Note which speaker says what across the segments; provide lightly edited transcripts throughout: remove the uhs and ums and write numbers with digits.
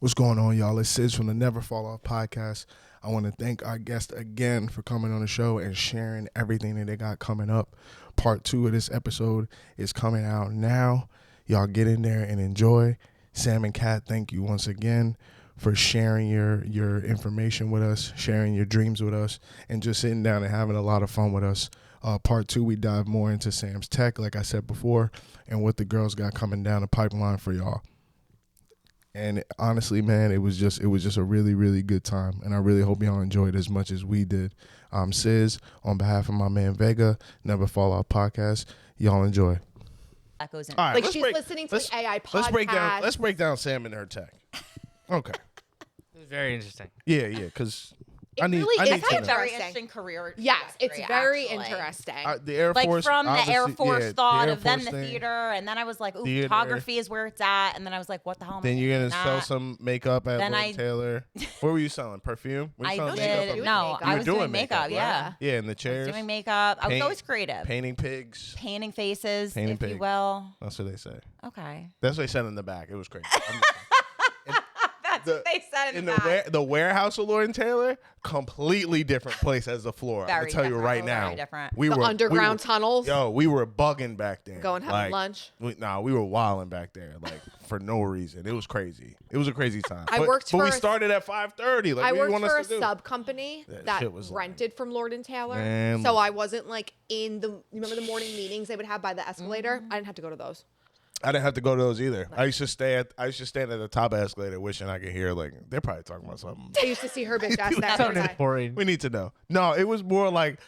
Speaker 1: What's going on, y'all? It's Sid from the Never Fall Off podcast. I want to thank our guest again for coming on the show and sharing everything that they got coming up. Part 2 of this episode is coming out now. Y'all get in there and enjoy. Sam and Kat, thank you once again for sharing your information with us, sharing your dreams with us, and just sitting down and having a lot of fun with us. Part 2, we dive more into Sam's tech, like I said before, and what the girls got coming down the pipeline for y'all. And honestly, man, it was just a really, really good time. And I really hope y'all enjoyed it as much as we did. I'm Sis, on behalf of my man Vega, Never Fall Out Podcast. Y'all enjoy.
Speaker 2: That goes in.
Speaker 3: All right,
Speaker 4: Like she's listening to an AI podcast.
Speaker 1: Let's break down Sam and her tech. Okay.
Speaker 3: It's very interesting.
Speaker 1: Yeah, because I need
Speaker 4: really
Speaker 1: to
Speaker 4: is
Speaker 2: It's a
Speaker 1: know.
Speaker 2: very
Speaker 4: Interesting.
Speaker 2: interesting career.
Speaker 4: Yes, it's
Speaker 2: trajectory,
Speaker 4: very
Speaker 2: actually.
Speaker 4: interesting.
Speaker 1: The Air
Speaker 2: Like
Speaker 1: Force,
Speaker 2: from the Air
Speaker 1: obviously-
Speaker 2: Force
Speaker 1: yeah,
Speaker 2: thought
Speaker 1: the Air
Speaker 2: of then
Speaker 1: Force
Speaker 2: the
Speaker 1: thing.
Speaker 2: theater, and then I was like, ooh,
Speaker 1: Theater.
Speaker 2: photography is where it's at, and then I was like, what the hell? Am I
Speaker 1: Then you're
Speaker 2: doing
Speaker 1: gonna sell
Speaker 2: that?
Speaker 1: some makeup at
Speaker 2: Then
Speaker 1: Lord
Speaker 2: I-
Speaker 1: Taylor. What were you selling? Perfume? Were you
Speaker 2: I
Speaker 1: selling
Speaker 4: she was
Speaker 1: makeup?
Speaker 2: did.
Speaker 4: doing
Speaker 2: No,
Speaker 4: makeup.
Speaker 2: I
Speaker 1: You
Speaker 2: was
Speaker 1: were
Speaker 2: doing
Speaker 1: doing
Speaker 2: makeup.
Speaker 1: makeup,
Speaker 2: Yeah.
Speaker 1: Yeah, in the
Speaker 2: I was
Speaker 1: chairs.
Speaker 2: doing makeup. I was
Speaker 1: Paint-
Speaker 2: always creative.
Speaker 1: Painting pigs.
Speaker 2: Painting faces,
Speaker 1: Painting
Speaker 2: if you
Speaker 1: pigs.
Speaker 2: will.
Speaker 1: That's what they say.
Speaker 2: Okay.
Speaker 1: That's what they said in the back. It was crazy.
Speaker 2: That's
Speaker 1: The-
Speaker 2: what they said
Speaker 1: in
Speaker 2: in the back.
Speaker 1: the warehouse of Lord and Taylor, completely different place as the floor. I'm
Speaker 2: Very
Speaker 1: gonna tell you
Speaker 2: different.
Speaker 1: right
Speaker 2: Very
Speaker 1: now.
Speaker 2: different.
Speaker 1: We
Speaker 4: The
Speaker 1: were
Speaker 4: underground tunnels.
Speaker 1: Yo, we were bugging back then.
Speaker 4: Going having lunch.
Speaker 1: We were wilding back there, like for no reason. It was crazy. It was a crazy time.
Speaker 4: I worked
Speaker 1: but
Speaker 4: for
Speaker 1: we
Speaker 4: a-
Speaker 1: started at 5:30. Like
Speaker 4: I
Speaker 1: what do you
Speaker 4: worked
Speaker 1: want
Speaker 4: for a
Speaker 1: us to do?
Speaker 4: sub company
Speaker 1: That
Speaker 4: that
Speaker 1: shit was
Speaker 4: rented from Lord and Taylor.
Speaker 1: Man,
Speaker 4: So
Speaker 1: look.
Speaker 4: I wasn't like in the, you remember the morning meetings they would have by the escalator? I didn't have to go to those.
Speaker 1: I didn't have to go to those either. I used to stand at the top of the escalator, wishing I could hear like they're probably talking about something.
Speaker 4: I used to see her bitch ass that
Speaker 3: Sounded
Speaker 4: every day.
Speaker 3: boring.
Speaker 1: We need to know. No, it was more like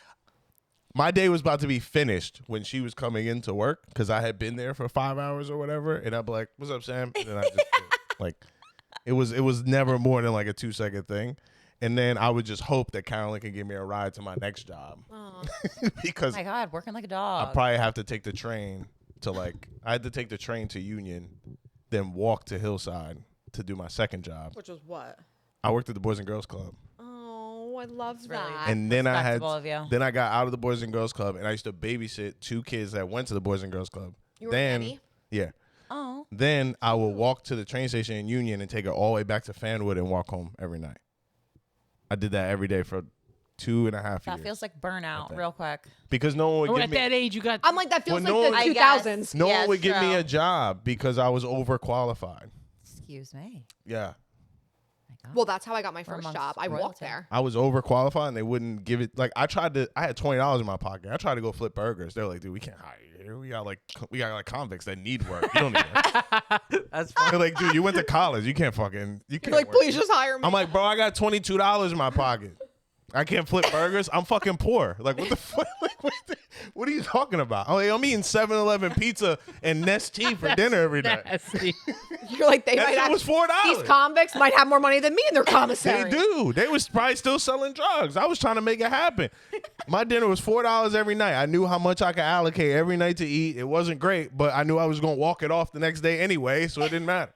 Speaker 1: my day was about to be finished when she was coming into work because I had been there for 5 hours or whatever, and I'd be like, "What's up, Sam?" And then I just like it was never more than like a 2-second thing, and then I would just hope that Carolyn could give me a ride to my next job
Speaker 4: Oh.
Speaker 1: because
Speaker 2: Oh my God, working like a
Speaker 1: I
Speaker 2: dog.
Speaker 1: probably have to take the train to I had to take the train to Union, then walk to Hillside to do my second job.
Speaker 4: Which was what?
Speaker 1: I worked at the Boys and Girls Club.
Speaker 4: Oh, I love
Speaker 2: really
Speaker 4: that.
Speaker 1: And then
Speaker 2: Respectable of you.
Speaker 1: then I got out of the Boys and Girls Club and I used to babysit 2 kids that went to the Boys and Girls Club.
Speaker 4: You were a
Speaker 1: then
Speaker 4: nanny?
Speaker 1: yeah.
Speaker 2: Oh.
Speaker 1: Then I would walk to the train station in Union and take it all the way back to Fanwood and walk home every night. I did that every day for 2.5 years.
Speaker 2: That feels like burnout
Speaker 1: think.
Speaker 2: real quick.
Speaker 1: because no one would
Speaker 3: Oh,
Speaker 1: give
Speaker 3: at
Speaker 1: me
Speaker 3: that age, you got.
Speaker 4: I'm like, that feels
Speaker 1: Well, no
Speaker 4: like
Speaker 1: one-
Speaker 4: the
Speaker 2: I guess.
Speaker 4: 2000s.
Speaker 1: no
Speaker 2: Yeah,
Speaker 1: one would
Speaker 2: it's
Speaker 1: give me
Speaker 2: true.
Speaker 1: a job because I was overqualified.
Speaker 2: Excuse me.
Speaker 1: Yeah.
Speaker 2: My God.
Speaker 4: Well, that's how I got my
Speaker 2: We're
Speaker 4: first
Speaker 2: amongst
Speaker 4: job. I
Speaker 2: royalty.
Speaker 4: walked there.
Speaker 1: I was overqualified and they wouldn't give it. Like I had $20 in my pocket. I tried to go flip burgers. They're like, dude, we can't hire you here. We got like convicts that need work. You don't need it.
Speaker 3: That's fine.
Speaker 1: They're like, dude, you went to college. You can't.
Speaker 4: You're
Speaker 1: Work.
Speaker 4: like, please just hire me.
Speaker 1: I'm like, bro, I got $22 in my pocket. I can't flip burgers. I'm fucking poor. Like, what the fuck? Like, what are you talking about? I'm like, I'm eating 7-Eleven pizza and Nestea for dinner every night.
Speaker 3: Nasty.
Speaker 4: You're like, they
Speaker 1: That
Speaker 4: might
Speaker 1: shit
Speaker 4: have,
Speaker 1: was $4.
Speaker 4: these convicts might have more money than me in their commissary.
Speaker 1: They do. They was probably still selling drugs. I was trying to make it happen. My dinner was $4 every night. I knew how much I could allocate every night to eat. It wasn't great, but I knew I was going to walk it off the next day anyway, so it didn't matter.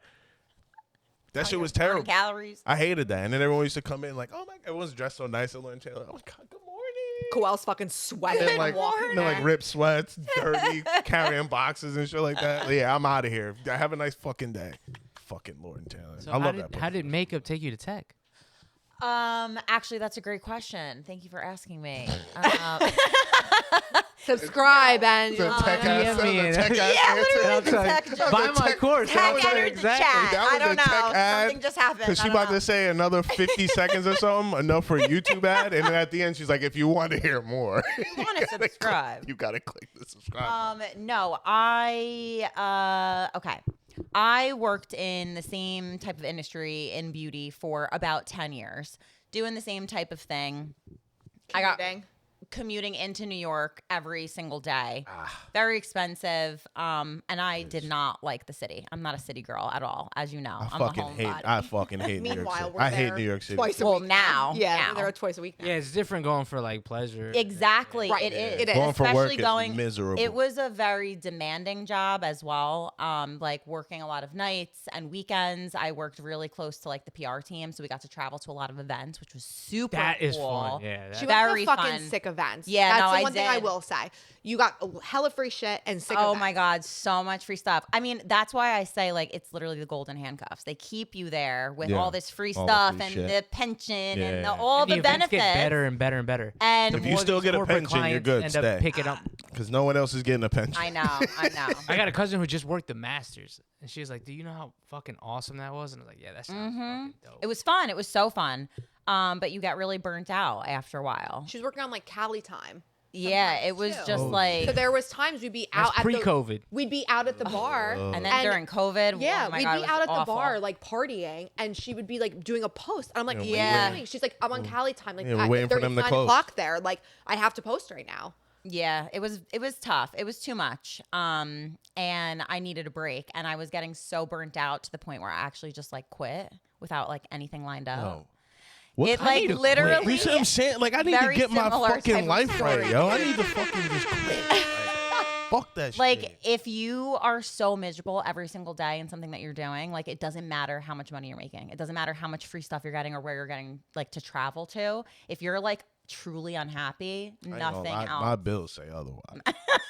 Speaker 1: That shit was terrible.
Speaker 2: Calories.
Speaker 1: I hated that. And then everyone used to come in like, oh my God, everyone's dressed so nice at Lord and Taylor. Oh my God, good morning.
Speaker 4: Coel's fucking sweating.
Speaker 1: And like,
Speaker 4: walking
Speaker 1: like
Speaker 4: there.
Speaker 1: ripped sweats, dirty, carrying boxes and shit like that. Yeah, I'm out of here. Have a nice fucking day. Fucking Lord and Taylor.
Speaker 3: So
Speaker 1: I love
Speaker 3: how
Speaker 1: that.
Speaker 3: did, how did makeup take you to tech?
Speaker 2: Actually, that's a great question. Thank you for asking me.
Speaker 4: Subscribe and
Speaker 1: The tech
Speaker 3: DM
Speaker 1: ass,
Speaker 3: me
Speaker 1: the
Speaker 3: and-
Speaker 1: tech ass
Speaker 2: Yeah,
Speaker 1: answer.
Speaker 2: literally the
Speaker 3: Like,
Speaker 2: tech joke.
Speaker 3: buy my course.
Speaker 2: Tech
Speaker 3: I was like,
Speaker 2: entered the
Speaker 3: exactly.
Speaker 2: chat.
Speaker 1: That was
Speaker 2: I don't
Speaker 1: a
Speaker 2: know.
Speaker 1: tech ad,
Speaker 2: Something just happened.
Speaker 1: Because she
Speaker 2: I don't
Speaker 1: about
Speaker 2: know.
Speaker 1: to say another 50 seconds or something, enough for a YouTube ad. And then at the end, she's like, if you want to hear more,
Speaker 2: You want to subscribe.
Speaker 1: you got to click the subscribe.
Speaker 2: No, okay. I worked in the same type of industry in beauty for about 10 years, doing the same type of thing. I got
Speaker 4: Commuting.
Speaker 2: commuting into New York every single day.
Speaker 1: Ah.
Speaker 2: Very expensive. And I did not like the city. I'm not a city girl at all, as you know.
Speaker 1: I
Speaker 2: I'm
Speaker 1: fucking
Speaker 2: a
Speaker 1: hate.
Speaker 2: homebody.
Speaker 1: I fucking hate New York
Speaker 4: Meanwhile,
Speaker 1: City.
Speaker 4: we're
Speaker 1: I hate
Speaker 4: there
Speaker 1: New York City.
Speaker 4: twice a
Speaker 2: Well,
Speaker 4: week
Speaker 2: now.
Speaker 4: Yeah,
Speaker 2: now.
Speaker 4: we're there twice a week now.
Speaker 3: Yeah, it's different going for like pleasure.
Speaker 2: Exactly.
Speaker 4: Right.
Speaker 2: It is.
Speaker 4: It is.
Speaker 1: Going for work
Speaker 2: Especially
Speaker 1: is
Speaker 2: going
Speaker 1: miserable.
Speaker 2: It was a very demanding job as well. Like working a lot of nights and weekends. I worked really close to like the PR team, so we got to travel to a lot of events, which was super
Speaker 3: That is
Speaker 2: cool.
Speaker 3: fun. Yeah.
Speaker 4: She
Speaker 3: That,
Speaker 4: was
Speaker 2: Very
Speaker 4: so fucking
Speaker 2: fun.
Speaker 4: sick of events.
Speaker 2: Yeah,
Speaker 4: that's
Speaker 2: no,
Speaker 4: the
Speaker 2: I
Speaker 4: one thing I
Speaker 2: did.
Speaker 4: will say. You got hella free shit and sick
Speaker 2: Oh
Speaker 4: events.
Speaker 2: my God, so much free stuff. I mean, that's why I say like it's literally the golden handcuffs. They keep you there with
Speaker 1: Yeah,
Speaker 2: all this free
Speaker 1: all the
Speaker 2: stuff
Speaker 1: free
Speaker 2: and
Speaker 1: shit.
Speaker 2: the pension and
Speaker 1: Yeah.
Speaker 2: all
Speaker 3: And
Speaker 2: the
Speaker 3: events
Speaker 2: benefits.
Speaker 3: get better and better and better.
Speaker 2: And
Speaker 3: The
Speaker 1: If you
Speaker 3: more
Speaker 1: still
Speaker 3: these
Speaker 1: get a
Speaker 3: corporate
Speaker 1: pension, you're
Speaker 3: clients
Speaker 1: good.
Speaker 3: End
Speaker 1: Stay.
Speaker 3: up picking up.
Speaker 1: Because no one else is getting a pension.
Speaker 2: I know.
Speaker 3: I got a cousin who just worked the Masters, and she was like, "Do you know how fucking awesome that was?" And I was like, "Yeah, that sounds fucking dope."
Speaker 2: It was fun. It was so fun. But you got really burnt out after a while.
Speaker 4: She was working on like Cali time.
Speaker 2: Yeah, it was
Speaker 4: too.
Speaker 2: just
Speaker 3: Oh,
Speaker 2: like,
Speaker 4: So there was times we'd be
Speaker 3: That's
Speaker 4: out at
Speaker 3: pre-COVID.
Speaker 4: We'd be out at the bar.
Speaker 2: and then during COVID,
Speaker 4: Yeah,
Speaker 2: oh my
Speaker 4: we'd
Speaker 2: God,
Speaker 4: be
Speaker 2: it was
Speaker 4: out at
Speaker 2: awful.
Speaker 4: the bar like partying, and she would be like doing a post. And I'm like, what
Speaker 2: Yeah.
Speaker 4: are you doing? She's like, I'm on Cali time. Like,
Speaker 1: Yeah, we're
Speaker 4: Pat,
Speaker 1: waiting for
Speaker 4: it's
Speaker 1: them to
Speaker 4: 9
Speaker 1: close.
Speaker 4: o'clock there. Like, I have to post right now.
Speaker 2: Yeah, it was tough. It was too much. And I needed a break, and I was getting so burnt out to the point where I actually just like quit without like anything lined up.
Speaker 1: No. What?
Speaker 2: It
Speaker 3: I
Speaker 2: like
Speaker 3: need to quit.
Speaker 2: literally.
Speaker 1: You see what I'm saying? Like, I need to
Speaker 2: very
Speaker 1: get my
Speaker 2: similar
Speaker 1: fucking
Speaker 2: type of
Speaker 1: life right,
Speaker 2: story.
Speaker 1: yo. I need to fucking just quit. Like, fuck that shit.
Speaker 2: Like, if you are so miserable every single day in something that you're doing, like, it doesn't matter how much money you're making. It doesn't matter how much free stuff you're getting or where you're getting, like, to travel to. If you're, like, truly unhappy,
Speaker 1: I ain't gonna
Speaker 2: nothing
Speaker 1: lie,
Speaker 2: else.
Speaker 1: my bills say otherwise.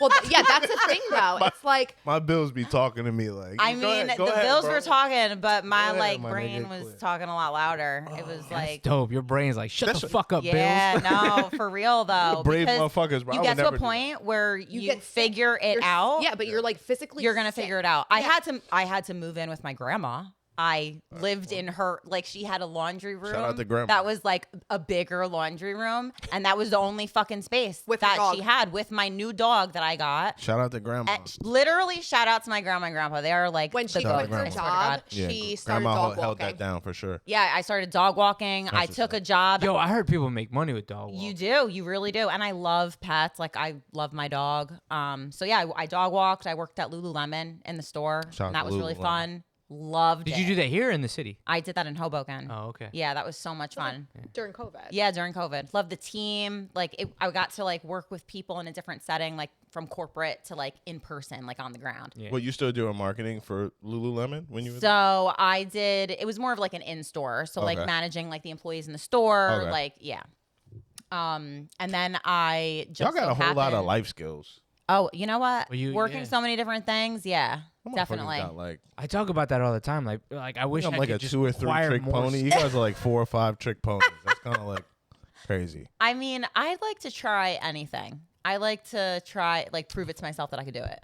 Speaker 4: Well, yeah, that's the thing though. It's like,
Speaker 1: My bills be talking to me like.
Speaker 2: I
Speaker 1: "Go
Speaker 2: mean,
Speaker 1: ahead, go
Speaker 2: the
Speaker 1: ahead,
Speaker 2: bills
Speaker 1: bro."
Speaker 2: were talking, but my,
Speaker 1: ahead,
Speaker 2: like,
Speaker 1: my
Speaker 2: brain
Speaker 1: nigga,
Speaker 2: was
Speaker 1: quit.
Speaker 2: talking a lot louder. It was like,
Speaker 3: Dope. Your brain's like, shut
Speaker 1: That's
Speaker 3: the
Speaker 1: what-
Speaker 3: fuck up,
Speaker 2: yeah,
Speaker 3: Bills.
Speaker 2: no, for real, though.
Speaker 1: Brave
Speaker 2: because
Speaker 1: motherfuckers, bro. I
Speaker 2: You
Speaker 1: would
Speaker 2: get to
Speaker 1: never
Speaker 2: a
Speaker 1: do that.
Speaker 2: point where you
Speaker 4: get sick.
Speaker 2: figure it
Speaker 4: You're s-
Speaker 2: out.
Speaker 4: Yeah, but you're like physically
Speaker 2: You're gonna
Speaker 4: sick.
Speaker 2: figure it out. I
Speaker 4: Yeah.
Speaker 2: had to move in with my grandma. I lived in her, like, she had a laundry room
Speaker 1: out to grandma.
Speaker 2: that was like a bigger laundry room, and that was the only fucking space
Speaker 4: With her
Speaker 2: that
Speaker 4: dog.
Speaker 2: she had with my new dog that I got.
Speaker 1: Shout out to grandma.
Speaker 2: And literally, shout out to my grandma and grandpa. They are like
Speaker 4: When
Speaker 2: the
Speaker 4: she
Speaker 1: Shout out
Speaker 4: quit
Speaker 1: to
Speaker 4: her
Speaker 1: grandma.
Speaker 2: I swear to
Speaker 4: job,
Speaker 2: God.
Speaker 4: she started
Speaker 1: grandma
Speaker 4: dog
Speaker 1: held
Speaker 4: walking.
Speaker 1: that down for sure.
Speaker 2: Yeah, I started dog walking. I
Speaker 1: That's
Speaker 2: took
Speaker 1: what's
Speaker 2: a job.
Speaker 3: Yo, I heard people make money with dog walking.
Speaker 2: You do. You really do. And I love pets. Like, I love my dog. So yeah, I dog walked. I worked at Lululemon in the store.
Speaker 1: Shout out
Speaker 2: And that
Speaker 1: to
Speaker 2: was really
Speaker 1: Lululemon.
Speaker 2: fun. Loved
Speaker 3: Did
Speaker 2: it.
Speaker 3: you do that here in the city?
Speaker 2: I did that in Hoboken.
Speaker 3: Oh, okay.
Speaker 2: Yeah, that was so much fun.
Speaker 4: during COVID.
Speaker 2: Yeah, during COVID. Loved the team. Like, I got to, like, work with people in a different setting, like, from corporate to, like, in person, like, on the ground.
Speaker 3: Yeah.
Speaker 1: Well, you still doing marketing for Lululemon when you were there?
Speaker 2: So I did, it was more of like an in-store. So like
Speaker 1: Okay.
Speaker 2: managing like the employees in the store,
Speaker 1: Okay.
Speaker 2: like, yeah. And then I just
Speaker 1: Y'all got
Speaker 2: so
Speaker 1: a whole lot of
Speaker 2: happened-
Speaker 1: life skills.
Speaker 2: Oh, you know what?
Speaker 3: Well,
Speaker 2: Working
Speaker 3: yeah.
Speaker 2: so many different things, yeah,
Speaker 1: Them motherfuckers
Speaker 2: definitely.
Speaker 1: Got like,
Speaker 3: I talk about that all the time. Like I wish
Speaker 1: I'm
Speaker 3: I
Speaker 1: like
Speaker 3: could
Speaker 1: a
Speaker 3: just
Speaker 1: 2 or 3
Speaker 3: acquire
Speaker 1: trick
Speaker 3: more
Speaker 1: pony. You guys are like 4 or 5 trick ponies. That's kind of like crazy.
Speaker 2: I mean, I'd like to try anything. I like to try, like, prove it to myself that I could do it.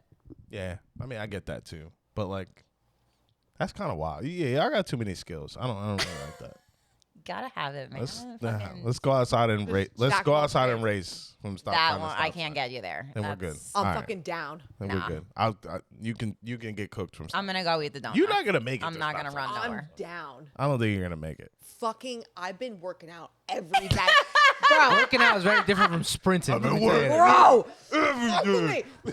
Speaker 1: Yeah, I mean, I get that too, but like, that's kind of wild. Yeah, I got too many skills. I don't really like that.
Speaker 2: Gotta have it, man.
Speaker 1: Let's go outside and race. Let's
Speaker 4: Jack
Speaker 1: go
Speaker 4: Wolf
Speaker 1: outside and
Speaker 4: race.
Speaker 1: race from stop.
Speaker 2: that
Speaker 1: sign to
Speaker 2: one,
Speaker 1: stop
Speaker 2: I can't
Speaker 1: sign.
Speaker 2: get you there.
Speaker 1: Then we're good.
Speaker 2: That's-
Speaker 4: I'm
Speaker 1: All right.
Speaker 4: fucking down.
Speaker 1: Then
Speaker 2: Nah.
Speaker 1: we're good. You can get cooked from.
Speaker 2: I'm gonna go eat the donut.
Speaker 1: You're not gonna make it.
Speaker 2: I'm
Speaker 1: to
Speaker 2: not
Speaker 1: stop
Speaker 2: gonna
Speaker 1: sign.
Speaker 2: run
Speaker 4: I'm
Speaker 2: nowhere.
Speaker 4: down.
Speaker 1: I don't think you're gonna make it.
Speaker 4: Fucking, I've been working out every day. Bro,
Speaker 3: Working out is very different from sprinting.
Speaker 1: I've
Speaker 3: let
Speaker 1: been
Speaker 3: me tell you
Speaker 1: working.
Speaker 3: that.
Speaker 4: bro. Fuck with me.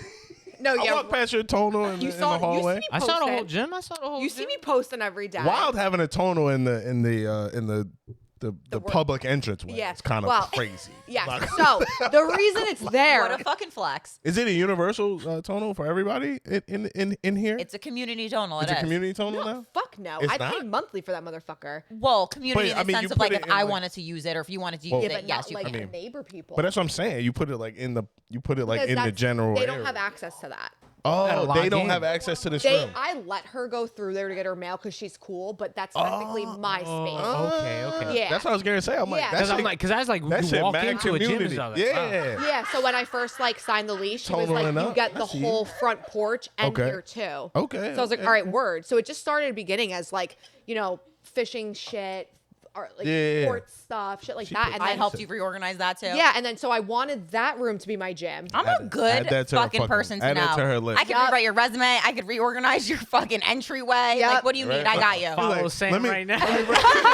Speaker 4: No,
Speaker 1: I
Speaker 4: yeah.
Speaker 1: walked past your tonal in
Speaker 4: You
Speaker 1: the
Speaker 4: saw
Speaker 1: hallway.
Speaker 4: you see me
Speaker 3: I saw the whole
Speaker 4: posting.
Speaker 3: gym. I saw the whole.
Speaker 4: You
Speaker 3: gym.
Speaker 4: see me posting every day.
Speaker 1: Wild having a tonal in the
Speaker 4: work-
Speaker 1: public entranceway.
Speaker 4: Yeah,
Speaker 1: It's kind of
Speaker 4: well,
Speaker 1: crazy.
Speaker 4: Yeah.
Speaker 1: Like-
Speaker 4: So the reason it's there.
Speaker 2: What a fucking flex.
Speaker 1: Is it a universal tonal for everybody in here?
Speaker 2: It's a community tonal.
Speaker 1: It's
Speaker 2: It
Speaker 1: a
Speaker 2: is.
Speaker 1: community tonal
Speaker 4: No,
Speaker 1: now.
Speaker 4: fuck no.
Speaker 1: It's
Speaker 4: I pay
Speaker 1: not?
Speaker 4: monthly for that motherfucker.
Speaker 2: Well, community
Speaker 1: But, I
Speaker 2: in the
Speaker 1: mean, you
Speaker 2: sense of
Speaker 1: put
Speaker 2: like
Speaker 1: it
Speaker 2: if
Speaker 1: in,
Speaker 2: I
Speaker 1: like-
Speaker 2: wanted to use it or if you wanted to
Speaker 1: Well-
Speaker 2: use
Speaker 4: Yeah,
Speaker 2: it,
Speaker 4: but
Speaker 2: yes,
Speaker 4: not
Speaker 2: you
Speaker 4: like
Speaker 2: can.
Speaker 1: mean,
Speaker 4: neighbor people.
Speaker 1: But that's what I'm saying. You put it like in the
Speaker 4: Because
Speaker 1: in the
Speaker 4: that's-
Speaker 1: general.
Speaker 4: They don't
Speaker 1: area.
Speaker 4: have access to that.
Speaker 3: Gotta
Speaker 1: Oh,
Speaker 3: log
Speaker 1: they don't
Speaker 3: in.
Speaker 1: have access to this room.
Speaker 4: I let her go through there to get her mail because she's cool, but that's technically my space.
Speaker 3: Okay.
Speaker 4: Yeah.
Speaker 1: That's what I was gonna say. I'm like,
Speaker 4: Yeah.
Speaker 1: that
Speaker 3: Because I'm
Speaker 1: shit-
Speaker 3: like, because I was like,
Speaker 1: that
Speaker 3: you
Speaker 1: shit
Speaker 3: walk
Speaker 1: mad
Speaker 3: into a gym and
Speaker 1: community.
Speaker 3: stuff. Like,
Speaker 1: Yeah.
Speaker 3: wow.
Speaker 4: Yeah, so when I first like signed the lease, she was like,
Speaker 1: Totaling
Speaker 4: "You
Speaker 1: up.
Speaker 4: get
Speaker 1: I
Speaker 4: the
Speaker 1: see.
Speaker 4: whole front porch and
Speaker 1: Okay.
Speaker 4: here too."
Speaker 1: Okay,
Speaker 4: So I was like,
Speaker 1: okay.
Speaker 4: "All right, word." So it just started at the beginning as like, fishing shit, or like
Speaker 1: Yeah.
Speaker 4: sports stuff, shit like
Speaker 1: She
Speaker 4: that.
Speaker 1: put-
Speaker 4: And
Speaker 2: I
Speaker 4: then
Speaker 2: helped you reorganize that too.
Speaker 4: Yeah, and then so I wanted that room to be my gym.
Speaker 2: I'm
Speaker 1: Add-
Speaker 2: a
Speaker 1: add
Speaker 2: good
Speaker 1: that to her
Speaker 2: fucking person to
Speaker 1: add
Speaker 2: know.
Speaker 1: that to her list.
Speaker 2: I could
Speaker 4: Yup.
Speaker 2: rewrite your resume. I could reorganize your fucking entryway.
Speaker 4: Yup.
Speaker 2: Like, what do you need? I got you.
Speaker 3: Follow
Speaker 1: Like,
Speaker 3: Sam
Speaker 1: let me-
Speaker 3: right now.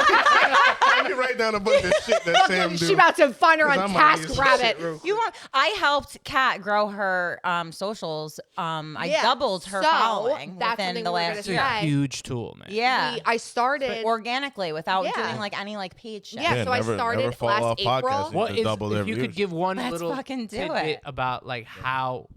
Speaker 1: Let me write down a bunch of shit that Sam do.
Speaker 4: She about to find her
Speaker 1: 'Cause
Speaker 4: on
Speaker 1: I might use
Speaker 4: Task
Speaker 1: some
Speaker 4: Rabbit.
Speaker 1: shit real quick.
Speaker 2: You want? I helped Kat grow her socials. I
Speaker 4: Yeah,
Speaker 2: doubled her
Speaker 4: so
Speaker 2: following
Speaker 4: that's
Speaker 2: within
Speaker 4: something
Speaker 2: the
Speaker 4: we're
Speaker 2: last
Speaker 4: gonna
Speaker 3: It's a
Speaker 2: year.
Speaker 4: say.
Speaker 3: huge tool, man.
Speaker 2: Yeah,
Speaker 4: I started.
Speaker 2: organically without
Speaker 4: Yeah.
Speaker 2: doing like any like paid shit.
Speaker 4: Yeah, so I started
Speaker 1: never fall
Speaker 4: last
Speaker 1: off
Speaker 4: April.
Speaker 1: podcasts.
Speaker 3: What
Speaker 1: Just
Speaker 3: is
Speaker 1: double their
Speaker 3: if you could
Speaker 1: views.
Speaker 3: give one
Speaker 2: Let's
Speaker 3: little
Speaker 2: fucking do
Speaker 3: tidbit
Speaker 2: it.
Speaker 3: about like how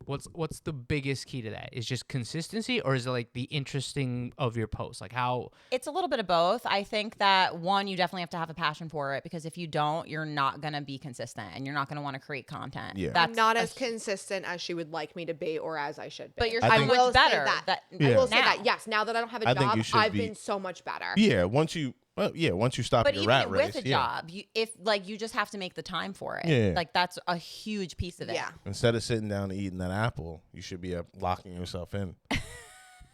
Speaker 3: What's the biggest key to that? Is just consistency, or is it like the interesting of your post? Like how?
Speaker 2: It's a little bit of both. I think that one, you definitely have to have a passion for it, because if you don't, you're not going to be consistent and you're not going to want to create content.
Speaker 1: Yeah.
Speaker 4: I'm not as consistent as she would like me to be or as I should be.
Speaker 2: But you're
Speaker 1: I
Speaker 2: so
Speaker 1: think-
Speaker 2: much
Speaker 4: will say
Speaker 2: better.
Speaker 4: that.
Speaker 1: Yeah.
Speaker 4: I will say
Speaker 2: now.
Speaker 4: that, yes, now that I don't have a
Speaker 1: I think you
Speaker 4: job,
Speaker 1: should
Speaker 4: I've
Speaker 1: be-
Speaker 4: been so much better.
Speaker 1: Yeah, once you stop
Speaker 2: But
Speaker 1: your
Speaker 2: even
Speaker 1: rat
Speaker 2: with
Speaker 1: race,
Speaker 2: a job, if like you just have to make the time for it.
Speaker 1: Yeah.
Speaker 2: Like that's a huge piece of it.
Speaker 4: Yeah.
Speaker 1: instead of sitting down and eating that apple, you should be up locking yourself in.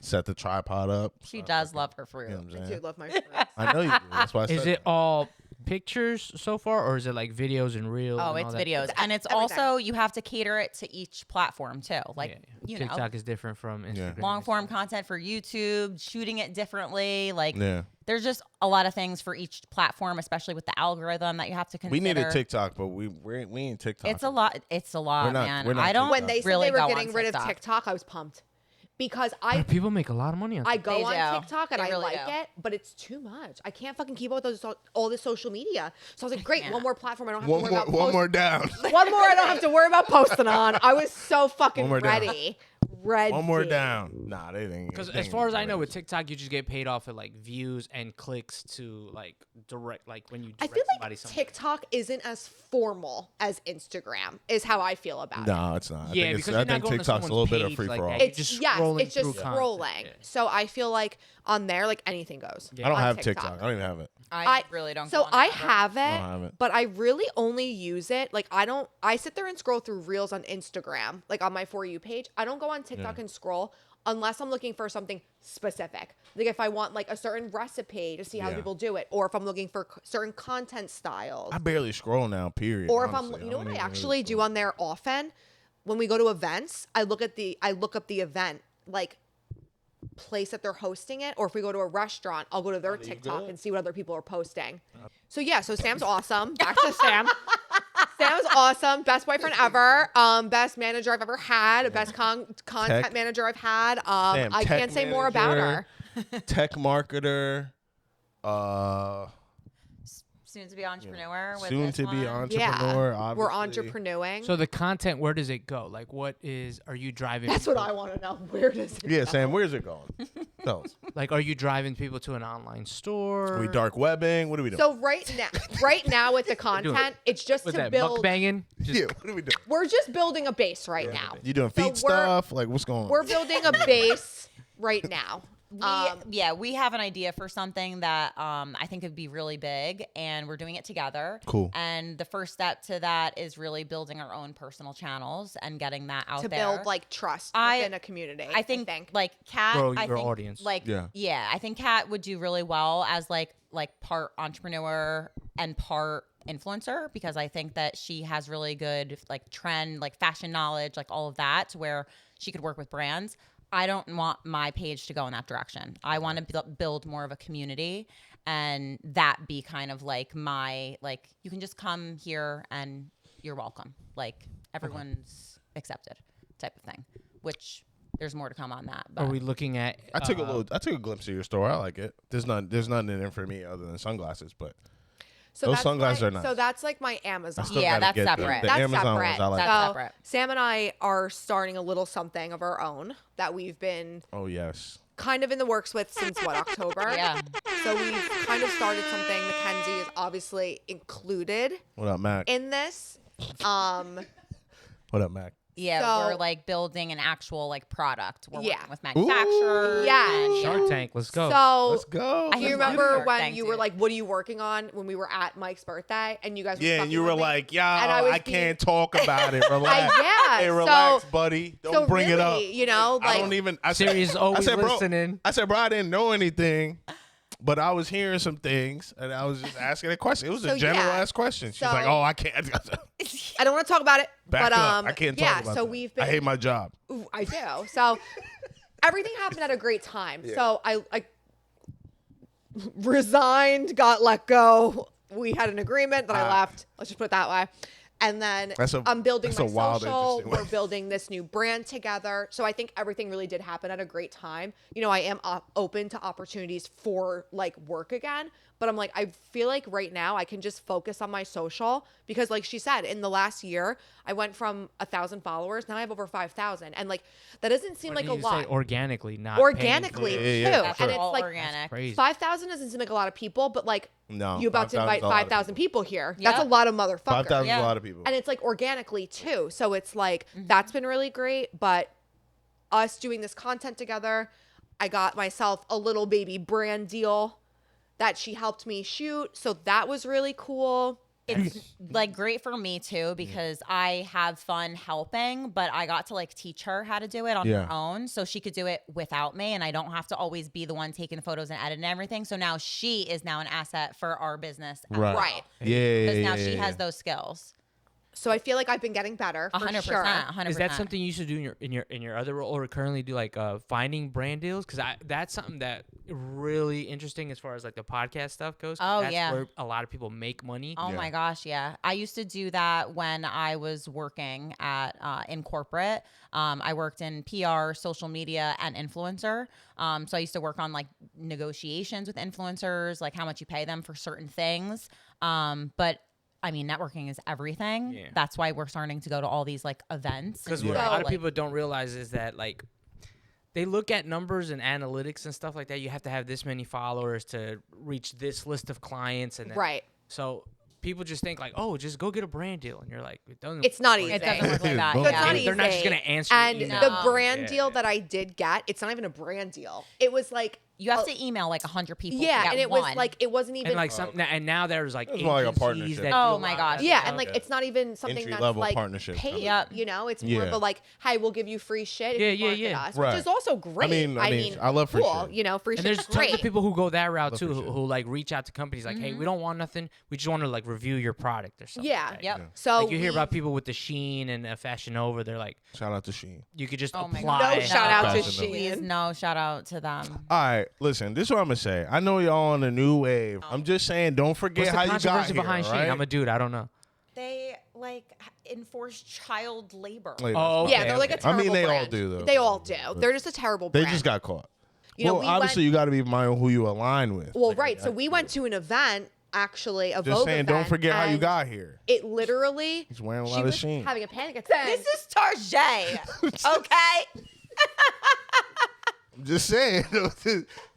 Speaker 1: Set the tripod up.
Speaker 2: She
Speaker 1: start
Speaker 2: does
Speaker 1: fucking-
Speaker 2: love her fruit.
Speaker 1: You know what I'm
Speaker 4: I
Speaker 1: saying?
Speaker 4: do love my fruits.
Speaker 1: I know you do. That's why I said
Speaker 3: Is it all pictures so far, or is it like videos and reels?
Speaker 2: Oh,
Speaker 3: and
Speaker 2: it's
Speaker 3: all that?
Speaker 2: videos. And it's
Speaker 4: everything.
Speaker 2: also, you have to cater it to each platform too. Like,
Speaker 3: Yeah.
Speaker 2: you know,
Speaker 3: TikTok is different from Instagram.
Speaker 2: long form content for YouTube, shooting it differently. Like,
Speaker 1: Yeah.
Speaker 2: there's just a lot of things for each platform, especially with the algorithm that you have to consider.
Speaker 1: We needed TikTok, but we ain't TikTok.
Speaker 2: It's a lot. It's a lot,
Speaker 1: We're not-
Speaker 2: man.
Speaker 1: we're not
Speaker 2: I don't
Speaker 4: When they said
Speaker 2: really
Speaker 4: they were
Speaker 2: go
Speaker 4: getting
Speaker 2: on
Speaker 4: rid of
Speaker 2: TikTok.
Speaker 4: TikTok, I was pumped. Because
Speaker 3: People make a lot of money on
Speaker 4: I
Speaker 3: TikTok.
Speaker 4: go
Speaker 2: They
Speaker 4: on
Speaker 2: do.
Speaker 4: TikTok and
Speaker 2: They
Speaker 4: I
Speaker 2: really
Speaker 4: like
Speaker 2: do.
Speaker 4: it, but it's too much. I can't fucking keep up with all this social media. So I was like, great,
Speaker 2: can't.
Speaker 4: one more platform I don't have
Speaker 1: one
Speaker 4: to worry
Speaker 1: more,
Speaker 4: about.
Speaker 1: one more down.
Speaker 4: One more I don't have to worry about posting on. I was so fucking
Speaker 1: One more down.
Speaker 4: ready. Ready.
Speaker 1: One more down. Nah, they didn't.
Speaker 3: Because
Speaker 1: they
Speaker 3: as
Speaker 1: ain't
Speaker 3: far as I
Speaker 1: doing
Speaker 3: know,
Speaker 1: it.
Speaker 3: with TikTok, you just get paid off of like views and clicks to like direct, like when you
Speaker 4: I
Speaker 3: direct
Speaker 4: feel
Speaker 3: somebody
Speaker 4: like
Speaker 3: something.
Speaker 4: TikTok isn't as formal as Instagram, is how I feel about it.
Speaker 1: No, it's not.
Speaker 3: Yeah,
Speaker 1: I think,
Speaker 3: because
Speaker 1: I
Speaker 3: you're not
Speaker 1: think
Speaker 3: going to
Speaker 1: TikTok's a little
Speaker 3: someone's
Speaker 1: bit of
Speaker 3: page
Speaker 1: free
Speaker 3: like
Speaker 1: for all.
Speaker 3: that.
Speaker 4: It's
Speaker 3: just
Speaker 4: yes,
Speaker 3: scrolling
Speaker 4: it's just
Speaker 3: through content.
Speaker 4: scrolling.
Speaker 3: Yeah.
Speaker 4: So I feel like on there, like anything goes.
Speaker 3: Yeah.
Speaker 1: I don't
Speaker 4: on
Speaker 1: have TikTok. I don't even have it.
Speaker 2: I really don't.
Speaker 4: So
Speaker 2: go on
Speaker 4: I
Speaker 2: it ever.
Speaker 4: have
Speaker 1: don't
Speaker 4: it,
Speaker 1: have it.
Speaker 4: but I really only use it. Like I sit there and scroll through reels on Instagram, like on my For You page. I don't go on TikTok and scroll unless I'm looking for something specific. Like if I want like a certain recipe to see how
Speaker 1: Yeah.
Speaker 4: people do it, or if I'm looking for certain content styles,
Speaker 1: I barely scroll now. Period.
Speaker 4: or if
Speaker 1: honestly.
Speaker 4: I'm, you know
Speaker 1: don't
Speaker 4: what I
Speaker 1: even really
Speaker 4: actually do
Speaker 1: scroll.
Speaker 4: on there often? When we go to events, I look up the event, like place that they're hosting it, or if we go to a restaurant, I'll go to their TikTok
Speaker 1: good.
Speaker 4: and see what other people are posting. So yeah, so Sam's awesome. Back to Sam. Sam's awesome. Best boyfriend ever. Best manager I've ever had. Best content
Speaker 1: Tech.
Speaker 4: manager I've had.
Speaker 1: Damn,
Speaker 4: I
Speaker 1: tech
Speaker 4: can't say more about
Speaker 1: manager,
Speaker 4: her.
Speaker 1: Tech marketer.
Speaker 2: Soon to be entrepreneur. With
Speaker 1: Soon
Speaker 2: this
Speaker 1: to be
Speaker 2: one.
Speaker 1: entrepreneur.
Speaker 4: Yeah, we're
Speaker 1: obviously.
Speaker 4: entrepreneuring.
Speaker 3: So the content, where does it go? Like, are you driving?
Speaker 4: That's what
Speaker 3: people-
Speaker 4: I want to know. Where does it
Speaker 1: Yeah,
Speaker 4: go?
Speaker 1: Sam, where's it going? Tell us.
Speaker 3: Like, are you driving people to an online store?
Speaker 1: Are we dark webbing? What are we doing?
Speaker 4: So right now with the content, it's just
Speaker 3: What's
Speaker 4: to
Speaker 3: that?
Speaker 4: build.
Speaker 3: Mukbanging? Just-
Speaker 1: Yeah, what are we doing?
Speaker 4: We're just building a base right now.
Speaker 1: You doing
Speaker 4: So
Speaker 1: feet stuff? Like, what's going on?
Speaker 4: We're building a base right now.
Speaker 2: We have an idea for something that I think would be really big, and we're doing it together.
Speaker 1: Cool.
Speaker 2: And the first step to that is really building our own personal channels and getting that out
Speaker 4: to
Speaker 2: there.
Speaker 4: build like trust
Speaker 2: I-
Speaker 4: within a community.
Speaker 2: I think like Kat,
Speaker 3: Grow
Speaker 2: I
Speaker 3: your
Speaker 2: think,
Speaker 3: audience.
Speaker 2: Like
Speaker 1: Yeah.
Speaker 2: I think Kat would do really well as like part entrepreneur and part influencer, because I think that she has really good like trend, like fashion knowledge, like all of that, to where she could work with brands. I don't want my page to go in that direction. I want to build more of a community, and that be kind of like my, like, you can just come here and you're welcome. Like everyone's accepted type of thing, which there's more to come on that. But
Speaker 3: Are we looking at?
Speaker 1: I took a glimpse of your store. I like it. There's nothing in it for me other than sunglasses, but
Speaker 4: so
Speaker 1: those
Speaker 4: that's
Speaker 1: sunglasses
Speaker 4: my-
Speaker 1: are nice.
Speaker 4: So that's like my Amazon.
Speaker 1: still
Speaker 2: Yeah,
Speaker 1: gotta
Speaker 2: that's
Speaker 1: get
Speaker 2: separate.
Speaker 1: The
Speaker 4: That's
Speaker 1: Amazon
Speaker 4: separate.
Speaker 1: ones, I like.
Speaker 2: That's
Speaker 4: So
Speaker 2: separate.
Speaker 4: Sam and I are starting a little something of our own that we've been
Speaker 1: Oh yes.
Speaker 4: kind of in the works with since October.
Speaker 2: Yeah.
Speaker 4: So we've kind of started something. Mackenzie is obviously included
Speaker 1: What up, Mac?
Speaker 4: in this.
Speaker 1: What up, Mac?
Speaker 2: Yeah,
Speaker 4: So-
Speaker 2: we're like building an actual like product. We're
Speaker 4: Yeah.
Speaker 2: working with manufacturers.
Speaker 4: Yeah.
Speaker 2: and,
Speaker 3: Shark Tank. Let's go.
Speaker 4: So
Speaker 1: Let's go.
Speaker 2: I
Speaker 4: do you
Speaker 2: love
Speaker 4: remember
Speaker 2: Shark
Speaker 4: when
Speaker 2: Tank,
Speaker 4: you were
Speaker 2: dude.
Speaker 4: like, "What are you working on?" When we were at Mike's birthday, and you guys were
Speaker 1: Yeah, and
Speaker 4: fucking
Speaker 1: you were
Speaker 4: with me?
Speaker 1: like, "Yo,
Speaker 4: And I was
Speaker 1: I
Speaker 4: being-
Speaker 1: can't talk about it. Relax.
Speaker 4: yeah.
Speaker 1: Hey,
Speaker 4: so-
Speaker 1: relax, buddy. Don't
Speaker 4: so
Speaker 1: bring it up.
Speaker 4: really, you know,
Speaker 1: I
Speaker 4: like
Speaker 1: don't even. I
Speaker 3: Siri's
Speaker 1: said,
Speaker 3: always
Speaker 1: I said, bro,
Speaker 3: listening.
Speaker 1: I said, bro, I didn't know anything, but I was hearing some things, and I was just asking a question. It was
Speaker 4: So,
Speaker 1: a general
Speaker 4: yeah.
Speaker 1: ass question. She's
Speaker 4: So-
Speaker 1: like, "Oh, I can't."
Speaker 4: I don't want to talk about it,
Speaker 1: Back
Speaker 4: but
Speaker 1: up. I can't talk
Speaker 4: yeah.
Speaker 1: about
Speaker 4: So
Speaker 1: that.
Speaker 4: we've been.
Speaker 1: I hate my job.
Speaker 4: Ooh, I do. So everything happened at a great time. So I resigned, got let go. We had an agreement that I left. Let's just put it that way. And then
Speaker 1: That's a-
Speaker 4: I'm building
Speaker 1: that's
Speaker 4: my
Speaker 1: a wild,
Speaker 4: social.
Speaker 1: interesting way.
Speaker 4: We're building this new brand together. So I think everything really did happen at a great time. You know, I am open to opportunities for like work again. But I'm like, I feel like right now I can just focus on my social because, like she said, in the last year, I went from 1,000 followers. Now I have over 5,000. And like, that doesn't seem like a
Speaker 3: You say
Speaker 4: lot.
Speaker 3: organically, not
Speaker 4: Organically,
Speaker 3: paying
Speaker 1: Yeah, yeah,
Speaker 4: too.
Speaker 1: for
Speaker 4: And
Speaker 1: sure.
Speaker 4: it's
Speaker 2: all
Speaker 4: like,
Speaker 2: organic.
Speaker 3: Crazy.
Speaker 4: 5,000 doesn't seem like a lot of people, but like,
Speaker 1: No,
Speaker 4: you about to
Speaker 1: 5,000
Speaker 4: invite
Speaker 1: is a lot of
Speaker 4: 5,000 people here. That's a
Speaker 2: Yep.
Speaker 4: lot of motherfuckers.
Speaker 1: 5,000 is
Speaker 2: Yeah.
Speaker 1: a lot of people.
Speaker 4: And it's like organically too. So it's like that's been really great. But us doing this content together, I got myself a little baby brand deal that she helped me shoot. So that was really cool.
Speaker 2: It's like great for me too because I have fun helping, but I got to like teach her how to do it on
Speaker 1: Yeah.
Speaker 2: her own so she could do it without me and I don't have to always be the one taking photos and editing everything. So now she is now an asset for our business.
Speaker 1: Right.
Speaker 4: Right.
Speaker 1: Yeah.
Speaker 2: Because now
Speaker 1: yeah,
Speaker 2: she
Speaker 1: yeah.
Speaker 2: has those skills.
Speaker 4: So I feel like I've been getting better for
Speaker 2: 100%.
Speaker 4: sure.
Speaker 2: 100%.
Speaker 3: Is that something you should do in your other role, or currently do, like finding brand deals? Because that's something that really interesting as far as like the podcast stuff goes. 'cause
Speaker 2: Oh,
Speaker 3: that's
Speaker 2: yeah.
Speaker 3: where a lot of people make money.
Speaker 2: Oh
Speaker 1: Yeah.
Speaker 2: my gosh, yeah. I used to do that when I was working at in corporate. I worked in PR, social media, and influencer. So I used to work on like negotiations with influencers, like how much you pay them for certain things. But I mean, networking is everything.
Speaker 3: Yeah.
Speaker 2: That's why we're starting to go to all these like events.
Speaker 3: Because
Speaker 2: and
Speaker 3: what a
Speaker 2: stuff,
Speaker 3: lot of
Speaker 2: like-
Speaker 3: people don't realize is that like they look at numbers and analytics and stuff like that. You have to have this many followers to reach this list of clients, and then,
Speaker 4: Right.
Speaker 3: So people just think like, oh, just go get a brand deal, and you're like, it doesn't.
Speaker 4: It's not
Speaker 3: work
Speaker 4: easy.
Speaker 2: It doesn't work like that.
Speaker 1: So
Speaker 4: So it's
Speaker 2: yeah.
Speaker 4: not
Speaker 3: They're not just
Speaker 4: easy.
Speaker 3: gonna answer
Speaker 4: And
Speaker 3: your
Speaker 4: the
Speaker 3: email.
Speaker 4: brand
Speaker 3: Yeah,
Speaker 4: deal
Speaker 3: yeah.
Speaker 4: that I did get, it's not even a brand deal. It was like,
Speaker 2: You have to email like 100 people. to
Speaker 4: yeah,
Speaker 2: get
Speaker 4: and it
Speaker 2: one.
Speaker 4: was like, it wasn't even
Speaker 3: And like and now there's like
Speaker 1: It's more like a
Speaker 3: agencies
Speaker 1: partnership.
Speaker 3: that
Speaker 2: Oh
Speaker 3: do a
Speaker 2: my
Speaker 3: lot of
Speaker 2: gosh.
Speaker 3: that
Speaker 4: yeah,
Speaker 3: stuff.
Speaker 4: and like it's not even something that's
Speaker 1: Entry-level
Speaker 4: like
Speaker 1: partnership
Speaker 4: paid.
Speaker 1: company.
Speaker 2: Yep.
Speaker 4: You know, it's more
Speaker 1: Yeah.
Speaker 4: of a like, hey, we'll give you free shit if
Speaker 3: Yeah,
Speaker 4: you
Speaker 3: yeah,
Speaker 4: market
Speaker 3: yeah.
Speaker 4: us,
Speaker 1: Right.
Speaker 4: which is also great.
Speaker 1: I mean, I love free
Speaker 4: cool.
Speaker 1: shit.
Speaker 4: You know, free
Speaker 3: And
Speaker 4: shit's
Speaker 3: there's tons
Speaker 4: great.
Speaker 3: of people who go that route
Speaker 1: Love
Speaker 3: too,
Speaker 1: for
Speaker 3: who,
Speaker 1: sure.
Speaker 3: who like reach out to companies like, hey, we don't want nothing. We just want to like review your product or something.
Speaker 4: Yeah.
Speaker 3: like that,
Speaker 2: Yep.
Speaker 3: you know?
Speaker 4: So
Speaker 3: Like you hear
Speaker 4: we-
Speaker 3: about people with the Sheen and Fashion Nova, they're like,
Speaker 1: Shout out to Sheen.
Speaker 3: you could just
Speaker 2: Oh my
Speaker 3: apply.
Speaker 2: God.
Speaker 4: No shout out to
Speaker 1: Fashion Nova.
Speaker 2: Please,
Speaker 4: Shein.
Speaker 2: no shout out to them.
Speaker 1: All right, listen. This is what I'm gonna say. I know y'all on a new wave. I'm just saying, don't forget
Speaker 3: What's the
Speaker 1: how you got
Speaker 3: controversy
Speaker 1: here.
Speaker 3: behind
Speaker 1: right?
Speaker 3: Sheen? I'm a dude. I don't know.
Speaker 2: They like enforce child labor.
Speaker 1: Like,
Speaker 3: Oh,
Speaker 4: Yeah,
Speaker 3: okay,
Speaker 4: they're like a
Speaker 3: okay.
Speaker 1: I mean,
Speaker 4: terrible
Speaker 1: they all
Speaker 4: brand.
Speaker 1: do, though.
Speaker 4: They all do. They're just a terrible
Speaker 1: They
Speaker 4: brand.
Speaker 1: just got caught.
Speaker 4: You know,
Speaker 1: well,
Speaker 4: we
Speaker 1: obviously,
Speaker 4: went-
Speaker 1: you got to be mindful who you align with.
Speaker 4: Well,
Speaker 1: Like,
Speaker 4: right. So we went to an event, actually, a
Speaker 1: Just
Speaker 4: Vogue
Speaker 1: saying,
Speaker 4: event.
Speaker 1: don't forget how you
Speaker 4: and
Speaker 1: got here.
Speaker 4: It literally.
Speaker 1: He's wearing a
Speaker 4: she
Speaker 1: lot of
Speaker 4: was
Speaker 1: Sheen.
Speaker 4: having a panic attack.
Speaker 2: This is Tarjay, okay?
Speaker 1: I'm just saying,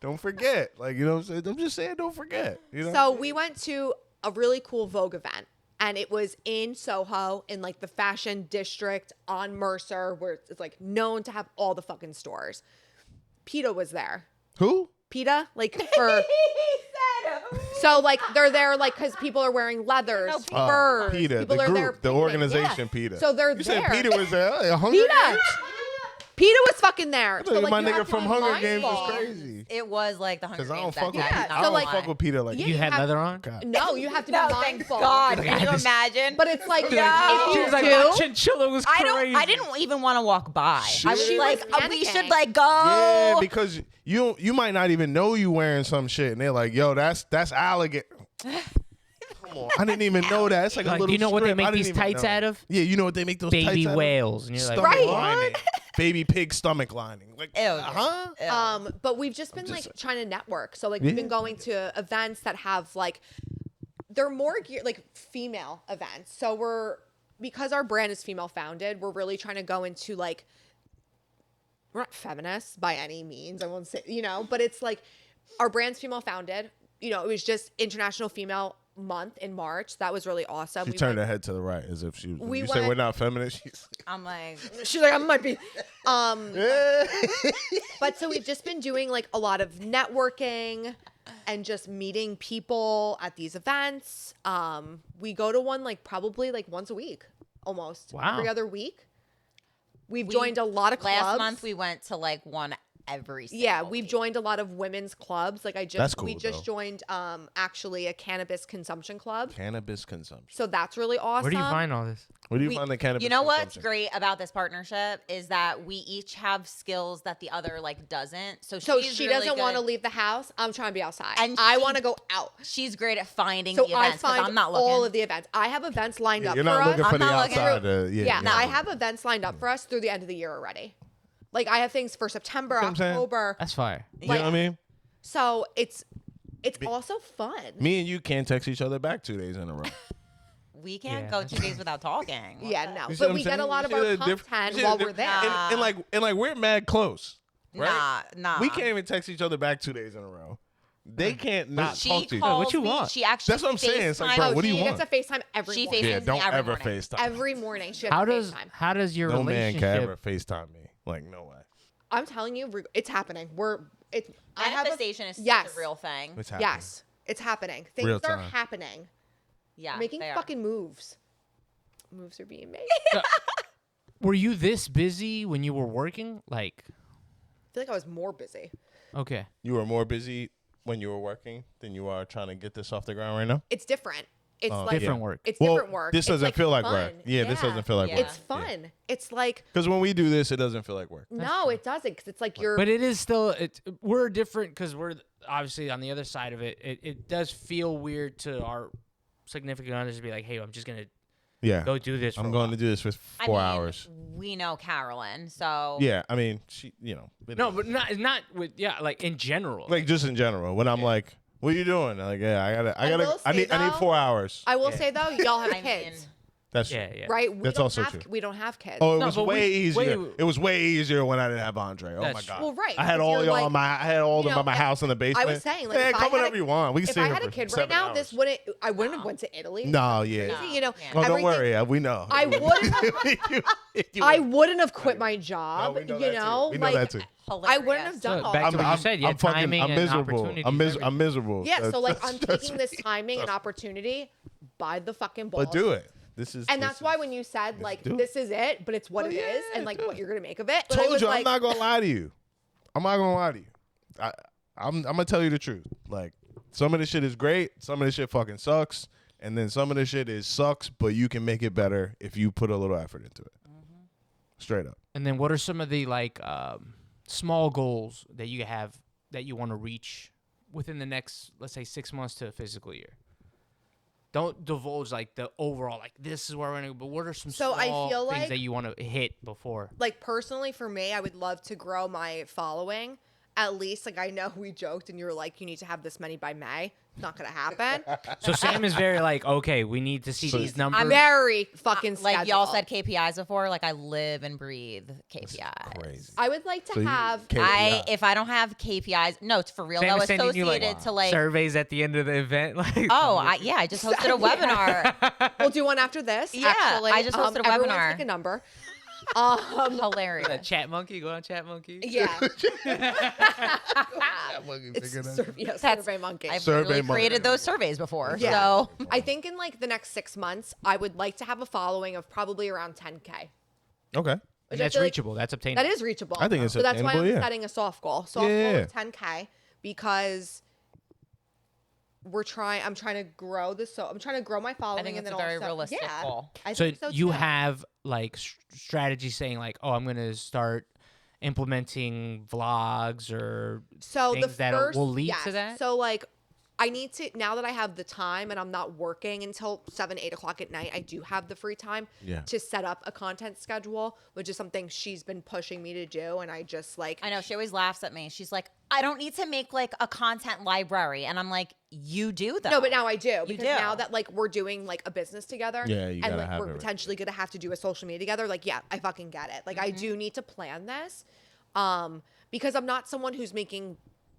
Speaker 1: don't forget. Like, you know what I'm saying? I'm just saying, don't forget. You know?
Speaker 4: So we went to a really cool Vogue event, and it was in Soho, in like the fashion district on Mercer, where it's like known to have all the fucking stores. PETA was there.
Speaker 1: Who?
Speaker 4: PETA, like for. So like they're there like because people are wearing leathers,
Speaker 2: No,
Speaker 4: furs.
Speaker 1: PETA,
Speaker 4: people
Speaker 1: the
Speaker 4: are there
Speaker 1: group, the
Speaker 4: picnic.
Speaker 1: organization,
Speaker 4: Yeah.
Speaker 1: PETA.
Speaker 4: So they're
Speaker 1: You
Speaker 4: there.
Speaker 1: said PETA was there? Like, Hunger
Speaker 4: PETA.
Speaker 1: Games?
Speaker 4: PETA was fucking there. So, like,
Speaker 1: my
Speaker 4: you
Speaker 1: nigga
Speaker 4: have to
Speaker 1: from
Speaker 4: be
Speaker 1: Hunger Games
Speaker 4: mindful.
Speaker 1: is crazy.
Speaker 2: It was like the Hunger
Speaker 1: Because I
Speaker 2: Games
Speaker 1: don't fuck
Speaker 2: that
Speaker 1: with
Speaker 2: day.
Speaker 4: Yeah,
Speaker 1: PETA.
Speaker 4: so,
Speaker 1: I don't
Speaker 4: like-
Speaker 1: fuck with PETA like
Speaker 4: Yeah,
Speaker 3: You had
Speaker 4: have-
Speaker 3: leather on?
Speaker 1: God.
Speaker 4: No, you have to be
Speaker 2: No, thank
Speaker 4: mindful.
Speaker 2: God. Can you imagine?
Speaker 4: But it's like
Speaker 2: No.
Speaker 4: if
Speaker 3: She
Speaker 4: you
Speaker 3: was like,
Speaker 4: do,
Speaker 3: that chinchilla was
Speaker 2: I
Speaker 3: crazy.
Speaker 2: don't. I didn't even want to walk by. I was
Speaker 1: She
Speaker 2: like,
Speaker 4: was
Speaker 2: we
Speaker 4: panicking.
Speaker 2: should like go.
Speaker 1: Yeah, because you might not even know you wearing some shit, and they're like, "Yo, that's alligator." Come on, I didn't even know that. It's like a
Speaker 3: Like,
Speaker 1: little.
Speaker 3: you know what they
Speaker 1: strip. I
Speaker 3: make
Speaker 1: didn't
Speaker 3: these
Speaker 1: even
Speaker 3: tights
Speaker 1: know.
Speaker 3: out of?
Speaker 1: Yeah, you know what they make those
Speaker 3: Baby
Speaker 1: tights out of?
Speaker 3: whales. And you're like,
Speaker 1: Stomach
Speaker 4: Right.
Speaker 1: lining, baby pig stomach lining. Like,
Speaker 2: Ew.
Speaker 1: huh?
Speaker 4: but we've just been
Speaker 1: just-
Speaker 4: like trying to network. So like
Speaker 1: Yeah.
Speaker 4: we've been going to events that have like they're more like female events. So we're because our brand is female founded, we're really trying to go into like we're not feminists by any means. I won't say, you know, but it's like our brand's female founded. You know, it was just International Female Month in March. That was really awesome.
Speaker 1: She
Speaker 4: We
Speaker 1: turned
Speaker 4: went-
Speaker 1: her head to the right as if she was.
Speaker 4: We
Speaker 1: You say we're
Speaker 4: went-
Speaker 1: not feminist. She's
Speaker 2: I'm like,
Speaker 4: She's like, I might be.
Speaker 1: like,
Speaker 4: But so we've just been doing like a lot of networking and just meeting people at these events. We go to one like probably like once a week, almost
Speaker 3: Wow.
Speaker 4: every other week. We've joined a lot of clubs.
Speaker 2: last month we went to like one every single
Speaker 4: Yeah, we've
Speaker 2: week.
Speaker 4: joined a lot of women's clubs. Like
Speaker 1: That's cool,
Speaker 4: we just
Speaker 1: though.
Speaker 4: joined actually a cannabis consumption club.
Speaker 1: Cannabis consumption.
Speaker 4: So that's really awesome.
Speaker 3: Where do you find all this?
Speaker 1: Where do you
Speaker 4: We-
Speaker 1: find the cannabis?
Speaker 2: You know what's
Speaker 1: consumption?
Speaker 2: great about this partnership is that we each have skills that the other like doesn't. So
Speaker 4: So
Speaker 2: she's
Speaker 4: she
Speaker 2: really
Speaker 4: doesn't want to
Speaker 2: good-
Speaker 4: leave the house. I'm trying to be outside.
Speaker 2: And
Speaker 4: I
Speaker 2: she-
Speaker 4: want to go out.
Speaker 2: She's great at finding
Speaker 4: So
Speaker 2: the
Speaker 4: I
Speaker 2: events because
Speaker 4: find
Speaker 2: I'm not looking.
Speaker 4: all of the events. I have events lined up
Speaker 1: You're
Speaker 4: for
Speaker 1: not
Speaker 4: us.
Speaker 1: looking for
Speaker 2: I'm
Speaker 1: the
Speaker 2: not looking.
Speaker 1: outside.
Speaker 4: Yeah,
Speaker 1: you're
Speaker 4: I
Speaker 1: not.
Speaker 4: have events lined up for us through the end of the year already. Like I have things for September,
Speaker 1: what I'm saying?
Speaker 4: October.
Speaker 3: That's fire.
Speaker 1: You know what I mean?
Speaker 4: So it's also fun.
Speaker 1: Me and you can't text each other back 2 days in a row.
Speaker 2: We can't
Speaker 3: Yeah,
Speaker 2: go
Speaker 3: that's
Speaker 2: 2 days without talking. What
Speaker 4: Yeah,
Speaker 2: the-
Speaker 4: no,
Speaker 1: You see
Speaker 4: but
Speaker 1: what
Speaker 4: we
Speaker 1: I'm
Speaker 4: get a
Speaker 1: saying?
Speaker 4: lot
Speaker 1: You
Speaker 4: of
Speaker 1: see
Speaker 4: our
Speaker 1: the diff- you
Speaker 4: content
Speaker 1: see the
Speaker 4: while
Speaker 1: diff-
Speaker 4: we're there.
Speaker 1: and like we're mad close. Right?
Speaker 2: Nah.
Speaker 1: We can't even text each other back 2 days in a row. They can't not
Speaker 2: She
Speaker 1: talk to each other.
Speaker 2: calls
Speaker 3: What you
Speaker 2: me.
Speaker 3: want?
Speaker 2: She actually.
Speaker 1: That's what I'm saying. It's like, bro,
Speaker 2: FaceTimes
Speaker 1: what do you
Speaker 2: me.
Speaker 4: She
Speaker 1: want?
Speaker 4: gets a FaceTime every
Speaker 2: She
Speaker 4: morning.
Speaker 1: Yeah,
Speaker 2: FaceTimes
Speaker 1: don't
Speaker 2: me every
Speaker 1: ever
Speaker 2: morning.
Speaker 1: FaceTime.
Speaker 4: Every morning she has
Speaker 3: How
Speaker 4: to
Speaker 3: does
Speaker 4: FaceTime.
Speaker 3: your
Speaker 1: No man
Speaker 3: relationship?
Speaker 1: can ever FaceTime me. Like, no way.
Speaker 4: I'm telling you, it's happening. I have a,
Speaker 2: Manifestation is such
Speaker 4: yes.
Speaker 2: a real thing.
Speaker 1: It's happening.
Speaker 4: yes, it's happening. Things
Speaker 1: Real
Speaker 4: are
Speaker 1: time.
Speaker 4: happening.
Speaker 2: Yeah,
Speaker 4: Making
Speaker 2: they are.
Speaker 4: fucking moves. Moves are being made.
Speaker 3: Were you this busy when you were working? Like,
Speaker 4: I feel like I was more busy.
Speaker 3: okay.
Speaker 1: You were more busy when you were working than you are trying to get this off the ground right now?
Speaker 4: It's different. It's like
Speaker 3: Different work.
Speaker 4: It's
Speaker 1: Well,
Speaker 4: different work.
Speaker 1: this
Speaker 4: It's,
Speaker 1: doesn't feel like
Speaker 4: fun.
Speaker 1: work. Yeah, this doesn't feel like
Speaker 2: Yeah.
Speaker 1: work.
Speaker 4: It's fun. It's like
Speaker 1: Because when we do this, it doesn't feel like work.
Speaker 4: no, it doesn't. Because it's like you're.
Speaker 3: But it is still. We're different because we're obviously on the other side of it. It does feel weird to our significant others to be like, "Hey, I'm just gonna
Speaker 1: Yeah.
Speaker 3: go do this."
Speaker 1: I'm
Speaker 3: for a
Speaker 1: going
Speaker 3: while.
Speaker 1: to do this for
Speaker 2: I
Speaker 1: 4
Speaker 2: mean,
Speaker 1: hours.
Speaker 2: We know Carolyn, so
Speaker 1: Yeah, I mean, she, you know. it
Speaker 3: No,
Speaker 1: is.
Speaker 3: but not with like in general.
Speaker 1: like just in general. When I'm like, what are you doing? I'm like, yeah,
Speaker 4: will
Speaker 1: I
Speaker 4: say,
Speaker 1: need
Speaker 4: though,
Speaker 1: 4 hours.
Speaker 4: I will
Speaker 3: Yeah.
Speaker 4: say though, y'all have
Speaker 2: I
Speaker 4: kids,
Speaker 2: mean,
Speaker 1: That's
Speaker 3: yeah, yeah.
Speaker 4: right? We
Speaker 1: That's
Speaker 4: don't
Speaker 1: also
Speaker 4: have,
Speaker 1: true.
Speaker 4: We don't have kids.
Speaker 1: Oh, it
Speaker 3: No,
Speaker 1: was
Speaker 3: but
Speaker 1: way easier.
Speaker 3: wait.
Speaker 1: It was way easier when I didn't have Andre. Oh my
Speaker 3: That's
Speaker 1: god.
Speaker 4: Well, right,
Speaker 1: I had
Speaker 4: 'cause
Speaker 1: all
Speaker 4: you're
Speaker 1: y'all
Speaker 4: like-
Speaker 1: in my. I had all
Speaker 4: you
Speaker 1: them
Speaker 4: know,
Speaker 1: at my house in the basement.
Speaker 4: I was saying, like,
Speaker 1: man,
Speaker 4: if I
Speaker 1: come
Speaker 4: had
Speaker 1: whenever
Speaker 4: a-
Speaker 1: you want. We can
Speaker 4: if
Speaker 1: stay
Speaker 4: I
Speaker 1: here
Speaker 4: had a
Speaker 1: for
Speaker 4: kid
Speaker 1: 7
Speaker 4: right now,
Speaker 1: hours.
Speaker 4: this wouldn't. I wouldn't have went to Italy.
Speaker 1: No, yeah.
Speaker 2: No.
Speaker 4: You know,
Speaker 2: Yeah.
Speaker 1: Oh, don't
Speaker 4: everything-
Speaker 1: worry. We know.
Speaker 4: I wouldn't. I wouldn't have quit my job.
Speaker 1: No, we know
Speaker 4: you
Speaker 1: that too.
Speaker 4: know,
Speaker 1: We know
Speaker 4: like
Speaker 1: that too.
Speaker 2: hilarious.
Speaker 4: I wouldn't have done
Speaker 3: So
Speaker 4: all
Speaker 3: back
Speaker 4: that.
Speaker 3: to what you said, yeah, timing
Speaker 1: I'm
Speaker 3: and
Speaker 1: miserable.
Speaker 3: opportunities,
Speaker 1: I'm
Speaker 3: everything.
Speaker 1: miserable.
Speaker 4: Yeah, so like I'm
Speaker 1: That's
Speaker 4: taking this
Speaker 1: me.
Speaker 4: timing and opportunity by the fucking balls.
Speaker 1: But do it. This is.
Speaker 4: And
Speaker 1: this
Speaker 4: that's why
Speaker 1: is-
Speaker 4: when you said like
Speaker 1: do it.
Speaker 4: this is it, but it's what
Speaker 1: Oh,
Speaker 4: it is,
Speaker 1: yeah,
Speaker 4: and like
Speaker 1: do
Speaker 4: what
Speaker 1: it.
Speaker 4: you're gonna make of it. But I
Speaker 1: Told
Speaker 4: was
Speaker 1: you,
Speaker 4: like,
Speaker 1: I'm not gonna lie to you. I'm not gonna lie to you. I'm gonna tell you the truth. Like some of this shit is great. Some of this shit fucking sucks. And then some of this shit is sucks, but you can make it better if you put a little effort into it. Straight up.
Speaker 3: And then what are some of the like small goals that you have that you want to reach within the next, let's say, 6 months to a fiscal year? Don't divulge like the overall, like this is where we're gonna go, but what are some
Speaker 4: So I
Speaker 3: small
Speaker 4: feel
Speaker 3: things
Speaker 4: like-
Speaker 3: that you want to hit before?
Speaker 4: like personally for me, I would love to grow my following. At least, like I know we joked, and you were like, you need to have this many by May. It's not gonna happen.
Speaker 3: So Sam is very like, okay, we need to see
Speaker 1: So-
Speaker 3: these numbers.
Speaker 4: I'm very fucking
Speaker 2: like y'all
Speaker 4: scheduled.
Speaker 2: said KPIs before. Like I live and breathe KPIs.
Speaker 1: Crazy.
Speaker 4: I would like to
Speaker 1: So you-
Speaker 4: have.
Speaker 2: If I don't have KPIs, no, it's for real.
Speaker 3: Sam
Speaker 2: though,
Speaker 3: is sending you, like,
Speaker 2: associated to like.
Speaker 3: surveys at the end of the event. Like,
Speaker 2: Oh, I just hosted a webinar.
Speaker 4: We'll do one after this.
Speaker 2: Yeah,
Speaker 4: actually.
Speaker 2: I just hosted a
Speaker 4: everyone
Speaker 2: webinar.
Speaker 4: Pick a number.
Speaker 2: Hilarious.
Speaker 3: Chat Monkey, go on Chat Monkey.
Speaker 4: Yeah.
Speaker 1: It's
Speaker 4: Yes,
Speaker 2: That's-
Speaker 4: Survey Monkey.
Speaker 2: I've
Speaker 1: Survey
Speaker 2: literally
Speaker 1: monkey.
Speaker 2: created those surveys before.
Speaker 4: Yeah.
Speaker 2: So
Speaker 4: I think in like the next 6 months, I would like to have a following of probably around 10K.
Speaker 1: Okay.
Speaker 3: And
Speaker 4: Which I
Speaker 3: that's
Speaker 4: feel like-
Speaker 3: reachable. That's obtainable.
Speaker 4: That is reachable.
Speaker 1: I think it's
Speaker 4: so that's why I'm
Speaker 1: attainable, yeah.
Speaker 4: setting a soft goal. Soft
Speaker 1: Yeah.
Speaker 4: goal of 10K because I'm trying to grow this. So I'm trying to grow my following.
Speaker 2: I think
Speaker 4: and
Speaker 2: it's
Speaker 4: then
Speaker 2: a very
Speaker 4: also,
Speaker 2: realistic
Speaker 4: yeah,
Speaker 2: goal.
Speaker 4: I
Speaker 3: So
Speaker 4: think so
Speaker 3: you
Speaker 4: too.
Speaker 3: have like strategy saying like, oh, I'm gonna start implementing vlogs or
Speaker 4: so the
Speaker 3: things that
Speaker 4: first
Speaker 3: will lead
Speaker 4: yes.
Speaker 3: to that?
Speaker 4: So like I need to, now that I have the time and I'm not working until 7, 8 o'clock at night, I do have the free time
Speaker 1: Yeah.
Speaker 4: to set up a content schedule, which is something she's been pushing me to do. And I just like,
Speaker 2: I know she always laughs at me. She's like, I don't need to make like a content library, and I'm like, you do though.
Speaker 4: no, but now I do because
Speaker 2: do.
Speaker 4: now that like we're doing like a business together,
Speaker 1: Yeah, you
Speaker 4: and
Speaker 1: gotta
Speaker 4: like
Speaker 1: have
Speaker 4: we're
Speaker 1: everything.
Speaker 4: potentially gonna have to do a social media together. Like, yeah, I fucking get it. Like, I
Speaker 2: Mm-hmm.
Speaker 4: do need to plan this, because I'm not someone who's making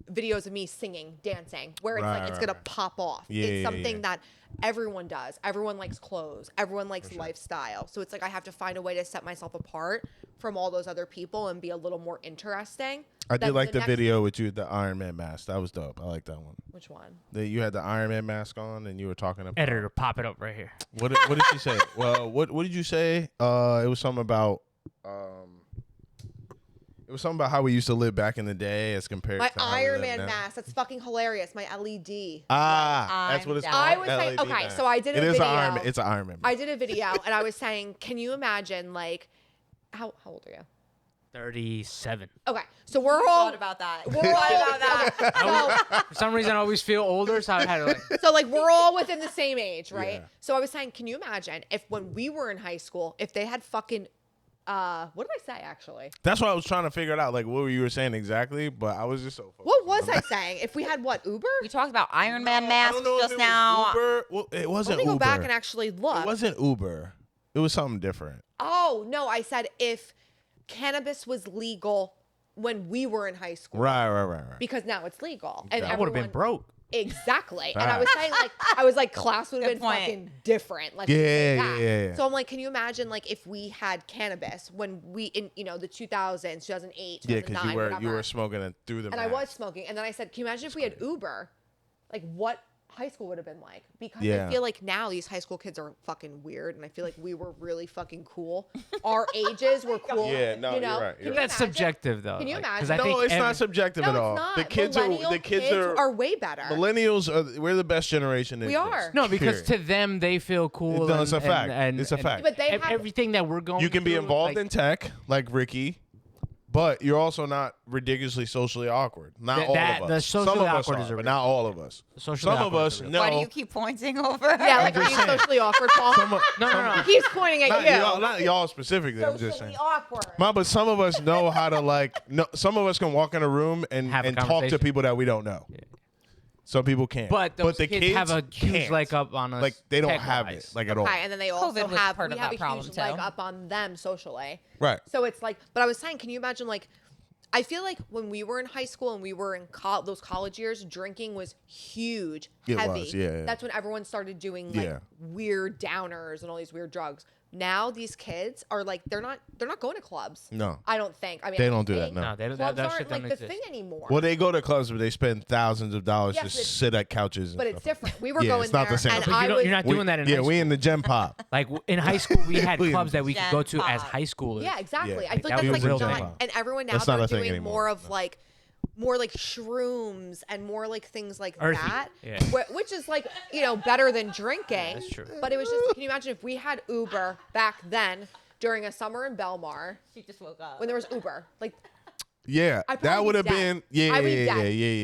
Speaker 4: videos of me singing, dancing, where it's
Speaker 1: Right,
Speaker 4: like it's
Speaker 1: right,
Speaker 4: gonna
Speaker 1: right.
Speaker 4: pop off.
Speaker 1: Yeah,
Speaker 4: It's
Speaker 1: yeah,
Speaker 4: something
Speaker 1: yeah.
Speaker 4: that everyone does. Everyone likes clothes. Everyone likes lifestyle. So it's like I have to find a way to set myself apart from all those other people and be a little more interesting.
Speaker 1: I did
Speaker 4: Then
Speaker 1: like the
Speaker 4: next-
Speaker 1: video with you with the Iron Man mask. That was dope. I like that one.
Speaker 4: Which one?
Speaker 1: You had the Iron Man mask on and you were talking about
Speaker 3: Editor, pop it up right here.
Speaker 1: what did she say? Well, what did you say? It was something about It was something about how we used to live back in the day as compared
Speaker 4: My
Speaker 1: to how we
Speaker 4: Iron
Speaker 1: live
Speaker 4: Man
Speaker 1: now.
Speaker 4: mask. That's fucking hilarious. My LED.
Speaker 1: That's what it's
Speaker 2: I'm
Speaker 1: called.
Speaker 2: down.
Speaker 4: I was saying,
Speaker 1: LED
Speaker 4: okay,
Speaker 1: mask.
Speaker 4: so I did a
Speaker 1: It is
Speaker 4: video.
Speaker 1: an Iron Man. It's an Iron Man.
Speaker 4: I did a video and I was saying, can you imagine like how old are you?
Speaker 3: 37.
Speaker 4: Okay, so we're all
Speaker 2: Thought about that.
Speaker 4: we're all
Speaker 3: For some reason, I always feel older, so I had to like.
Speaker 4: so like we're all within the same age, right?
Speaker 1: Yeah.
Speaker 4: So I was saying, can you imagine if when we were in high school, if they had fucking what did I say actually?
Speaker 1: That's what I was trying to figure it out, like what you were saying exactly, but I was just so focused.
Speaker 4: What was I saying? If we had what, Uber?
Speaker 2: We talked about Iron Man
Speaker 1: I
Speaker 2: masks
Speaker 1: don't know if
Speaker 2: just
Speaker 1: it was
Speaker 2: now.
Speaker 1: Uber. Well, it
Speaker 4: Let
Speaker 1: wasn't
Speaker 4: me go
Speaker 1: Uber.
Speaker 4: back and actually look.
Speaker 1: It wasn't Uber. It was something different.
Speaker 4: Oh, no, I said if cannabis was legal when we were in high school.
Speaker 1: Right.
Speaker 4: Because now it's legal. And
Speaker 3: I would have been
Speaker 4: everyone-
Speaker 3: broke.
Speaker 4: Exactly. And I was saying like class would have
Speaker 2: Good
Speaker 4: been
Speaker 2: point.
Speaker 4: fucking different. Let's
Speaker 1: Yeah,
Speaker 4: just say that.
Speaker 1: yeah.
Speaker 4: So I'm like, can you imagine like if we had cannabis when we in the 2000s, 2008, 2009,
Speaker 1: Yeah, because you
Speaker 4: whatever.
Speaker 1: were smoking it through the
Speaker 4: and I
Speaker 1: mask.
Speaker 4: was smoking. And then I said, can you imagine if we had Uber? Like what high school would have been like? Because
Speaker 1: Yeah.
Speaker 4: I feel like now these high school kids are fucking weird, and I feel like we were really fucking cool. Our ages were cool.
Speaker 1: Yeah, no,
Speaker 4: you know?
Speaker 1: you're right,
Speaker 4: Can
Speaker 1: you're
Speaker 4: you
Speaker 3: That's
Speaker 4: imagine?
Speaker 3: subjective, though.
Speaker 4: Can you
Speaker 3: like, 'cause
Speaker 4: imagine?
Speaker 3: I
Speaker 1: No,
Speaker 3: think
Speaker 1: it's not
Speaker 3: every-
Speaker 1: subjective
Speaker 4: No,
Speaker 1: at all.
Speaker 4: it's not.
Speaker 1: The kids
Speaker 4: are way better.
Speaker 1: millennials are we're the best generation.
Speaker 4: We are.
Speaker 3: No, because
Speaker 1: Period.
Speaker 3: to them they feel cool.
Speaker 1: No, it's a
Speaker 3: and-
Speaker 1: fact.
Speaker 3: and-
Speaker 1: It's a
Speaker 3: and
Speaker 1: fact.
Speaker 4: But they have-
Speaker 3: everything that we're going.
Speaker 1: You can be
Speaker 3: through,
Speaker 1: involved
Speaker 3: like,
Speaker 1: in tech like Ricky, but you're also not ridiculously socially awkward. Not all
Speaker 3: That-
Speaker 1: of
Speaker 3: the
Speaker 1: us.
Speaker 3: socially
Speaker 1: Some of us
Speaker 3: awkward
Speaker 1: are,
Speaker 3: is a
Speaker 1: but
Speaker 3: real-
Speaker 1: not all of us.
Speaker 3: Socially
Speaker 1: Some of
Speaker 3: awkward
Speaker 1: us
Speaker 3: is a real-
Speaker 1: no.
Speaker 2: Why do you keep pointing over?
Speaker 4: Yeah, like are you socially awkward, Paul?
Speaker 3: No.
Speaker 4: He's pointing at
Speaker 1: Not
Speaker 4: you.
Speaker 1: y'all, not y'all specifically. I'm just saying.
Speaker 2: awkward.
Speaker 1: But some of us know how to some of us can walk in a room and
Speaker 3: Have a
Speaker 1: talk to
Speaker 3: conversation.
Speaker 1: people that we don't know. Some people can't.
Speaker 3: But those
Speaker 1: the
Speaker 3: kids have a huge
Speaker 1: can't.
Speaker 3: leg up on us.
Speaker 1: Like they don't
Speaker 3: tech-wise.
Speaker 1: have it like at all.
Speaker 4: Okay, and then they also
Speaker 2: COVID was
Speaker 4: have
Speaker 2: part
Speaker 4: we
Speaker 2: of
Speaker 4: have
Speaker 2: that
Speaker 4: a
Speaker 2: problem,
Speaker 4: huge leg
Speaker 2: too.
Speaker 4: up on them socially.
Speaker 1: Right.
Speaker 4: So it's like, but I was saying, can you imagine like, I feel like when we were in high school and we were in those college years, drinking was huge,
Speaker 1: It
Speaker 4: heavy.
Speaker 1: was, yeah.
Speaker 4: That's when everyone started doing like
Speaker 1: Yeah.
Speaker 4: weird downers and all these weird drugs. Now these kids are like they're not going to clubs.
Speaker 1: No.
Speaker 4: I don't think. I mean,
Speaker 1: They
Speaker 4: I
Speaker 1: don't do that,
Speaker 4: think
Speaker 1: no.
Speaker 3: No, they don't.
Speaker 4: Clubs
Speaker 3: That
Speaker 4: aren't
Speaker 3: shit
Speaker 4: like
Speaker 3: don't
Speaker 4: the
Speaker 3: exist.
Speaker 4: thing anymore.
Speaker 1: Well, they go to clubs, but they spend thousands of dollars
Speaker 4: Yes,
Speaker 1: to
Speaker 4: but-
Speaker 1: sit at couches. And
Speaker 4: but it's
Speaker 1: stuff.
Speaker 4: different. We were
Speaker 1: Yeah,
Speaker 4: going
Speaker 1: it's not
Speaker 4: there,
Speaker 1: the same.
Speaker 4: and
Speaker 1: But
Speaker 3: But
Speaker 4: I
Speaker 3: you don't,
Speaker 4: was.
Speaker 3: you're not doing that in
Speaker 1: yeah,
Speaker 3: high
Speaker 1: we
Speaker 3: school.
Speaker 1: in the gem pop.
Speaker 3: Like in high school, we had
Speaker 1: We in-
Speaker 3: clubs that we could go to
Speaker 2: Gen
Speaker 3: as
Speaker 2: pop.
Speaker 3: high schoolers.
Speaker 4: Yeah, exactly.
Speaker 1: Yeah.
Speaker 4: I feel
Speaker 3: That
Speaker 4: like
Speaker 3: was
Speaker 4: that's
Speaker 3: real
Speaker 4: like
Speaker 3: thing.
Speaker 4: not, and everyone now
Speaker 1: That's not
Speaker 4: they're
Speaker 1: a thing
Speaker 4: doing
Speaker 1: anymore.
Speaker 4: more of like more like shrooms and more like things like
Speaker 3: Earthy.
Speaker 4: that,
Speaker 3: Yeah.
Speaker 4: which is like better than drinking.
Speaker 3: That's true.
Speaker 4: But it was just, can you imagine if we had Uber back then during a summer in Belmar
Speaker 2: She just woke up.
Speaker 4: when there was Uber? Like
Speaker 1: Yeah,
Speaker 4: I'd
Speaker 1: that
Speaker 4: probably
Speaker 1: would
Speaker 4: be
Speaker 1: have
Speaker 4: dead.
Speaker 1: been.
Speaker 4: I'd be
Speaker 1: Yeah.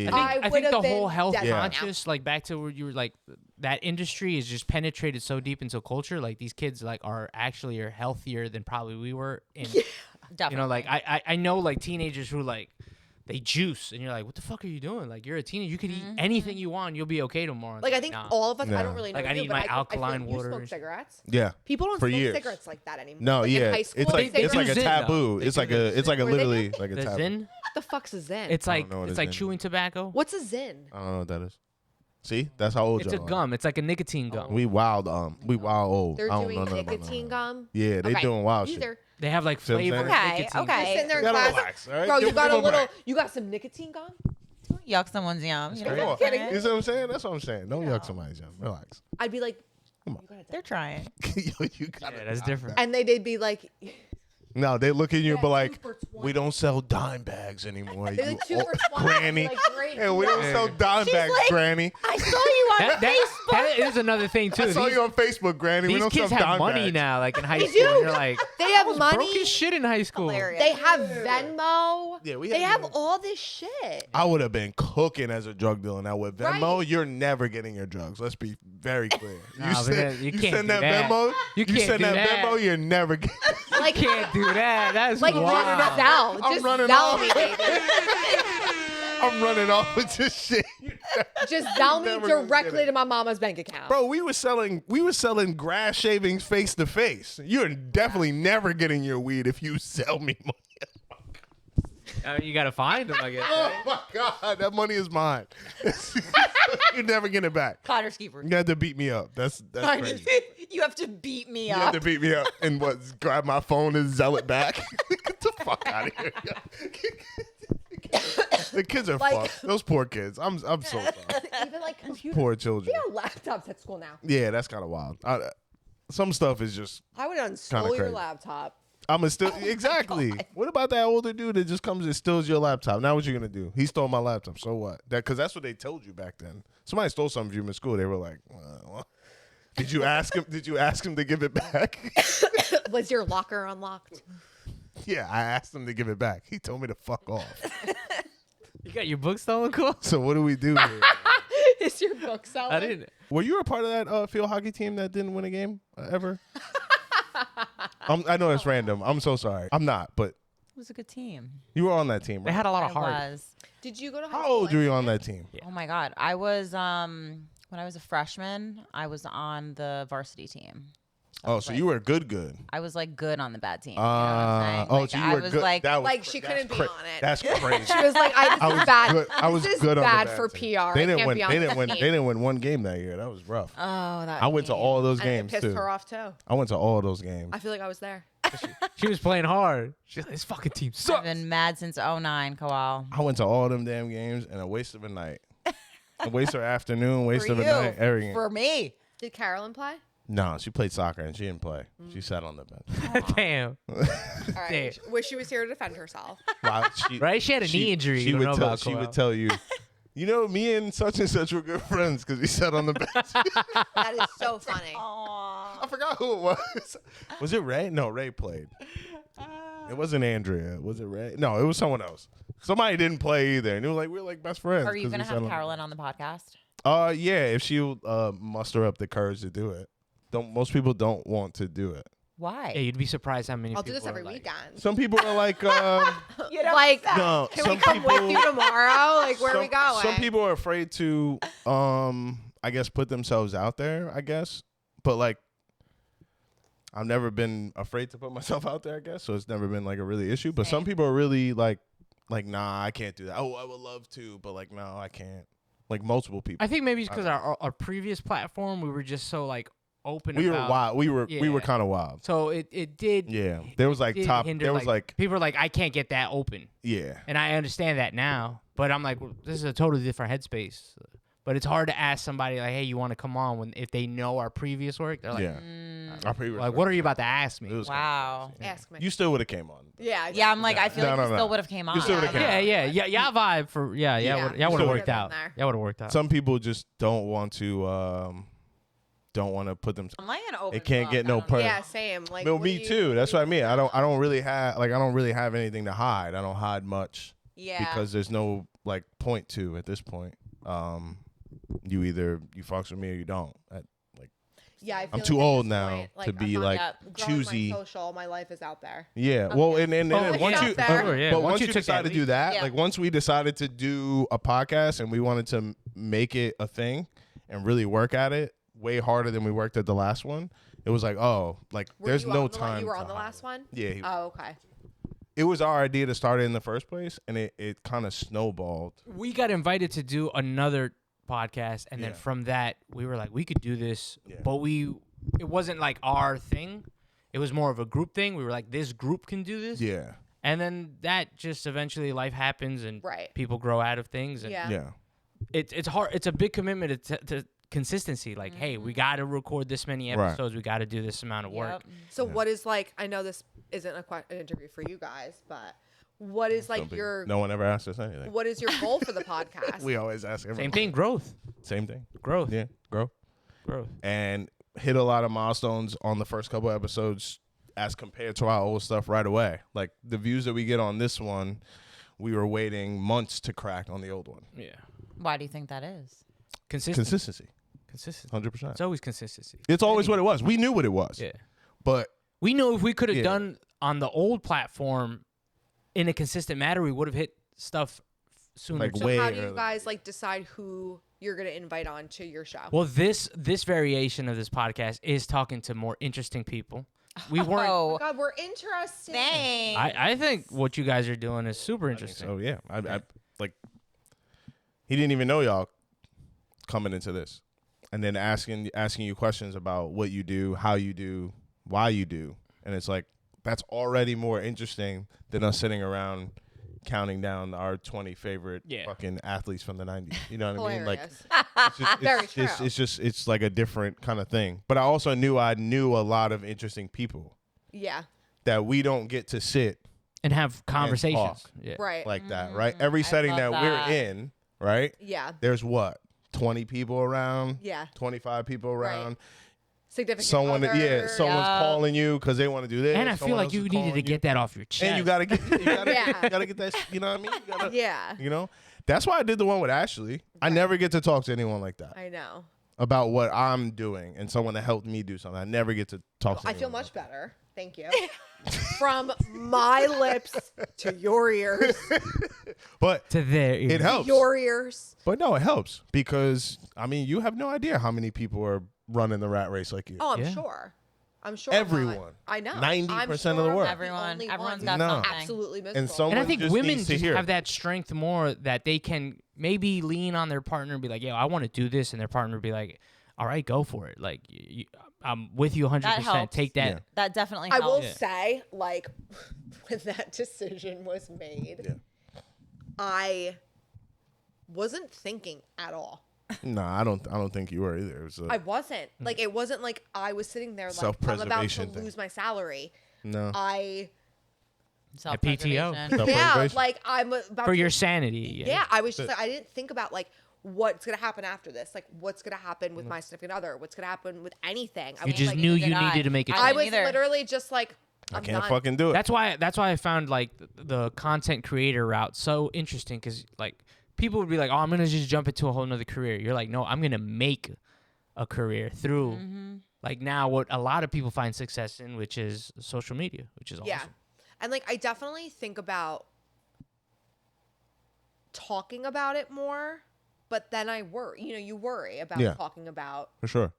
Speaker 4: dead.
Speaker 3: I
Speaker 4: I
Speaker 3: think
Speaker 4: would've
Speaker 3: the
Speaker 4: been
Speaker 3: whole health
Speaker 4: dead by now.
Speaker 3: conscious, like back to where you were like, that industry is just penetrated so deep into culture. Like these kids like are healthier than probably we were. And
Speaker 2: Definitely.
Speaker 3: like I know like teenagers who like they juice and you're like, what the fuck are you doing? Like you're a teenager, you could eat anything you want, you'll be okay tomorrow.
Speaker 4: I think
Speaker 3: Nah.
Speaker 4: all of us. I
Speaker 1: No.
Speaker 4: don't really know.
Speaker 3: Like, I
Speaker 4: you,
Speaker 3: need
Speaker 4: but
Speaker 3: my
Speaker 4: I feel
Speaker 3: alkaline
Speaker 4: like you
Speaker 3: water
Speaker 4: smoke
Speaker 3: and-
Speaker 4: cigarettes.
Speaker 1: Yeah.
Speaker 4: People don't
Speaker 1: For
Speaker 4: smoke
Speaker 1: years.
Speaker 4: cigarettes like that anymore.
Speaker 1: No,
Speaker 4: like
Speaker 1: yeah,
Speaker 4: In high school,
Speaker 1: it's
Speaker 4: they
Speaker 1: like
Speaker 4: say
Speaker 1: it's like a
Speaker 3: Zyn, though.
Speaker 1: taboo.
Speaker 3: They
Speaker 1: It's
Speaker 3: do
Speaker 1: like
Speaker 3: the
Speaker 1: a it's like a
Speaker 4: Were they
Speaker 1: literally
Speaker 4: good?
Speaker 1: like a
Speaker 3: The
Speaker 1: taboo.
Speaker 3: Zyn,
Speaker 4: what the fuck's a Zyn?
Speaker 3: it's like
Speaker 1: know what
Speaker 3: it's
Speaker 1: a
Speaker 3: like
Speaker 1: Zyn is.
Speaker 3: chewing tobacco.
Speaker 4: What's a Zyn?
Speaker 1: I don't know what that is. See, that's how old
Speaker 3: It's a
Speaker 1: y'all are.
Speaker 3: gum. It's like a nicotine gum.
Speaker 1: We wild old.
Speaker 4: They're
Speaker 1: I don't
Speaker 4: doing
Speaker 1: know nothing about
Speaker 4: nicotine
Speaker 1: that.
Speaker 4: gum.
Speaker 1: Yeah, they
Speaker 4: Okay,
Speaker 1: doing wild
Speaker 4: these
Speaker 1: shit.
Speaker 4: are-
Speaker 3: They have like
Speaker 1: See what I'm
Speaker 3: flavor.
Speaker 1: saying?
Speaker 2: Okay,
Speaker 3: nicotine.
Speaker 2: okay.
Speaker 4: You're sitting there in
Speaker 1: You gotta
Speaker 4: class.
Speaker 1: relax, all right?
Speaker 4: Bro, you
Speaker 1: Give
Speaker 4: got a
Speaker 1: them
Speaker 4: little.
Speaker 1: back.
Speaker 4: You got some nicotine gum?
Speaker 2: Don't yuck someone's yum. You know
Speaker 3: great.
Speaker 2: what I'm
Speaker 1: Come on.
Speaker 2: saying?
Speaker 1: You see what I'm saying? That's what I'm saying. Don't yuck somebody's yum. Relax.
Speaker 4: I'd be like,
Speaker 1: Come on.
Speaker 4: "You gotta
Speaker 2: They're trying.
Speaker 1: Yo, you got
Speaker 3: Yeah, that's different.
Speaker 4: and they'd be like,
Speaker 1: No, they look at you
Speaker 4: Yeah,
Speaker 1: but like,
Speaker 4: 2 for 20.
Speaker 1: we don't sell dime bags anymore.
Speaker 4: They're
Speaker 1: you
Speaker 4: like 2
Speaker 1: old
Speaker 4: for 20.
Speaker 1: granny.
Speaker 4: Like, great.
Speaker 1: And we don't
Speaker 3: Yeah.
Speaker 1: sell dime
Speaker 2: She's
Speaker 1: bags,
Speaker 2: like-
Speaker 1: granny.
Speaker 2: I saw you on Facebook.
Speaker 3: That is another thing too.
Speaker 1: I saw
Speaker 3: These,
Speaker 1: you on Facebook, granny. We
Speaker 3: these
Speaker 1: don't
Speaker 3: kids
Speaker 1: sell
Speaker 3: have
Speaker 1: dime
Speaker 3: money
Speaker 1: bags.
Speaker 3: now, like in high
Speaker 4: They
Speaker 3: school. And
Speaker 4: do.
Speaker 3: you're like,
Speaker 4: They have
Speaker 3: broke
Speaker 4: money.
Speaker 3: as shit in high school.
Speaker 2: Hilarious.
Speaker 4: They have Venmo.
Speaker 1: Yeah, we
Speaker 4: They
Speaker 1: had
Speaker 4: have all this shit.
Speaker 1: I would have been cooking as a drug dealer. Now with Venmo,
Speaker 4: Right.
Speaker 1: you're never getting your drugs. Let's be very clear.
Speaker 3: Nah, but that- you can't
Speaker 1: send
Speaker 3: do
Speaker 1: that
Speaker 3: that.
Speaker 1: Venmo.
Speaker 3: You can't
Speaker 1: send
Speaker 3: do
Speaker 1: that
Speaker 3: that.
Speaker 1: Venmo. You're never getting.
Speaker 4: Like,
Speaker 3: Can't do that. That's
Speaker 4: like
Speaker 3: wild.
Speaker 4: just sell.
Speaker 1: I'm
Speaker 4: Just
Speaker 1: running
Speaker 4: sell
Speaker 1: off.
Speaker 4: me, baby.
Speaker 1: I'm running off with this shit.
Speaker 4: Just sell me
Speaker 1: never gonna get
Speaker 4: directly
Speaker 1: it.
Speaker 4: to my mama's bank account.
Speaker 1: Bro, we were selling grass shavings face to face. You're definitely never getting your weed if you sell me money.
Speaker 3: You gotta find them, I guess.
Speaker 1: Oh my god, that money is mine. You never get it back.
Speaker 2: Finders keepers.
Speaker 1: You have to beat me up. That's crazy.
Speaker 2: You have to beat me
Speaker 1: You have
Speaker 2: up.
Speaker 1: to beat me up and what? Grab my phone and sell it back. Get the fuck out of here. The kids are
Speaker 4: Like-
Speaker 1: fucked. Those poor kids. I'm so sorry.
Speaker 4: Even like computers.
Speaker 1: Poor children.
Speaker 4: We got laptops at school now.
Speaker 1: Yeah, that's kind of wild. Some stuff is just
Speaker 4: I would uninstall your
Speaker 1: crazy.
Speaker 4: laptop.
Speaker 1: I'm still exactly. What about that older dude that just comes and steals your laptop? Now what you gonna do? He stole my laptop. So what? Because that's what they told you back then. Somebody stole something from you in school. They were like, well, did you ask him? Did you ask him to give it back?
Speaker 4: Was your locker unlocked?
Speaker 1: Yeah, I asked him to give it back. He told me to fuck off.
Speaker 3: You got your book stolen, cool?
Speaker 1: So what do we do here?
Speaker 4: Is your book selling?
Speaker 3: I didn't.
Speaker 1: Were you a part of that field hockey team that didn't win a game ever? I know it's random. I'm so sorry. I'm not, but
Speaker 2: It was a good team.
Speaker 1: you were on that team,
Speaker 3: They
Speaker 1: right?
Speaker 3: had a lot of
Speaker 2: I
Speaker 3: heart.
Speaker 2: was.
Speaker 4: Did you go to high
Speaker 1: How
Speaker 4: school
Speaker 1: old
Speaker 4: in
Speaker 1: were you on
Speaker 4: Lincoln?
Speaker 1: that team?
Speaker 2: Oh my God. I was when I was a freshman, I was on the varsity team.
Speaker 1: Oh, so you were good.
Speaker 2: I was like good on the bad team. You know what I'm saying?
Speaker 1: Oh,
Speaker 2: Like,
Speaker 1: so you
Speaker 2: I
Speaker 1: were
Speaker 2: was
Speaker 1: good.
Speaker 2: like,
Speaker 1: That was
Speaker 4: Like, she
Speaker 1: that's
Speaker 4: couldn't be
Speaker 1: cra-
Speaker 4: on it.
Speaker 1: That's crazy.
Speaker 4: She was like, this
Speaker 1: I
Speaker 4: is
Speaker 1: was
Speaker 4: bad.
Speaker 1: good. I was
Speaker 4: this is
Speaker 1: good on the
Speaker 4: bad
Speaker 1: bad
Speaker 4: for
Speaker 1: team.
Speaker 4: PR.
Speaker 1: They
Speaker 4: I
Speaker 1: didn't
Speaker 4: can't
Speaker 1: win.
Speaker 4: be on
Speaker 1: They
Speaker 4: this
Speaker 1: didn't win. They
Speaker 4: team.
Speaker 1: didn't win one game that year. That was rough.
Speaker 2: oh, that
Speaker 1: I went to
Speaker 2: game.
Speaker 1: all of those
Speaker 4: And it
Speaker 1: games
Speaker 4: pissed
Speaker 1: too.
Speaker 4: her off too.
Speaker 1: I went to all of those games.
Speaker 4: I feel like I was there.
Speaker 3: She was playing hard. She's like, this fucking team
Speaker 2: I've
Speaker 3: sucks.
Speaker 2: been mad since 09, Kowal.
Speaker 1: I went to all them damn games and a waste of a night. A waste of an afternoon, waste
Speaker 2: For
Speaker 1: of a
Speaker 2: you.
Speaker 1: night, everything.
Speaker 2: For me.
Speaker 4: Did Carolyn play?
Speaker 1: No, she played soccer and she didn't play. She sat on the bench.
Speaker 3: Damn.
Speaker 4: All right.
Speaker 3: Damn.
Speaker 4: Wish she was here to defend herself.
Speaker 1: Wow,
Speaker 3: Right? She had a knee injury.
Speaker 1: She
Speaker 3: You
Speaker 1: would
Speaker 3: don't know
Speaker 1: tell.
Speaker 3: about
Speaker 1: She would
Speaker 3: Kowal.
Speaker 1: tell you. You know, me and such were good friends because we sat on the bench.
Speaker 4: That is so funny.
Speaker 1: I forgot who it was. Was it Ray? No, Ray played. It wasn't Andrea. Was it Ray? No, it was someone else. Somebody didn't play either, and it was like we were like best friends.
Speaker 2: Are you
Speaker 1: 'cause
Speaker 2: going
Speaker 1: we
Speaker 2: to
Speaker 1: sat
Speaker 2: have
Speaker 1: on-
Speaker 2: Carolyn on the podcast?
Speaker 1: Yeah, if she'll muster up the courage to do it. Most people don't want to do it.
Speaker 2: Why?
Speaker 3: Yeah, you'd be surprised how many
Speaker 4: I'll do
Speaker 3: people
Speaker 4: this every
Speaker 3: are like,
Speaker 4: weekend.
Speaker 1: Some people are like,
Speaker 4: Like,
Speaker 1: no.
Speaker 4: can
Speaker 1: some
Speaker 4: we come
Speaker 1: people,
Speaker 4: with you tomorrow? Like, where are we going?
Speaker 1: Some people are afraid to, I guess, put themselves out there. I guess, but like, I've never been afraid to put myself out there. I guess, so it's never been like a really issue. But some
Speaker 2: Same.
Speaker 1: people are really like, nah, I can't do that. Oh, I would love to, but like, no, I can't. Like multiple people.
Speaker 3: I think maybe it's because our previous platform, we were just so like open
Speaker 1: We were
Speaker 3: about.
Speaker 1: wild. We were
Speaker 3: Yeah.
Speaker 1: kind of wild.
Speaker 3: So it did.
Speaker 1: Yeah, there was like
Speaker 3: did
Speaker 1: top.
Speaker 3: hinder,
Speaker 1: There was like
Speaker 3: people are like, I can't get that open.
Speaker 1: yeah.
Speaker 3: And I understand that now, but I'm like, well, this is a totally different headspace. But it's hard to ask somebody like, "Hey, you want to come on?" When if they know our previous work, they're like,
Speaker 1: Yeah. Our previous
Speaker 3: "Like, what are you about to ask me?"
Speaker 1: It was
Speaker 2: Wow.
Speaker 4: Ask me.
Speaker 1: You still would have came on.
Speaker 4: Yeah.
Speaker 2: Yeah, I'm like, I feel
Speaker 1: No,
Speaker 2: like
Speaker 1: no,
Speaker 2: you
Speaker 1: no.
Speaker 2: still would have came on.
Speaker 1: You still would've came on.
Speaker 3: Yeah. Y'all vibe for
Speaker 4: Yeah.
Speaker 3: y'all would have
Speaker 1: Still
Speaker 3: worked
Speaker 4: been
Speaker 3: out.
Speaker 4: there.
Speaker 3: Y'all would have worked out.
Speaker 1: Some people just don't want to put them.
Speaker 2: I'm like an open
Speaker 1: It can't
Speaker 2: book.
Speaker 1: get
Speaker 2: I
Speaker 1: no
Speaker 2: don't-
Speaker 1: per-
Speaker 4: Yeah, same. Like,
Speaker 1: No,
Speaker 4: what
Speaker 1: me
Speaker 4: do you-
Speaker 1: too. That's what I mean. I don't really have anything to hide. I don't hide much
Speaker 2: Yeah.
Speaker 1: because there's no like point to at this point. You either you fucks with me or you don't.
Speaker 4: Yeah, I feel
Speaker 1: I'm
Speaker 4: like
Speaker 1: too
Speaker 4: at
Speaker 1: old
Speaker 4: this
Speaker 1: now
Speaker 4: point,
Speaker 1: to
Speaker 4: I'm
Speaker 1: be
Speaker 4: not
Speaker 1: like
Speaker 2: Yep.
Speaker 4: growing
Speaker 1: choosy.
Speaker 4: My social, my life is out there.
Speaker 1: Yeah. Well, and
Speaker 3: Oh,
Speaker 1: then once
Speaker 4: it's
Speaker 1: you,
Speaker 4: out there.
Speaker 3: Sure, yeah.
Speaker 1: but
Speaker 3: Once
Speaker 1: once
Speaker 3: you
Speaker 1: you
Speaker 3: took
Speaker 1: decided
Speaker 3: that
Speaker 1: to do
Speaker 3: leap.
Speaker 1: that,
Speaker 2: Yeah.
Speaker 1: like once we decided to do a podcast and we wanted to make it a thing and really work at it way harder than we worked at the last one, it was like, oh, like
Speaker 4: Were
Speaker 1: there's
Speaker 4: you
Speaker 1: no
Speaker 4: on the,
Speaker 1: time.
Speaker 4: You were
Speaker 1: to
Speaker 4: on the
Speaker 1: hide.
Speaker 4: last one?
Speaker 1: Yeah.
Speaker 4: Oh, okay.
Speaker 1: It was our idea to start it in the first place, and it kind of snowballed.
Speaker 3: We got invited to do another podcast, and then
Speaker 1: Yeah.
Speaker 3: from that, we were like, we could do this,
Speaker 1: Yeah.
Speaker 3: but it wasn't like our thing. It was more of a group thing. We were like, this group can do this,
Speaker 1: Yeah.
Speaker 3: and then that just eventually life happens and
Speaker 4: Right.
Speaker 3: people grow out of things. And
Speaker 4: Yeah.
Speaker 1: Yeah.
Speaker 3: it's hard. It's a big commitment to consistency. Like, hey, we got to record this many
Speaker 1: Right.
Speaker 3: episodes. We got to do this amount of work.
Speaker 2: Yep.
Speaker 4: So what is like? I know this isn't an interview for you guys, but what is like your
Speaker 1: No one ever asked us anything.
Speaker 4: what is your goal for the podcast?
Speaker 1: We always ask everyone.
Speaker 3: Same thing. Growth.
Speaker 1: Same thing.
Speaker 3: Growth.
Speaker 1: Yeah. Grow.
Speaker 3: Growth.
Speaker 1: And hit a lot of milestones on the first couple episodes as compared to our old stuff right away. Like the views that we get on this one, we were waiting months to crack on the old one.
Speaker 3: Yeah.
Speaker 2: Why do you think that is?
Speaker 3: Consistency.
Speaker 1: Consistency.
Speaker 3: Consistency.
Speaker 1: 100%.
Speaker 3: It's always consistency.
Speaker 1: It's always what it was. We knew what it was.
Speaker 3: Yeah.
Speaker 1: But
Speaker 3: We know if we could have
Speaker 1: Yeah.
Speaker 3: done on the old platform in a consistent manner, we would have hit stuff sooner.
Speaker 1: Like,
Speaker 3: too.
Speaker 4: So
Speaker 1: way
Speaker 4: how do you
Speaker 1: early.
Speaker 4: guys like decide who you're gonna invite on to your show?
Speaker 3: Well, this variation of this podcast is talking to more interesting people. We weren't.
Speaker 2: Oh,
Speaker 4: God, we're interested.
Speaker 2: thanks.
Speaker 3: I think what you guys are doing is super interesting.
Speaker 1: so yeah, I like he didn't even know y'all coming into this. And then asking you questions about what you do, how you do, why you do. And it's like that's already more interesting than us sitting around counting down our 20 favorite
Speaker 3: Yeah.
Speaker 1: fucking athletes from the 90s. You know what I mean? Like
Speaker 4: Very
Speaker 1: it's just,
Speaker 4: true.
Speaker 1: it's like a different kind of thing. But I also knew I knew a lot of interesting people.
Speaker 4: Yeah.
Speaker 1: that we don't get to sit
Speaker 3: and have conversations.
Speaker 1: talk.
Speaker 3: Yeah.
Speaker 4: Right.
Speaker 1: like that, right? Every setting
Speaker 2: love
Speaker 1: that
Speaker 2: that.
Speaker 1: we're in, right?
Speaker 4: Yeah.
Speaker 1: There's what? 20 people around?
Speaker 4: Yeah.
Speaker 1: 25 people around.
Speaker 4: Significant
Speaker 1: Someone,
Speaker 4: other.
Speaker 1: someone's
Speaker 2: Yeah.
Speaker 1: calling you because they want to do this.
Speaker 3: And I feel
Speaker 1: someone
Speaker 3: like
Speaker 1: else
Speaker 3: you
Speaker 1: is
Speaker 3: needed to
Speaker 1: calling
Speaker 3: get that off your chest.
Speaker 1: And you gotta get,
Speaker 4: Yeah.
Speaker 1: you gotta get that. You know what I mean? You gotta,
Speaker 4: Yeah.
Speaker 1: You know, that's why I did the one with Ashley. I never get to talk to anyone like that
Speaker 4: I know.
Speaker 1: about what I'm doing and someone that helped me do something. I never get to talk to.
Speaker 4: I feel
Speaker 1: anyone
Speaker 4: much better. Thank you. From my lips to your ears.
Speaker 1: But
Speaker 3: to their
Speaker 1: it helps.
Speaker 4: Your ears.
Speaker 1: But no, it helps because I mean, you have no idea how many people are running the rat race like you.
Speaker 4: Oh, I'm
Speaker 3: Yeah.
Speaker 4: sure. I'm sure.
Speaker 1: Everyone.
Speaker 4: I know.
Speaker 1: 90% of the world.
Speaker 2: Everyone's
Speaker 4: Everyone's
Speaker 2: got
Speaker 1: No.
Speaker 2: something.
Speaker 4: absolutely miserable.
Speaker 1: And someone
Speaker 3: And I think
Speaker 1: just
Speaker 3: women
Speaker 1: needs to
Speaker 3: just
Speaker 1: hear.
Speaker 3: have that strength more that they can maybe lean on their partner and be like, "Yo, I want to do this," and their partner be like, "All right, go for it. Like, I'm with you 100%.
Speaker 2: helps.
Speaker 3: Take that."
Speaker 1: Yeah.
Speaker 2: That definitely
Speaker 4: I
Speaker 2: helps.
Speaker 4: will
Speaker 3: Yeah.
Speaker 4: say, like, when that decision was made,
Speaker 1: Yeah.
Speaker 4: I wasn't thinking at all.
Speaker 1: No, I don't think you were either. It was
Speaker 4: I wasn't. Like, it wasn't like I was sitting there like, I'm about to
Speaker 1: Self-preservation thing.
Speaker 4: lose my salary.
Speaker 1: no.
Speaker 4: I,
Speaker 2: Self-preservation.
Speaker 1: Self-
Speaker 4: yeah,
Speaker 1: Self-preservation.
Speaker 4: like, I'm about
Speaker 3: For
Speaker 4: to
Speaker 3: your sanity.
Speaker 4: Yeah, I was just like, I didn't think about like what's gonna happen after this, like what's gonna happen with my significant other, what's gonna happen with anything. I
Speaker 3: You
Speaker 4: was
Speaker 3: just
Speaker 4: like,
Speaker 3: knew
Speaker 2: neither
Speaker 3: you
Speaker 2: did I.
Speaker 3: needed to make it.
Speaker 2: I
Speaker 4: I
Speaker 3: change.
Speaker 4: was
Speaker 2: either.
Speaker 4: literally just like,
Speaker 1: I
Speaker 4: I'm
Speaker 1: can't
Speaker 4: done.
Speaker 1: fucking do it.
Speaker 3: That's why I found like the content creator route so interesting because like people would be like, "Oh, I'm gonna just jump into a whole nother career." You're like, "No, I'm gonna make a career through like now what a lot of people find success in, which is social media, which is
Speaker 4: Yeah,
Speaker 3: awesome."
Speaker 4: and like I definitely think about talking about it more, but then I worry. You know, you worry about
Speaker 1: Yeah.
Speaker 4: talking about.
Speaker 1: for sure.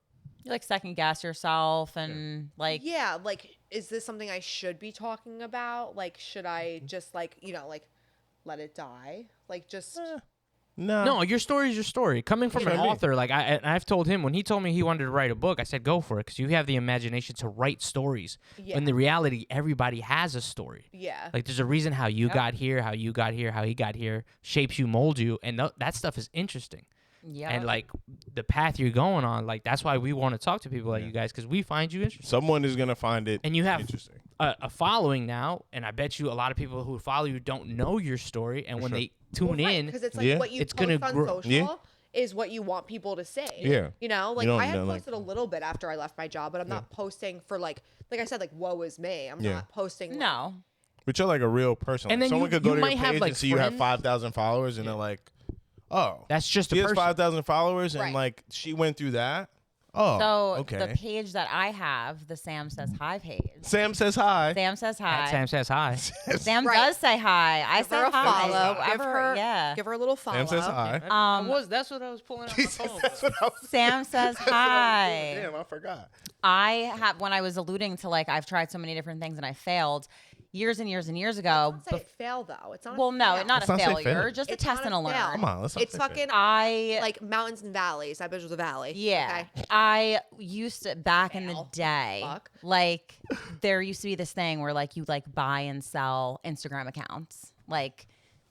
Speaker 2: You like second guess yourself and like
Speaker 4: Yeah, like is this something I should be talking about? Like, should I
Speaker 1: Mm-hmm.
Speaker 4: just like like let it die? Like just.
Speaker 3: No, your story is your story. Coming from
Speaker 1: That's
Speaker 3: an
Speaker 1: what I mean.
Speaker 3: author, like I've told him when he told me he wanted to write a book, I said go for it because you have the imagination to write stories.
Speaker 4: Yeah.
Speaker 3: When the reality, everybody has a story.
Speaker 4: Yeah.
Speaker 3: Like there's a reason how you got here, how you got here, how he got here, shapes you, molds you, and that stuff is interesting.
Speaker 2: yeah.
Speaker 3: And like the path you're going on, like that's why we want to talk to people like you guys because we find you interesting.
Speaker 1: Someone is gonna find it
Speaker 3: And you have
Speaker 1: interesting.
Speaker 3: a following now, and I bet you a lot of people who follow you don't know your story, and when
Speaker 1: sure.
Speaker 3: they tune in,
Speaker 4: because it's like
Speaker 1: Yeah.
Speaker 4: what you
Speaker 3: It's
Speaker 4: post
Speaker 3: gonna
Speaker 4: on
Speaker 3: grow.
Speaker 4: social
Speaker 1: Yeah.
Speaker 4: is what you want people to see.
Speaker 1: Yeah.
Speaker 4: You know, like
Speaker 1: don't
Speaker 4: I had
Speaker 1: know, like-
Speaker 4: posted a little bit after I left my job, but I'm not posting for like I said, like woe is me. I'm
Speaker 1: Yeah.
Speaker 4: not posting. like-
Speaker 2: no.
Speaker 1: But you're like a real person.
Speaker 3: And
Speaker 1: Like,
Speaker 3: then
Speaker 1: someone
Speaker 3: you-
Speaker 1: could go
Speaker 3: you
Speaker 1: to your
Speaker 3: might have,
Speaker 1: page
Speaker 3: like,
Speaker 1: and see you have
Speaker 3: friends-
Speaker 1: 5,000 followers, and they're like, "Oh,
Speaker 3: that's just a
Speaker 1: she has
Speaker 3: person.
Speaker 1: 5,000 followers, and
Speaker 4: Right.
Speaker 1: like she went through that." Oh,
Speaker 2: So
Speaker 1: okay.
Speaker 2: the page that I have, the Sam Says Hi page.
Speaker 1: Sam says hi.
Speaker 2: Sam says
Speaker 3: At
Speaker 2: hi.
Speaker 3: Sam says hi.
Speaker 2: Sam
Speaker 4: Right.
Speaker 2: does say hi. I
Speaker 4: Give her
Speaker 2: said
Speaker 4: a
Speaker 2: hi.
Speaker 4: follow. Give
Speaker 2: Ever-
Speaker 4: her,
Speaker 2: yeah.
Speaker 4: give her a little follow.
Speaker 1: Sam says hi.
Speaker 3: That's what I was pulling out my phone.
Speaker 1: That's what I was-
Speaker 2: Sam says hi.
Speaker 1: Damn, I forgot.
Speaker 2: I have when I was alluding to like I've tried so many different things and I failed years and years and years ago.
Speaker 4: Don't say it fail though. It's not.
Speaker 2: Well, no,
Speaker 4: fail.
Speaker 2: not
Speaker 1: Let's
Speaker 2: a
Speaker 1: not say
Speaker 2: failure,
Speaker 1: fail.
Speaker 2: just a
Speaker 4: It's
Speaker 2: test
Speaker 4: not
Speaker 2: and a
Speaker 4: fail.
Speaker 2: learn.
Speaker 1: Come on, let's not
Speaker 4: It's
Speaker 1: say fail.
Speaker 4: fucking
Speaker 2: I
Speaker 4: like mountains and valleys. That bitch was a valley.
Speaker 2: yeah,
Speaker 4: Okay?
Speaker 2: I used to back in the
Speaker 4: Fail.
Speaker 2: day.
Speaker 4: Fuck.
Speaker 2: Like there used to be this thing where like you like buy and sell Instagram accounts. Like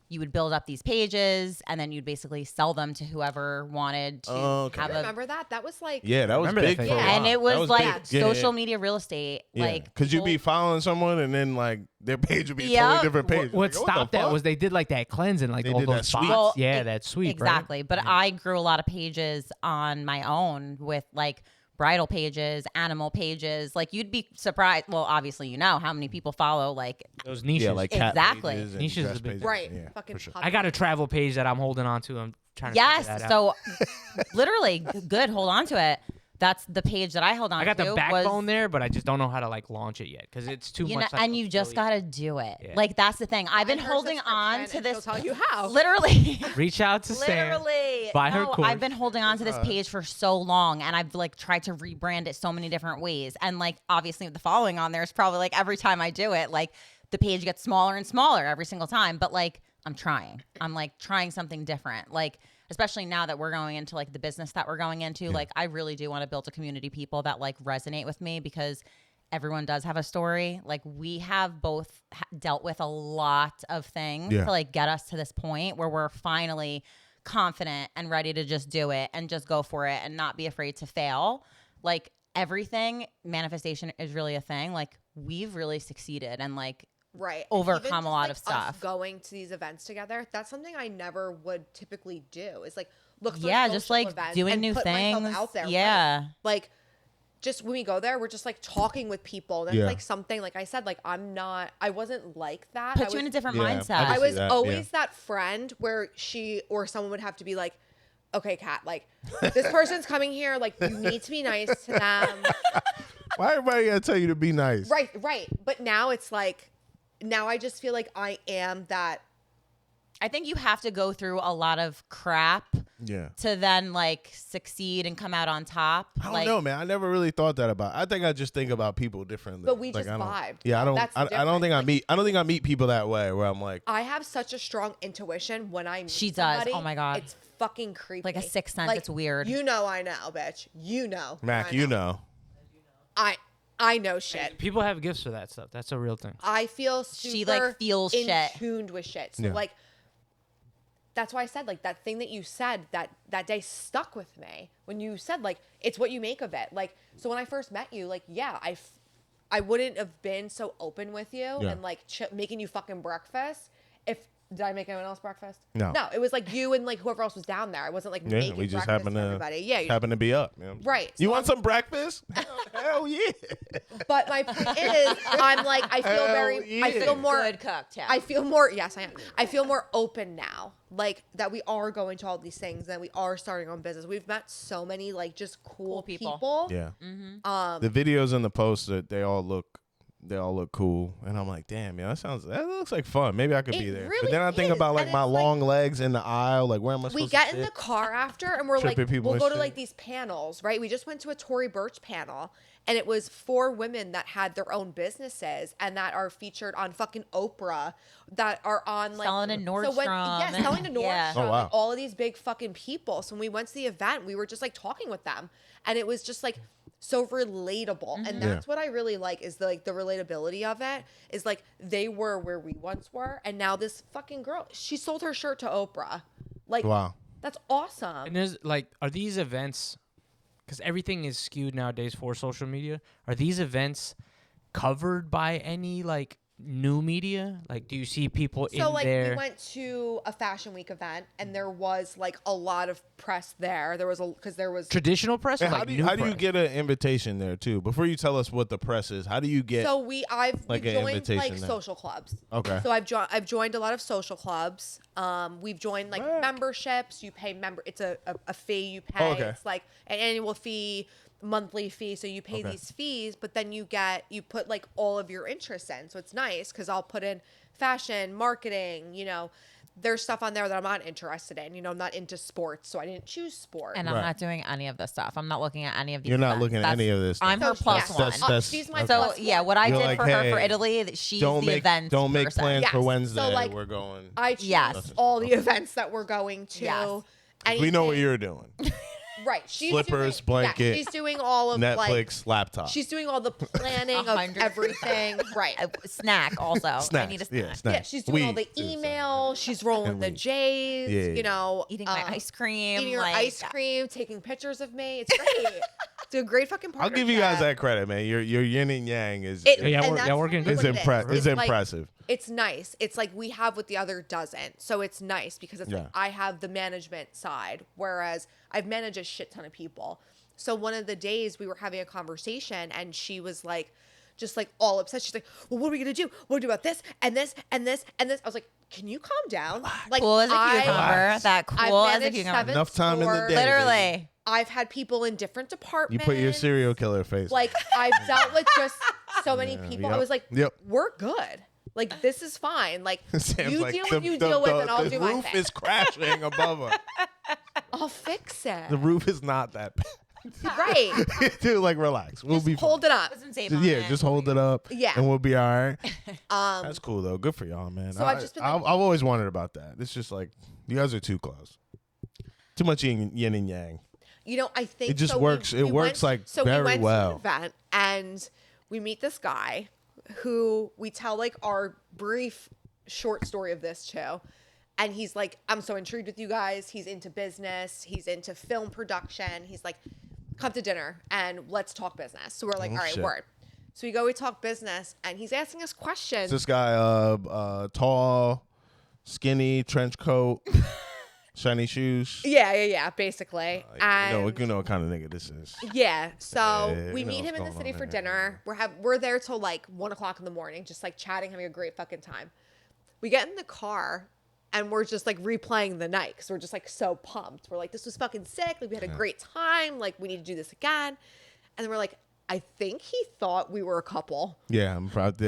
Speaker 2: you would build up these pages and then you'd basically sell them to whoever wanted to
Speaker 1: Okay.
Speaker 2: have a
Speaker 4: Remember that? That was like.
Speaker 1: Yeah, that was
Speaker 3: Remember that
Speaker 1: big
Speaker 3: phase.
Speaker 1: for a
Speaker 3: Yeah.
Speaker 1: while.
Speaker 2: and it
Speaker 1: That
Speaker 2: was like
Speaker 1: big. Yeah,
Speaker 2: social
Speaker 1: yeah.
Speaker 2: media real estate.
Speaker 1: Yeah.
Speaker 2: Like
Speaker 1: Could you be
Speaker 2: people-
Speaker 1: following someone and then like their page would be a
Speaker 2: Yep.
Speaker 1: totally different page?
Speaker 3: What
Speaker 1: Like,
Speaker 3: stopped
Speaker 1: the
Speaker 3: that
Speaker 1: fuck?
Speaker 3: was they did like that cleansing, like
Speaker 1: They
Speaker 3: all
Speaker 1: did
Speaker 3: those
Speaker 1: that sweep.
Speaker 3: bots.
Speaker 2: Well,
Speaker 3: Yeah,
Speaker 2: e-
Speaker 3: that sweep.
Speaker 2: exactly. But I grew a lot of pages on my own with like bridal pages, animal pages. Like you'd be surprised. Well, obviously you know how many people follow like
Speaker 3: Right? Those niches.
Speaker 1: Yeah, like cat
Speaker 2: Exactly.
Speaker 1: pages and
Speaker 3: Niches is
Speaker 1: dress
Speaker 3: a big-
Speaker 1: pages.
Speaker 4: Right.
Speaker 1: Yeah,
Speaker 4: Fucking
Speaker 1: for sure.
Speaker 4: pop-
Speaker 3: I got a travel page that I'm holding on to. I'm trying to
Speaker 2: yes.
Speaker 3: figure that out.
Speaker 2: So literally good. Hold on to it. That's the page that I held on
Speaker 3: I got
Speaker 2: to.
Speaker 3: the
Speaker 2: was-
Speaker 3: backbone there, but I just don't know how to like launch it yet because it's too
Speaker 2: You
Speaker 3: much.
Speaker 2: know,
Speaker 3: like,
Speaker 2: and you just
Speaker 3: affiliate.
Speaker 2: gotta do it.
Speaker 3: Yeah.
Speaker 2: Like that's the thing. I've been
Speaker 4: Find her
Speaker 2: holding on
Speaker 4: subscription
Speaker 2: to
Speaker 4: and
Speaker 2: this.
Speaker 4: she'll tell you how.
Speaker 2: Literally.
Speaker 3: reach out to Sam.
Speaker 2: Literally.
Speaker 3: buy her
Speaker 2: no,
Speaker 3: course.
Speaker 2: I've been holding on to this page for so long and I've like tried to rebrand it so many different ways. And like obviously with the following on there is probably like every time I do it, like the page gets smaller and smaller every single time. But like I'm trying. I'm like trying something different. Like especially now that we're going into like the business that we're going into, like I really do want to build a community of people that like resonate with me because everyone does have a story. Like we have both dealt with a lot of things
Speaker 1: Yeah.
Speaker 2: to like get us to this point where we're finally confident and ready to just do it and just go for it and not be afraid to fail. Like everything, manifestation is really a thing. Like we've really succeeded and like
Speaker 4: Right.
Speaker 2: overcome
Speaker 4: Even
Speaker 2: a
Speaker 4: just,
Speaker 2: lot
Speaker 4: like,
Speaker 2: of stuff.
Speaker 4: Us going to these events together, that's something I never would typically do. Is like look for
Speaker 2: Yeah,
Speaker 4: social
Speaker 2: just like
Speaker 4: events
Speaker 2: doing
Speaker 4: and
Speaker 2: new
Speaker 4: put myself
Speaker 2: things.
Speaker 4: out there.
Speaker 2: Yeah.
Speaker 4: Right. Like just when we go there, we're just like talking with people. That's
Speaker 1: Yeah.
Speaker 4: like something like I said, like I wasn't like that.
Speaker 2: Put you in a different
Speaker 1: Yeah, I
Speaker 2: mindset.
Speaker 1: can
Speaker 4: I
Speaker 1: see
Speaker 4: was
Speaker 1: that,
Speaker 4: always that friend where she or someone would have to be like, okay, Kat, like this person's coming here, like you need to be nice to them.
Speaker 1: Why everybody gotta tell you to be nice?
Speaker 4: Right. But now it's like, now I just feel like I am that.
Speaker 2: I think you have to go through a lot of crap
Speaker 1: Yeah.
Speaker 2: to then like succeed and come out on top.
Speaker 1: I don't
Speaker 2: like,
Speaker 1: know, man. I never really thought that about. I think I just think about people differently.
Speaker 4: But we
Speaker 1: Like,
Speaker 4: just
Speaker 1: I don't-
Speaker 4: vibed.
Speaker 1: Yeah, I don't.
Speaker 4: That's
Speaker 1: I don't
Speaker 4: different.
Speaker 1: think I
Speaker 4: Like-
Speaker 1: meet. I don't think I meet people that way. Where I'm like,
Speaker 4: I have such a strong intuition when I meet
Speaker 2: She does.
Speaker 4: somebody,
Speaker 2: Oh my God.
Speaker 4: It's fucking creepy.
Speaker 2: Like a sixth sense. It's weird.
Speaker 4: You know I know, bitch. You know.
Speaker 1: Mac,
Speaker 4: I
Speaker 1: you know.
Speaker 4: I know shit.
Speaker 3: People have gifts for that stuff. That's a real thing.
Speaker 4: I feel super
Speaker 2: She, like, feels
Speaker 4: in
Speaker 2: shit.
Speaker 4: tuned with shit. So
Speaker 1: Yeah.
Speaker 4: like that's why I said like that thing that you said that day stuck with me when you said like it's what you make of it. Like so when I first met you, like yeah, I wouldn't have been so open with you
Speaker 1: Yeah.
Speaker 4: and like making you fucking breakfast if did I make anyone else breakfast?
Speaker 1: No.
Speaker 4: No, it was like you and like whoever else was down there. I wasn't like
Speaker 1: Yeah,
Speaker 4: making
Speaker 1: we just
Speaker 4: breakfast
Speaker 1: happen
Speaker 4: for
Speaker 1: to
Speaker 4: everybody. Yeah, you
Speaker 1: happen to be up. You know?
Speaker 4: Right,
Speaker 1: You
Speaker 4: so
Speaker 1: want
Speaker 4: I'm-
Speaker 1: some breakfast? Hell yeah.
Speaker 4: But my point is, I'm like, I feel
Speaker 1: Hell
Speaker 4: very, I
Speaker 1: yeah.
Speaker 4: feel more,
Speaker 2: Good cooked, yeah.
Speaker 4: I feel more, yes, I am. I feel more open now, like that we are going to all these things and we are starting our own business. We've met so many like just cool
Speaker 2: people.
Speaker 4: people.
Speaker 1: Yeah.
Speaker 4: Mm-hmm.
Speaker 1: The videos and the posts they all look cool, and I'm like, damn, man, that looks like fun. Maybe I could
Speaker 4: It
Speaker 1: be there. But
Speaker 4: really
Speaker 1: then I think
Speaker 4: is,
Speaker 1: about like
Speaker 4: and
Speaker 1: my
Speaker 4: it's like-
Speaker 1: long legs in the aisle, like where am I supposed
Speaker 4: We
Speaker 1: to
Speaker 4: get
Speaker 1: sit?
Speaker 4: in the car after and we're like,
Speaker 1: Tripping people
Speaker 4: we'll
Speaker 1: and
Speaker 4: go to
Speaker 1: shit.
Speaker 4: like these panels, right? We just went to a Tory Burch panel and it was 4 women that had their own businesses and that are featured on fucking Oprah, that are on like
Speaker 2: Selling to Nordstrom.
Speaker 4: selling to Nordstrom,
Speaker 2: Yeah.
Speaker 1: Oh, wow.
Speaker 4: like, all of these big fucking people. So when we went to the event, we were just like talking with them and it was just like so relatable. And that's what I really like is the relatability of it is like they were where we once were and now this fucking girl, she sold her shirt to Oprah. Like
Speaker 1: Wow.
Speaker 4: that's awesome.
Speaker 3: And there's like, are these events, because everything is skewed nowadays for social media, are these events covered by any like new media? Like, do you see people
Speaker 4: So
Speaker 3: in
Speaker 4: like
Speaker 3: there?
Speaker 4: we went to a fashion week event and there was like a lot of press there. There was
Speaker 3: Traditional press or
Speaker 1: And
Speaker 3: like
Speaker 1: how do you
Speaker 3: new
Speaker 1: how do you
Speaker 3: press?
Speaker 1: get an invitation there too? Before you tell us what the press is, how do you get?
Speaker 4: so I've
Speaker 1: like
Speaker 4: we've
Speaker 1: an
Speaker 4: joined
Speaker 1: invitation
Speaker 4: like
Speaker 1: there?
Speaker 4: social clubs.
Speaker 1: Okay.
Speaker 4: So I've joined a lot of social clubs. We've joined like
Speaker 1: Right.
Speaker 4: memberships. You pay it's a fee you pay.
Speaker 1: Oh, okay.
Speaker 4: It's like an annual fee, monthly fee. So you pay
Speaker 1: Okay.
Speaker 4: these fees, but then you put like all of your interests in. So it's nice because I'll put in fashion, marketing, there's stuff on there that I'm not interested in. I'm not into sports, so I didn't choose sport.
Speaker 2: And I'm
Speaker 1: Right.
Speaker 2: not doing any of this stuff. I'm not looking at any of these.
Speaker 1: You're not
Speaker 2: events.
Speaker 1: looking at any of this
Speaker 2: I'm
Speaker 1: stuff.
Speaker 2: her plus
Speaker 4: yes,
Speaker 2: one.
Speaker 4: she's my
Speaker 2: So
Speaker 4: plus
Speaker 2: yeah,
Speaker 4: one.
Speaker 2: what I
Speaker 1: You're
Speaker 2: did
Speaker 1: like,
Speaker 2: for her for
Speaker 1: hey,
Speaker 2: Italy, that she's
Speaker 1: don't
Speaker 2: the
Speaker 1: make
Speaker 2: event
Speaker 1: don't make
Speaker 2: person.
Speaker 1: plans for
Speaker 4: Yes.
Speaker 1: Wednesday.
Speaker 4: So, like,
Speaker 1: We're going.
Speaker 4: I choose
Speaker 2: Yes.
Speaker 4: all the events that we're going to.
Speaker 2: Yes.
Speaker 1: We know what
Speaker 4: Anything-
Speaker 1: you're doing.
Speaker 4: right. She's
Speaker 1: Slippers,
Speaker 4: doing,
Speaker 1: blanket,
Speaker 4: yeah, she's doing all of like
Speaker 1: Netflix, laptop.
Speaker 4: she's doing all the planning of
Speaker 2: 100.
Speaker 4: everything. Right.
Speaker 2: A snack also. I
Speaker 1: Snacks.
Speaker 2: need a snack.
Speaker 1: Yeah, snacks.
Speaker 4: Yeah, she's doing all
Speaker 1: Weed,
Speaker 4: the
Speaker 1: too, so.
Speaker 4: email. She's rolling
Speaker 1: And
Speaker 4: the
Speaker 1: weed.
Speaker 4: J's.
Speaker 1: Yeah.
Speaker 2: Eating my ice cream.
Speaker 4: Eating her
Speaker 2: like,
Speaker 4: ice cream, taking pictures of me. It's great. It's a great fucking
Speaker 1: I'll
Speaker 4: partnership.
Speaker 1: give you guys that credit, man. Your yin and yang is
Speaker 4: It,
Speaker 3: Yeah,
Speaker 4: and
Speaker 3: we're-
Speaker 4: that's
Speaker 3: yeah, we're getting
Speaker 4: really
Speaker 3: good.
Speaker 4: what
Speaker 1: It's
Speaker 4: it is.
Speaker 1: It's
Speaker 4: like-
Speaker 1: impressive.
Speaker 4: It's nice. It's like we have what the other doesn't. So it's nice because it's
Speaker 1: Yeah.
Speaker 4: like I have the management side, whereas I've managed a shit ton of people. So one of the days we were having a conversation and she was like, just like all upset. She's like, well, what are we going to do? What do we do about this and this and this and this? I was like, can you calm down? Like,
Speaker 2: cool as a cucumber. That
Speaker 4: I've
Speaker 2: cool as a
Speaker 4: managed
Speaker 2: cucumber.
Speaker 4: 7
Speaker 1: Enough time in the
Speaker 4: stores.
Speaker 1: day.
Speaker 2: Literally.
Speaker 4: I've had people in different
Speaker 1: You
Speaker 4: departments.
Speaker 1: put your serial killer face.
Speaker 4: Like I've dealt with just so many people. I
Speaker 1: yep,
Speaker 4: was like,
Speaker 1: yep.
Speaker 4: we're good. Like this is fine. Like
Speaker 1: Sam's
Speaker 4: you
Speaker 1: like,
Speaker 4: deal what you deal with, and I'll do my
Speaker 1: The roof
Speaker 4: thing.
Speaker 1: is crashing above her.
Speaker 4: I'll fix it.
Speaker 1: The roof is not that bad.
Speaker 4: Right.
Speaker 1: Dude, like relax. We'll be
Speaker 4: Hold it up.
Speaker 2: Put some tape
Speaker 1: fine.
Speaker 2: on
Speaker 1: Yeah,
Speaker 2: it.
Speaker 1: just hold it up.
Speaker 4: Yeah.
Speaker 1: And we'll be all right. That's cool though. Good for y'all, man.
Speaker 4: So I've just been like-
Speaker 1: I've always wondered about that. It's just like you guys are too close. Too much yin and yang.
Speaker 4: I think
Speaker 1: It just
Speaker 4: so
Speaker 1: works- it works, like,
Speaker 4: so
Speaker 1: very
Speaker 4: we went
Speaker 1: well.
Speaker 4: to an event and we meet this guy who we tell like our brief short story of this to. And he's like, I'm so intrigued with you guys. He's into business. He's into film production. He's like, come to dinner and let's talk business. So we're like,
Speaker 1: Oh,
Speaker 4: all right,
Speaker 1: shit.
Speaker 4: word. So we talk business, and he's asking us questions.
Speaker 1: This guy, tall, skinny, trench coat, shiny shoes.
Speaker 4: Yeah, basically. And
Speaker 1: You know what kind of nigga this is.
Speaker 4: yeah, so
Speaker 1: Yeah,
Speaker 4: we
Speaker 1: you know
Speaker 4: meet
Speaker 1: what's
Speaker 4: him in the
Speaker 1: going
Speaker 4: city
Speaker 1: on
Speaker 4: for
Speaker 1: there.
Speaker 4: dinner. We're there till like 1:00 in the morning, just like chatting, having a great fucking time. We get in the car and we're just like replaying the night because we're just like so pumped. We're like, this was fucking sick. Like we had a great time. Like we need to do this again. And then we're like, I think he thought we were a couple.
Speaker 1: Yeah, I'm probably.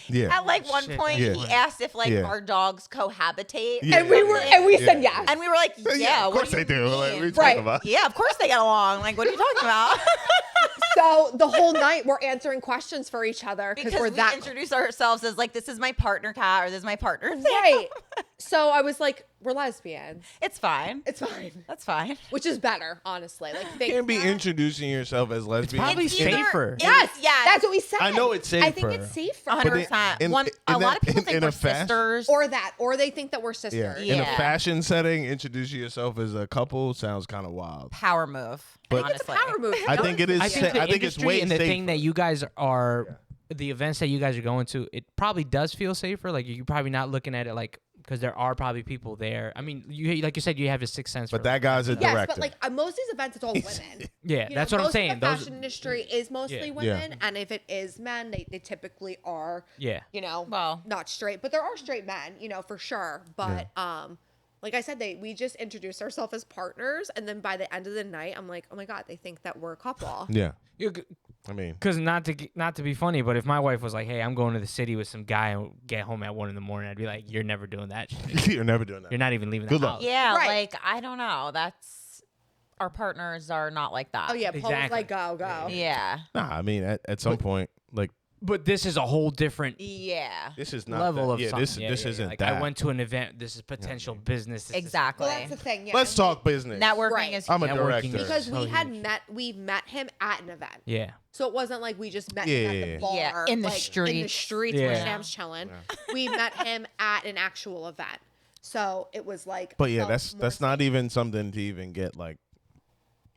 Speaker 1: Yeah.
Speaker 2: At like one
Speaker 3: Shit.
Speaker 2: point,
Speaker 1: Yeah.
Speaker 2: he asked if like
Speaker 1: Yeah.
Speaker 2: our dogs cohabitate.
Speaker 1: Yeah.
Speaker 4: And we said yes.
Speaker 2: And we were like, yeah,
Speaker 1: of
Speaker 2: what
Speaker 1: course
Speaker 2: do
Speaker 1: they
Speaker 2: you
Speaker 1: do. Like, what are you
Speaker 2: mean?
Speaker 1: talking
Speaker 4: Right.
Speaker 1: about?
Speaker 2: Yeah, of course they get along. Like, what are you talking about?
Speaker 4: So the whole night we're answering questions for each other because
Speaker 2: Because
Speaker 4: we're
Speaker 2: we
Speaker 4: that
Speaker 2: introduce ourselves as like, this is my partner cat or this is my partner. Sam.
Speaker 4: right. So I was like, we're lesbians.
Speaker 2: It's fine.
Speaker 4: It's fine.
Speaker 2: That's fine.
Speaker 4: Which is better, honestly. Like
Speaker 1: You can't be introducing yourself as lesbian.
Speaker 3: probably
Speaker 2: It's either-
Speaker 3: safer.
Speaker 4: Yes,
Speaker 2: Yes.
Speaker 4: that's what we said.
Speaker 1: I know it's
Speaker 4: I think
Speaker 1: safer.
Speaker 4: it's safer.
Speaker 2: 100%.
Speaker 1: in-
Speaker 2: One,
Speaker 1: in
Speaker 2: a lot
Speaker 1: that-
Speaker 2: of people
Speaker 1: in-
Speaker 2: think
Speaker 1: in
Speaker 2: we're
Speaker 1: a fast-
Speaker 2: sisters.
Speaker 4: Or they think that we're sisters.
Speaker 1: Yeah. In a
Speaker 2: Yeah.
Speaker 1: fashion setting, introducing yourself as a couple sounds kind of wild.
Speaker 2: Power move.
Speaker 1: But-
Speaker 4: It's a
Speaker 2: honestly.
Speaker 4: power move.
Speaker 1: I think it is.
Speaker 3: I think the
Speaker 1: I think it's
Speaker 3: industry
Speaker 1: way
Speaker 3: and the
Speaker 1: safer.
Speaker 3: thing that you guys are, the events that you guys are going to, it probably does feel safer. Like you're probably not looking at it like because there are probably people there. I mean, you like you said, you have a sixth sense.
Speaker 1: But
Speaker 3: for
Speaker 1: that guy's a
Speaker 4: Yes,
Speaker 1: director.
Speaker 4: but like most of these events, it's all women.
Speaker 3: yeah,
Speaker 4: You
Speaker 3: that's
Speaker 4: know,
Speaker 3: what I'm
Speaker 4: most
Speaker 3: saying.
Speaker 4: Of the
Speaker 3: Those,
Speaker 4: fashion industry is mostly
Speaker 3: Yeah.
Speaker 4: women, and if it is men, they typically are,
Speaker 3: yeah,
Speaker 4: you know,
Speaker 2: Well.
Speaker 4: not straight. But there are straight men, you know, for sure. But like I said, we just introduced ourselves as partners, and then by the end of the night, I'm like, oh my god, they think that we're a couple.
Speaker 1: yeah. I mean,
Speaker 3: because not to be funny, but if my wife was like, "Hey, I'm going to the city with some guy and get home at 1 a.m," I'd be like, "You're never doing that. Shit.
Speaker 1: you're never doing that.
Speaker 3: You're not even leaving
Speaker 1: Good
Speaker 3: the
Speaker 1: luck.
Speaker 3: house."
Speaker 2: Yeah,
Speaker 4: Right.
Speaker 2: like, I don't know. That's, our partners are not like that.
Speaker 4: Oh yeah, Paul was
Speaker 3: Exactly.
Speaker 4: like, go.
Speaker 2: Yeah.
Speaker 1: Nah, I mean, at some point, like
Speaker 3: But this is a whole different
Speaker 2: Yeah.
Speaker 1: this is not
Speaker 3: level
Speaker 1: that.
Speaker 3: of
Speaker 1: Yeah,
Speaker 3: something.
Speaker 1: this isn't
Speaker 3: like,
Speaker 1: that.
Speaker 3: I went to an event. This is potential business. This is-
Speaker 2: Exactly.
Speaker 4: Well, that's the thing. Yeah.
Speaker 1: Let's talk business.
Speaker 2: Networking
Speaker 4: Right.
Speaker 2: is
Speaker 1: I'm a
Speaker 3: Networking
Speaker 1: director.
Speaker 4: because
Speaker 3: So
Speaker 4: we met him at an event.
Speaker 3: yeah.
Speaker 4: So it wasn't like we just met him at
Speaker 1: Yeah.
Speaker 4: the bar,
Speaker 2: Yeah, in the
Speaker 4: like, in the
Speaker 2: streets.
Speaker 4: streets where
Speaker 3: Yeah.
Speaker 4: Sam's chilling. We met him at an actual event. So it was like.
Speaker 1: But yeah,
Speaker 4: felt
Speaker 1: that's
Speaker 4: more
Speaker 1: not
Speaker 4: safe.
Speaker 1: even something to even get like.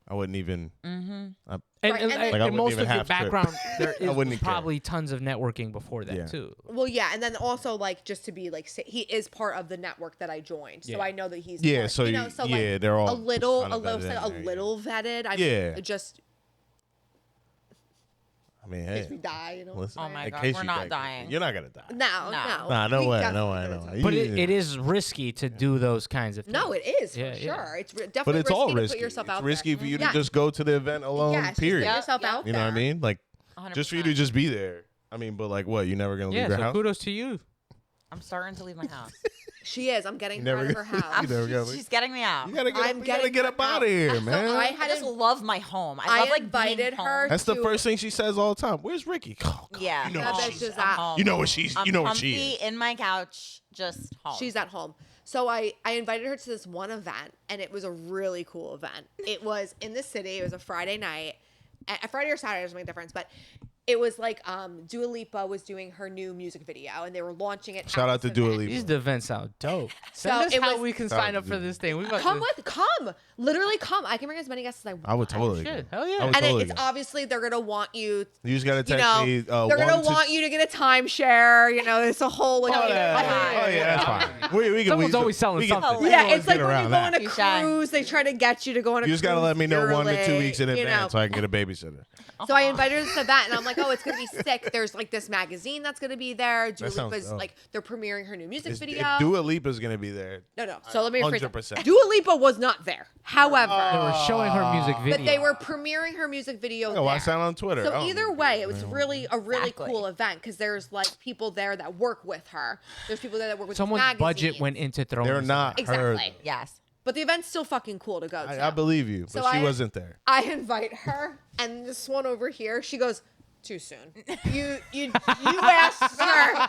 Speaker 1: I wouldn't even.
Speaker 3: And,
Speaker 4: Right,
Speaker 3: and,
Speaker 4: and then-
Speaker 3: and
Speaker 1: Like, I wouldn't
Speaker 3: most
Speaker 1: even
Speaker 3: of your
Speaker 1: have to.
Speaker 3: background, there
Speaker 1: I
Speaker 3: is
Speaker 1: wouldn't care.
Speaker 3: probably tons of networking before that
Speaker 1: Yeah.
Speaker 3: too.
Speaker 4: Well, yeah, and then also like just to be like, he is part of the network that I joined, so
Speaker 3: Yeah.
Speaker 4: I know that he's.
Speaker 1: Yeah,
Speaker 4: part,
Speaker 1: so
Speaker 4: you know,
Speaker 1: you-
Speaker 4: so
Speaker 1: yeah,
Speaker 4: like
Speaker 1: they're all
Speaker 4: a little,
Speaker 1: kind of vetted in there, yeah.
Speaker 4: vetted. I
Speaker 1: Yeah.
Speaker 4: mean, just
Speaker 1: I mean,
Speaker 4: in
Speaker 1: hey,
Speaker 4: case we die, you know.
Speaker 1: listen,
Speaker 2: Oh my
Speaker 1: in
Speaker 2: God,
Speaker 1: case
Speaker 2: we're
Speaker 1: you
Speaker 2: not
Speaker 1: die,
Speaker 2: dying.
Speaker 1: You're not gonna die.
Speaker 4: No,
Speaker 2: No.
Speaker 1: Nah, no
Speaker 4: We
Speaker 1: way,
Speaker 4: definitely
Speaker 1: no way,
Speaker 4: gonna
Speaker 1: no
Speaker 4: die.
Speaker 1: way.
Speaker 3: But
Speaker 1: You-
Speaker 3: it is risky to do those kinds of things.
Speaker 4: No, it is for
Speaker 3: Yeah, yeah.
Speaker 4: sure. It's definitely
Speaker 1: But it's
Speaker 4: risky
Speaker 1: all
Speaker 4: to
Speaker 1: risky.
Speaker 4: put yourself
Speaker 1: It's
Speaker 4: out
Speaker 1: risky
Speaker 4: there.
Speaker 1: for you to
Speaker 4: Yeah.
Speaker 1: just go to the event alone.
Speaker 4: Yes, just
Speaker 1: period.
Speaker 4: put yourself
Speaker 2: Yeah.
Speaker 4: out
Speaker 1: You know what I
Speaker 4: there.
Speaker 1: mean? Like,
Speaker 2: 100%.
Speaker 1: just for you to just be there. I mean, but like, what? You never gonna
Speaker 3: Yeah,
Speaker 1: leave your
Speaker 3: so
Speaker 1: house?
Speaker 3: kudos to you.
Speaker 2: I'm starting to leave my house.
Speaker 4: She is. I'm getting
Speaker 1: You
Speaker 4: her
Speaker 1: never
Speaker 4: out of her
Speaker 1: get-
Speaker 4: house.
Speaker 1: You never gotta
Speaker 2: She's
Speaker 1: leave.
Speaker 2: getting me out.
Speaker 1: You gotta get.
Speaker 4: I'm
Speaker 1: You gotta
Speaker 4: getting
Speaker 1: get
Speaker 4: her
Speaker 1: up out
Speaker 4: out.
Speaker 1: of here,
Speaker 4: So
Speaker 1: man.
Speaker 2: I just love my home. I
Speaker 4: I
Speaker 2: love like
Speaker 4: invited
Speaker 2: being
Speaker 4: her
Speaker 2: home.
Speaker 1: That's the
Speaker 4: to-
Speaker 1: first thing she says all the time. Where's Ricky? Oh, God,
Speaker 2: Yeah.
Speaker 1: You know
Speaker 4: That
Speaker 1: what
Speaker 4: bitch
Speaker 1: she's.
Speaker 4: is
Speaker 2: I'm
Speaker 4: at-
Speaker 2: home.
Speaker 1: You know what she's.
Speaker 2: I'm
Speaker 1: You know what
Speaker 2: comfy
Speaker 1: she is.
Speaker 2: in my couch, just home.
Speaker 4: She's at home. So I invited her to this one event, and it was a really cool event. It was in the city. It was a Friday night. A Friday or Saturday doesn't make a difference, but it was like Dua Lipa was doing her new music video, and they were launching it.
Speaker 1: Shout
Speaker 4: at
Speaker 1: out to
Speaker 4: this
Speaker 1: Dua
Speaker 4: event.
Speaker 1: Lipa.
Speaker 3: These events sound dope.
Speaker 4: So
Speaker 3: Send us
Speaker 4: it
Speaker 3: how
Speaker 4: was-
Speaker 3: we can sign up for this thing. We about
Speaker 4: Come
Speaker 3: to,
Speaker 4: come, literally come. I can bring as many guests as I want.
Speaker 1: I would totally.
Speaker 3: Shit,
Speaker 1: go.
Speaker 3: hell yeah.
Speaker 1: I would
Speaker 4: And
Speaker 1: totally
Speaker 4: it's
Speaker 1: go.
Speaker 4: obviously they're gonna want you.
Speaker 1: You just gotta
Speaker 4: You
Speaker 1: text
Speaker 4: know,
Speaker 1: me.
Speaker 4: they're gonna want you to get a timeshare. You know, it's a whole like.
Speaker 1: Oh yeah,
Speaker 2: Yeah.
Speaker 1: oh yeah, that's fine. We can.
Speaker 3: Someone's always selling
Speaker 1: we can-
Speaker 3: something.
Speaker 1: we
Speaker 4: Yeah,
Speaker 1: can
Speaker 4: it's like
Speaker 1: get
Speaker 4: when you
Speaker 1: around
Speaker 4: go on
Speaker 1: that.
Speaker 4: a
Speaker 2: Touche.
Speaker 4: cruise, they try to get you to go on a
Speaker 1: You
Speaker 4: cruise.
Speaker 1: just gotta let me know
Speaker 4: you're
Speaker 1: 1 to 2
Speaker 4: late,
Speaker 1: weeks in
Speaker 4: you
Speaker 1: advance
Speaker 4: know.
Speaker 1: so I can get a babysitter.
Speaker 4: So I invited her to that, and I'm like, oh, it's gonna be sick. There's like this magazine that's gonna be there. Dua
Speaker 1: sounds
Speaker 4: Lipa's
Speaker 1: dope.
Speaker 4: like they're premiering her new music
Speaker 1: If
Speaker 4: video.
Speaker 1: Dua Lipa's gonna be there.
Speaker 4: No. So let me rephrase
Speaker 1: 100%.
Speaker 4: that. Dua Lipa was not there. However,
Speaker 3: They were showing her music video.
Speaker 4: but they were premiering her music video.
Speaker 1: Oh, I
Speaker 4: there.
Speaker 1: sound on Twitter.
Speaker 4: So
Speaker 1: Oh.
Speaker 4: either way, it was really a really
Speaker 2: Exactly.
Speaker 4: cool event because there's like people there that work with her. There's people there that work with
Speaker 3: Someone's budget
Speaker 4: magazines.
Speaker 3: went into throwing.
Speaker 1: They're
Speaker 3: this
Speaker 1: not
Speaker 3: event.
Speaker 1: her.
Speaker 4: Exactly.
Speaker 2: Yes.
Speaker 4: But the event's still fucking cool to go to.
Speaker 1: I believe you,
Speaker 4: So
Speaker 1: but she
Speaker 4: I-
Speaker 1: wasn't there.
Speaker 4: I invite her, and this one over here, she goes, "Too soon. You asked her.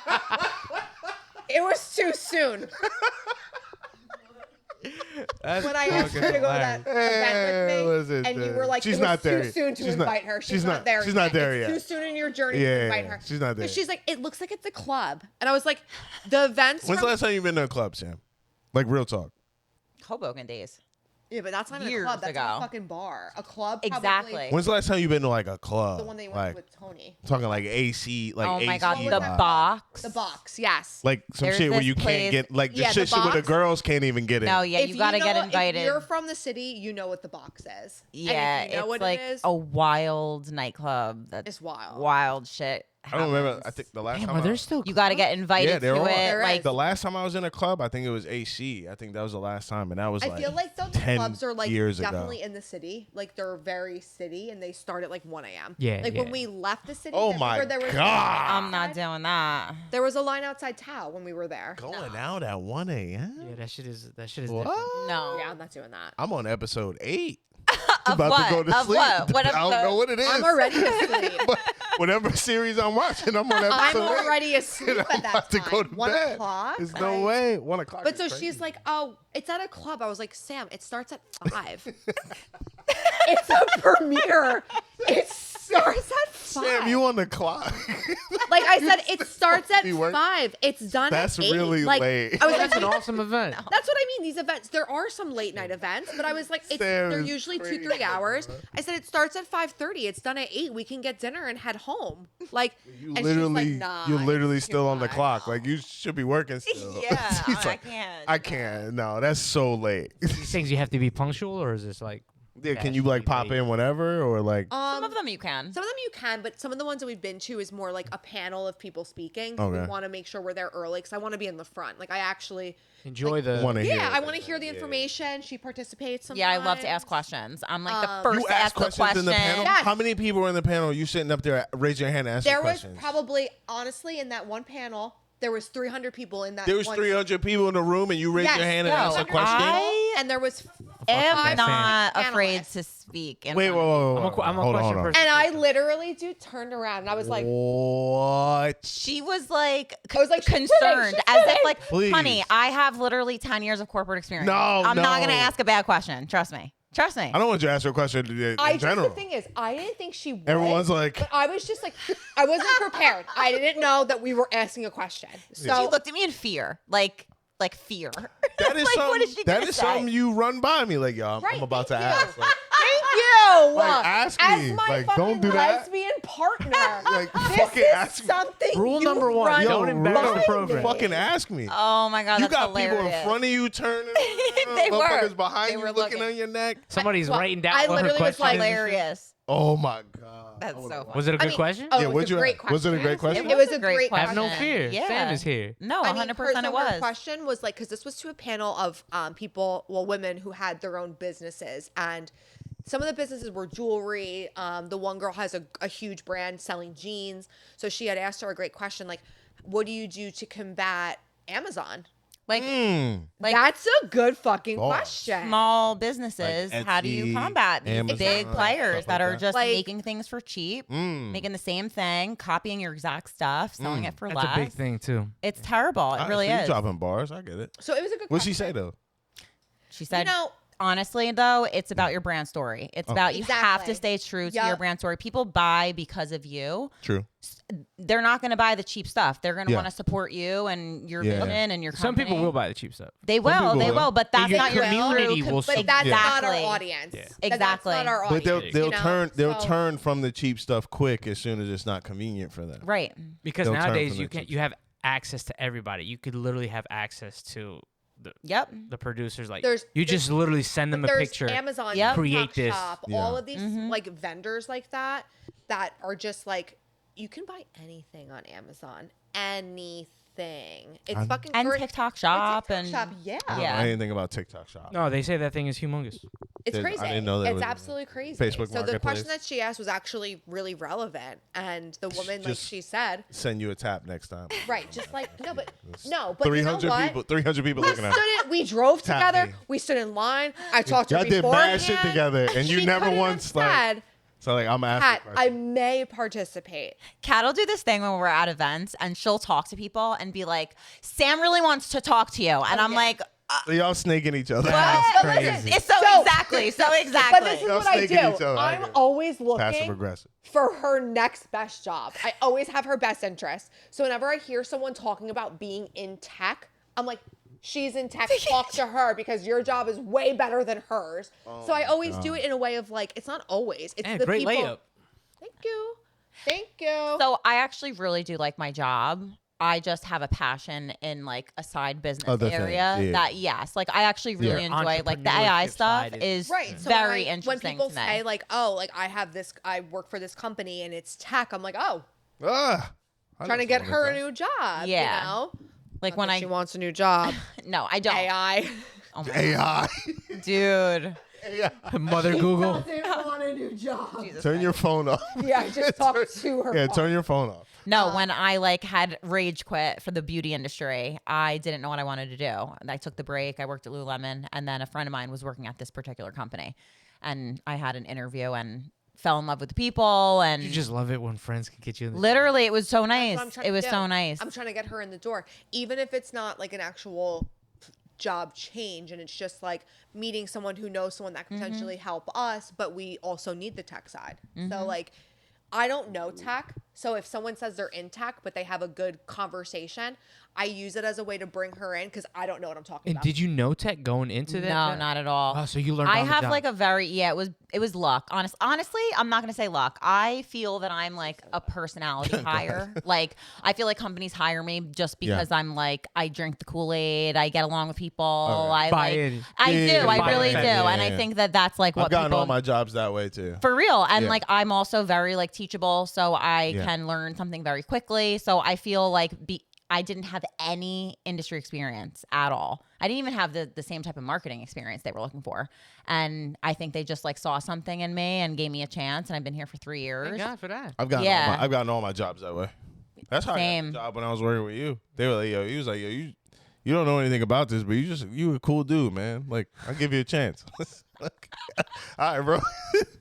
Speaker 4: It was too soon."
Speaker 3: That's
Speaker 4: When I asked her to go to that event with me, and you were like,
Speaker 1: She's
Speaker 4: "It was
Speaker 1: not there.
Speaker 4: too soon to
Speaker 1: She's not-
Speaker 4: invite her. She's,
Speaker 1: she's
Speaker 4: not,
Speaker 1: not-
Speaker 4: there.
Speaker 1: she's not there
Speaker 4: It's
Speaker 1: yet.
Speaker 4: Too soon in your journey
Speaker 1: Yeah,
Speaker 4: to
Speaker 1: yeah,
Speaker 4: invite
Speaker 1: yeah.
Speaker 4: her.
Speaker 1: She's not there.
Speaker 4: But she's like, "It looks like it's a club," and I was like, "The events."
Speaker 1: When's
Speaker 4: from-
Speaker 1: the last time you been to a club, Sam? Like real talk.
Speaker 2: Hoboken days.
Speaker 4: Yeah, but that's not even a
Speaker 2: Years
Speaker 4: club. That's
Speaker 2: ago.
Speaker 4: a fucking bar. A club.
Speaker 2: Exactly.
Speaker 4: Probably,
Speaker 1: When's the last time you been to like a club?
Speaker 4: the one that you went
Speaker 1: like
Speaker 4: to with Tony.
Speaker 1: talking like AC, like
Speaker 2: Oh my God,
Speaker 1: AC
Speaker 4: What
Speaker 2: the
Speaker 4: was that
Speaker 1: vibe.
Speaker 2: box.
Speaker 4: The box. Yes.
Speaker 1: Like some
Speaker 2: There's
Speaker 1: shit where
Speaker 2: this
Speaker 1: you
Speaker 2: place-
Speaker 1: can't get like the
Speaker 4: Yeah, the
Speaker 1: shit where the
Speaker 4: box.
Speaker 1: girls can't even get in.
Speaker 2: No, yeah,
Speaker 4: If
Speaker 2: you got to get
Speaker 4: know-
Speaker 2: invited.
Speaker 4: If you're from the city, you know what the box is. And
Speaker 2: Yeah,
Speaker 4: if you know
Speaker 2: it's
Speaker 4: what
Speaker 2: like
Speaker 4: it is,
Speaker 2: a wild nightclub. That's
Speaker 4: it's wild.
Speaker 2: wild shit.
Speaker 1: I don't remember.
Speaker 2: happens.
Speaker 1: I think the last
Speaker 3: Damn,
Speaker 1: time
Speaker 3: are there
Speaker 1: I,
Speaker 3: still?
Speaker 2: You got to get invited
Speaker 1: Yeah, there
Speaker 2: to
Speaker 1: are.
Speaker 2: it.
Speaker 4: There
Speaker 2: Like
Speaker 4: is.
Speaker 1: the last time I was in a club, I think it was AC. I think that was the last time, and that was
Speaker 4: I feel like those
Speaker 1: 10
Speaker 4: clubs are like
Speaker 1: years
Speaker 4: definitely
Speaker 1: ago.
Speaker 4: in the city. Like they're very city, and they start at like 1 a.m.
Speaker 3: Yeah,
Speaker 4: Like
Speaker 3: yeah.
Speaker 4: when we left the city.
Speaker 1: Oh
Speaker 4: remember
Speaker 1: my
Speaker 4: there was a
Speaker 1: God.
Speaker 4: line
Speaker 2: I'm not
Speaker 4: outside?
Speaker 2: doing that.
Speaker 4: There was a line outside Tao when we were there.
Speaker 1: Going out at 1 a.m.
Speaker 3: Yeah, that shit is
Speaker 1: What?
Speaker 3: different.
Speaker 2: No.
Speaker 4: Yeah, I'm not doing that.
Speaker 1: I'm on episode 8.
Speaker 2: Of
Speaker 1: about
Speaker 2: what?
Speaker 1: to go to
Speaker 2: Of
Speaker 1: sleep.
Speaker 2: what? What
Speaker 1: I don't
Speaker 2: episode?
Speaker 1: know what it is.
Speaker 4: I'm already asleep.
Speaker 1: But whatever series I'm watching, I'm on episode
Speaker 4: I'm
Speaker 1: 8.
Speaker 4: already asleep
Speaker 1: And
Speaker 4: at
Speaker 1: I'm
Speaker 4: that
Speaker 1: about to
Speaker 4: time.
Speaker 1: go to
Speaker 4: 1
Speaker 1: bed.
Speaker 4: o'clock.
Speaker 1: There's no
Speaker 4: like-
Speaker 1: way. 1 o'clock.
Speaker 4: But
Speaker 1: is
Speaker 4: so
Speaker 1: crazy.
Speaker 4: she's like, "Oh, it's at a club." I was like, "Sam, it starts at 5." It's a premiere. It starts at 5.
Speaker 1: Sam, you on the clock?
Speaker 4: Like I said, it starts at
Speaker 1: You work-
Speaker 4: 5. It's done
Speaker 1: That's
Speaker 4: at 8.
Speaker 1: really
Speaker 4: like,
Speaker 1: late.
Speaker 4: I was
Speaker 3: That's
Speaker 4: like,
Speaker 3: an awesome event.
Speaker 4: that's what I mean. These events, there are some late night events, but I was like,
Speaker 1: Sam
Speaker 4: they're
Speaker 1: is
Speaker 4: usually
Speaker 1: crazy,
Speaker 4: 2-3 hours.
Speaker 1: bro.
Speaker 4: I said it starts at 5:30. It's done at 8. We can get dinner and head home. Like,
Speaker 1: You
Speaker 4: and she's
Speaker 1: literally,
Speaker 4: like, nah,
Speaker 1: you're literally
Speaker 4: it's too
Speaker 1: still on the
Speaker 4: much.
Speaker 1: clock. Like you should be working still.
Speaker 2: Yeah,
Speaker 1: She's
Speaker 2: I
Speaker 1: like,
Speaker 2: can't.
Speaker 1: I can't. No, that's so late.
Speaker 3: These things you have to be punctual, or is this like?
Speaker 1: Yeah, can you like pop in whenever or like?
Speaker 2: Some of them you can.
Speaker 4: Some of them you can, but some of the ones that we've been to is more like a panel of people speaking.
Speaker 1: Okay.
Speaker 4: We want to make sure we're there early because I want to be in the front. Like I actually,
Speaker 3: Enjoy the.
Speaker 1: Want to hear?
Speaker 4: yeah, I
Speaker 1: it.
Speaker 4: want to hear the information. She participates.
Speaker 2: Yeah, I love to ask
Speaker 4: sometimes.
Speaker 2: questions. I'm like the
Speaker 4: Um,
Speaker 2: first
Speaker 1: You
Speaker 2: to
Speaker 1: ask
Speaker 2: ask the
Speaker 1: questions
Speaker 2: question.
Speaker 1: in the panel.
Speaker 4: Yes.
Speaker 1: How many people were in the panel? You sitting up there? Raise your hand and ask
Speaker 4: There was
Speaker 1: questions.
Speaker 4: probably, honestly, in that one panel, there was 300 people in that.
Speaker 1: There was
Speaker 4: one
Speaker 1: 300 people in the room, and you raised
Speaker 4: Yes,
Speaker 1: your hand and
Speaker 2: no,
Speaker 1: asked a
Speaker 4: 300
Speaker 1: question.
Speaker 2: I
Speaker 4: and there was
Speaker 2: am
Speaker 3: fan.
Speaker 2: not
Speaker 4: Panelists.
Speaker 2: afraid to speak. in
Speaker 1: Wait,
Speaker 2: front of
Speaker 1: whoa,
Speaker 2: people.
Speaker 3: I'm a
Speaker 1: hold on,
Speaker 3: question
Speaker 1: hold on.
Speaker 3: person.
Speaker 4: and I literally dude turned around and I was like,
Speaker 1: What?
Speaker 2: She was like,
Speaker 4: I was like, she's sitting,
Speaker 2: concerned,
Speaker 4: she's
Speaker 2: as if
Speaker 4: sitting.
Speaker 2: like,
Speaker 1: Please.
Speaker 2: honey, I have literally 10 years of corporate experience.
Speaker 1: No,
Speaker 2: I'm not
Speaker 1: no.
Speaker 2: gonna ask a bad question. Trust me. Trust me.
Speaker 1: I don't want you to ask her a question in
Speaker 4: I just,
Speaker 1: general.
Speaker 4: the thing is, I didn't think she would.
Speaker 1: Everyone's like-
Speaker 4: but I was just like, I wasn't prepared. I didn't know that we were asking a question.
Speaker 2: She
Speaker 4: So
Speaker 2: looked at me in fear, like fear.
Speaker 1: That is
Speaker 2: Like,
Speaker 1: something.
Speaker 2: what is she
Speaker 1: that
Speaker 2: gonna
Speaker 1: is
Speaker 2: say?
Speaker 1: something you run by me like, yo, I'm
Speaker 4: Right,
Speaker 1: about to
Speaker 4: thank you.
Speaker 1: ask. Like,
Speaker 4: thank you.
Speaker 1: Like, ask
Speaker 4: As
Speaker 1: me.
Speaker 4: my
Speaker 1: Like,
Speaker 4: fucking
Speaker 1: don't do that.
Speaker 4: lesbian partner.
Speaker 1: Like,
Speaker 4: this
Speaker 1: fucking
Speaker 4: is
Speaker 1: ask me.
Speaker 4: something.
Speaker 3: Rule
Speaker 4: you
Speaker 3: number one,
Speaker 4: run
Speaker 1: yo,
Speaker 3: don't embarrass the
Speaker 4: by
Speaker 3: program.
Speaker 4: me.
Speaker 1: fucking ask me.
Speaker 2: Oh my god,
Speaker 1: You
Speaker 2: that's
Speaker 1: got
Speaker 2: hilarious.
Speaker 1: people in front of you turning.
Speaker 2: They were.
Speaker 1: Motherfuckers behind
Speaker 2: They
Speaker 1: you
Speaker 2: were
Speaker 1: looking
Speaker 2: looking.
Speaker 1: on your neck.
Speaker 3: Somebody's
Speaker 4: Well,
Speaker 3: writing down
Speaker 4: I
Speaker 3: what her
Speaker 4: literally was
Speaker 3: question
Speaker 4: like,
Speaker 3: is.
Speaker 2: Hilarious.
Speaker 1: Oh my god.
Speaker 2: That's so funny.
Speaker 3: Was it a
Speaker 4: I
Speaker 3: good
Speaker 4: mean,
Speaker 3: question?
Speaker 4: Oh,
Speaker 1: Yeah,
Speaker 4: it
Speaker 1: what'd
Speaker 4: was
Speaker 1: you
Speaker 4: a great
Speaker 1: ask? Was it a
Speaker 4: question.
Speaker 1: great question?
Speaker 4: It was a great
Speaker 3: Have no
Speaker 2: question.
Speaker 3: fear.
Speaker 2: Yeah.
Speaker 3: Sam is here.
Speaker 2: No,
Speaker 4: I mean,
Speaker 2: 100%
Speaker 4: her, so
Speaker 2: it
Speaker 4: her
Speaker 2: was.
Speaker 4: question was like, because this was to a panel of people, well, women who had their own businesses, and some of the businesses were jewelry. The one girl has a huge brand selling jeans, so she had asked her a great question, like, "What do you do to combat Amazon?"
Speaker 2: Like Like-
Speaker 4: That's a good fucking
Speaker 1: Boss.
Speaker 4: question.
Speaker 2: small businesses,
Speaker 1: Like
Speaker 2: how do you
Speaker 1: Etsy,
Speaker 2: combat these
Speaker 1: Amazon,
Speaker 2: big players
Speaker 1: stuff
Speaker 2: that
Speaker 1: like
Speaker 2: are
Speaker 1: that.
Speaker 2: just
Speaker 4: Like-
Speaker 2: making things for cheap, making the same thing, copying your exact stuff, selling it for
Speaker 3: That's
Speaker 2: less?
Speaker 3: a big thing too.
Speaker 2: It's terrible. It really
Speaker 1: You
Speaker 2: is.
Speaker 1: dropping bars. I get it.
Speaker 4: So it was a good.
Speaker 1: What'd she
Speaker 4: question.
Speaker 1: say though?
Speaker 2: She said,
Speaker 4: You know,
Speaker 2: honestly, though, it's about your brand story. It's about you have to
Speaker 4: Exactly.
Speaker 2: stay true to
Speaker 4: Yup.
Speaker 2: your brand story. People buy because of you.
Speaker 1: True.
Speaker 2: They're not going to buy the cheap stuff. They're going to
Speaker 1: Yeah.
Speaker 2: want to support you and your
Speaker 1: Yeah.
Speaker 2: vision and your
Speaker 3: Some
Speaker 2: company.
Speaker 3: people will buy the cheap stuff.
Speaker 2: They will.
Speaker 1: people
Speaker 2: They
Speaker 1: will.
Speaker 2: will. But that's
Speaker 3: Your
Speaker 2: not your
Speaker 3: community
Speaker 2: true
Speaker 3: will
Speaker 2: com-
Speaker 4: but that's
Speaker 2: exactly.
Speaker 4: not our audience.
Speaker 3: Yeah.
Speaker 2: Exactly.
Speaker 4: That's not our
Speaker 1: But
Speaker 4: audience.
Speaker 1: they'll
Speaker 4: you know?
Speaker 1: they'll
Speaker 4: So-
Speaker 1: turn from the cheap stuff quick as soon as it's not convenient for them.
Speaker 2: Right.
Speaker 3: Because
Speaker 1: They'll turn
Speaker 3: nowadays
Speaker 1: from
Speaker 3: you
Speaker 1: the
Speaker 3: can
Speaker 1: cheap
Speaker 3: you have access to everybody. You could literally have access to
Speaker 2: Yep.
Speaker 3: the producers. Like
Speaker 4: There's-
Speaker 3: you
Speaker 4: there's-
Speaker 3: just literally send them a
Speaker 4: There's
Speaker 3: picture.
Speaker 4: Amazon,
Speaker 2: Yep.
Speaker 4: TikTok
Speaker 3: Create this.
Speaker 4: Shop,
Speaker 1: Yeah.
Speaker 4: all of these
Speaker 2: Mm-hmm.
Speaker 4: like vendors like that are just like, you can buy anything on Amazon, anything. It's fucking
Speaker 2: And
Speaker 4: current-
Speaker 2: TikTok Shop
Speaker 4: TikTok
Speaker 2: and
Speaker 4: Shop, yeah.
Speaker 1: I don't
Speaker 2: Yeah.
Speaker 1: know anything about TikTok Shop.
Speaker 3: No, they say that thing is humongous.
Speaker 4: It's
Speaker 1: I
Speaker 4: crazy.
Speaker 1: didn't know that
Speaker 4: it's
Speaker 1: was
Speaker 4: absolutely crazy.
Speaker 1: Facebook
Speaker 4: so the question
Speaker 1: Marketplace.
Speaker 4: that she asked was actually really relevant, and the woman, like
Speaker 1: Just-
Speaker 4: she said,
Speaker 1: Send you a tap next time.
Speaker 4: right, just like no, but you know what?
Speaker 1: 300 people
Speaker 4: We
Speaker 1: looking at it.
Speaker 4: we drove
Speaker 1: Tap
Speaker 4: together.
Speaker 1: me.
Speaker 4: We stood in line. I talked to her
Speaker 1: Y'all did
Speaker 4: beforehand.
Speaker 1: bad shit together, and you
Speaker 4: She
Speaker 1: never
Speaker 4: couldn't have
Speaker 1: once like.
Speaker 4: said,
Speaker 1: So like I'm
Speaker 4: Kat,
Speaker 1: asking.
Speaker 4: I may participate.
Speaker 2: Kat will do this thing when we're at events and she'll talk to people and be like, Sam really wants to talk to you. And I'm
Speaker 4: yeah.
Speaker 2: like,
Speaker 1: So y'all snaking each other.
Speaker 2: what?
Speaker 4: But listen,
Speaker 2: It's so exactly. So exactly.
Speaker 4: But this is
Speaker 1: Y'all
Speaker 4: what I do.
Speaker 1: snaking each other. I
Speaker 4: I'm
Speaker 1: get it.
Speaker 4: always
Speaker 1: Passive
Speaker 4: looking
Speaker 1: aggressive.
Speaker 4: for her next best job. I always have her best interest. So whenever I hear someone talking about being in tech, I'm like, she's in tech, talk to her because your job is way better than hers. So I always do it in a way of like, it's not always. It's
Speaker 3: And
Speaker 4: the
Speaker 3: great
Speaker 4: people.
Speaker 3: layup.
Speaker 4: Thank you.
Speaker 2: So I actually really do like my job. I just have a passion in like a side business
Speaker 1: Other things,
Speaker 2: area
Speaker 1: yeah.
Speaker 2: that like I actually really
Speaker 3: Yeah.
Speaker 2: enjoy like the AI
Speaker 3: Entrepreneurship
Speaker 2: stuff
Speaker 3: side
Speaker 2: is
Speaker 4: Right. So
Speaker 2: very
Speaker 4: when
Speaker 2: interesting
Speaker 4: people
Speaker 2: to me.
Speaker 4: say like, oh, like I work for this company and it's tech, I'm like, oh,
Speaker 1: Ah, I
Speaker 4: trying
Speaker 1: know
Speaker 4: to get
Speaker 1: someone
Speaker 4: her a
Speaker 1: like
Speaker 4: new job.
Speaker 2: Yeah.
Speaker 4: You know?
Speaker 2: like
Speaker 4: Not
Speaker 2: when
Speaker 4: that she wants a new job.
Speaker 2: no, I don't.
Speaker 4: AI.
Speaker 2: Oh my
Speaker 1: that. AI.
Speaker 2: dude.
Speaker 3: Mother Google.
Speaker 4: Doesn't want a new job.
Speaker 2: Jesus
Speaker 1: Turn
Speaker 2: Christ.
Speaker 1: your phone off.
Speaker 4: Yeah, I just talked to her.
Speaker 1: Yeah,
Speaker 4: phone.
Speaker 1: turn your phone off.
Speaker 2: No, when I like had rage quit for the beauty industry, I didn't know what I wanted to do. And I took the break. I worked at Lululemon, and then a friend of mine was working at this particular company, and I had an interview and fell in love with the people. And
Speaker 3: You just love it when friends can get you in the
Speaker 2: literally, it was so
Speaker 4: That's
Speaker 2: nice.
Speaker 4: what I'm trying
Speaker 2: It
Speaker 4: to
Speaker 2: was
Speaker 4: do.
Speaker 2: so nice.
Speaker 4: I'm trying to get her in the door, even if it's not like an actual job change, and it's just like meeting someone who knows someone that could
Speaker 2: Mm-hmm.
Speaker 4: potentially help us, but we also need the tech side. So like, I don't know tech, so if someone says they're in tech but they have a good conversation, I use it as a way to bring her in because I don't know what I'm talking
Speaker 3: And
Speaker 4: about.
Speaker 3: did you know tech going into that?
Speaker 2: No, not at all.
Speaker 3: Oh, so you learned
Speaker 2: I
Speaker 3: on the
Speaker 2: have
Speaker 3: job.
Speaker 2: like a very it was luck. Honestly, I'm not gonna say luck. I feel that I'm like a personality hire. Like I feel like companies hire me just because I'm like I drink the Kool-Aid, I get along with people, I
Speaker 3: Buy
Speaker 2: like
Speaker 3: in.
Speaker 2: I
Speaker 1: Yeah,
Speaker 2: do, I
Speaker 3: buy
Speaker 2: really
Speaker 3: in.
Speaker 2: do,
Speaker 1: Yeah,
Speaker 2: and I
Speaker 1: yeah.
Speaker 2: think that that's like what
Speaker 1: I've gotten
Speaker 2: people
Speaker 1: all my jobs that way too.
Speaker 2: for real. And
Speaker 1: Yeah.
Speaker 2: like I'm also very like teachable, so I
Speaker 1: Yeah.
Speaker 2: can learn something very quickly. So I feel like I didn't have any industry experience at all. I didn't even have the same type of marketing experience they were looking for. And I think they just like saw something in me and gave me a chance. And I've been here for 3 years.
Speaker 3: Thank God for that.
Speaker 1: I've gotten
Speaker 2: Yeah.
Speaker 1: I've gotten all my jobs that way. That's how I got
Speaker 2: Same.
Speaker 1: the job when I was working with you. They were like, yo, he was like, yo, you don't know anything about this, but you a cool dude, man. Like, I'll give you a chance. Like, all right, bro.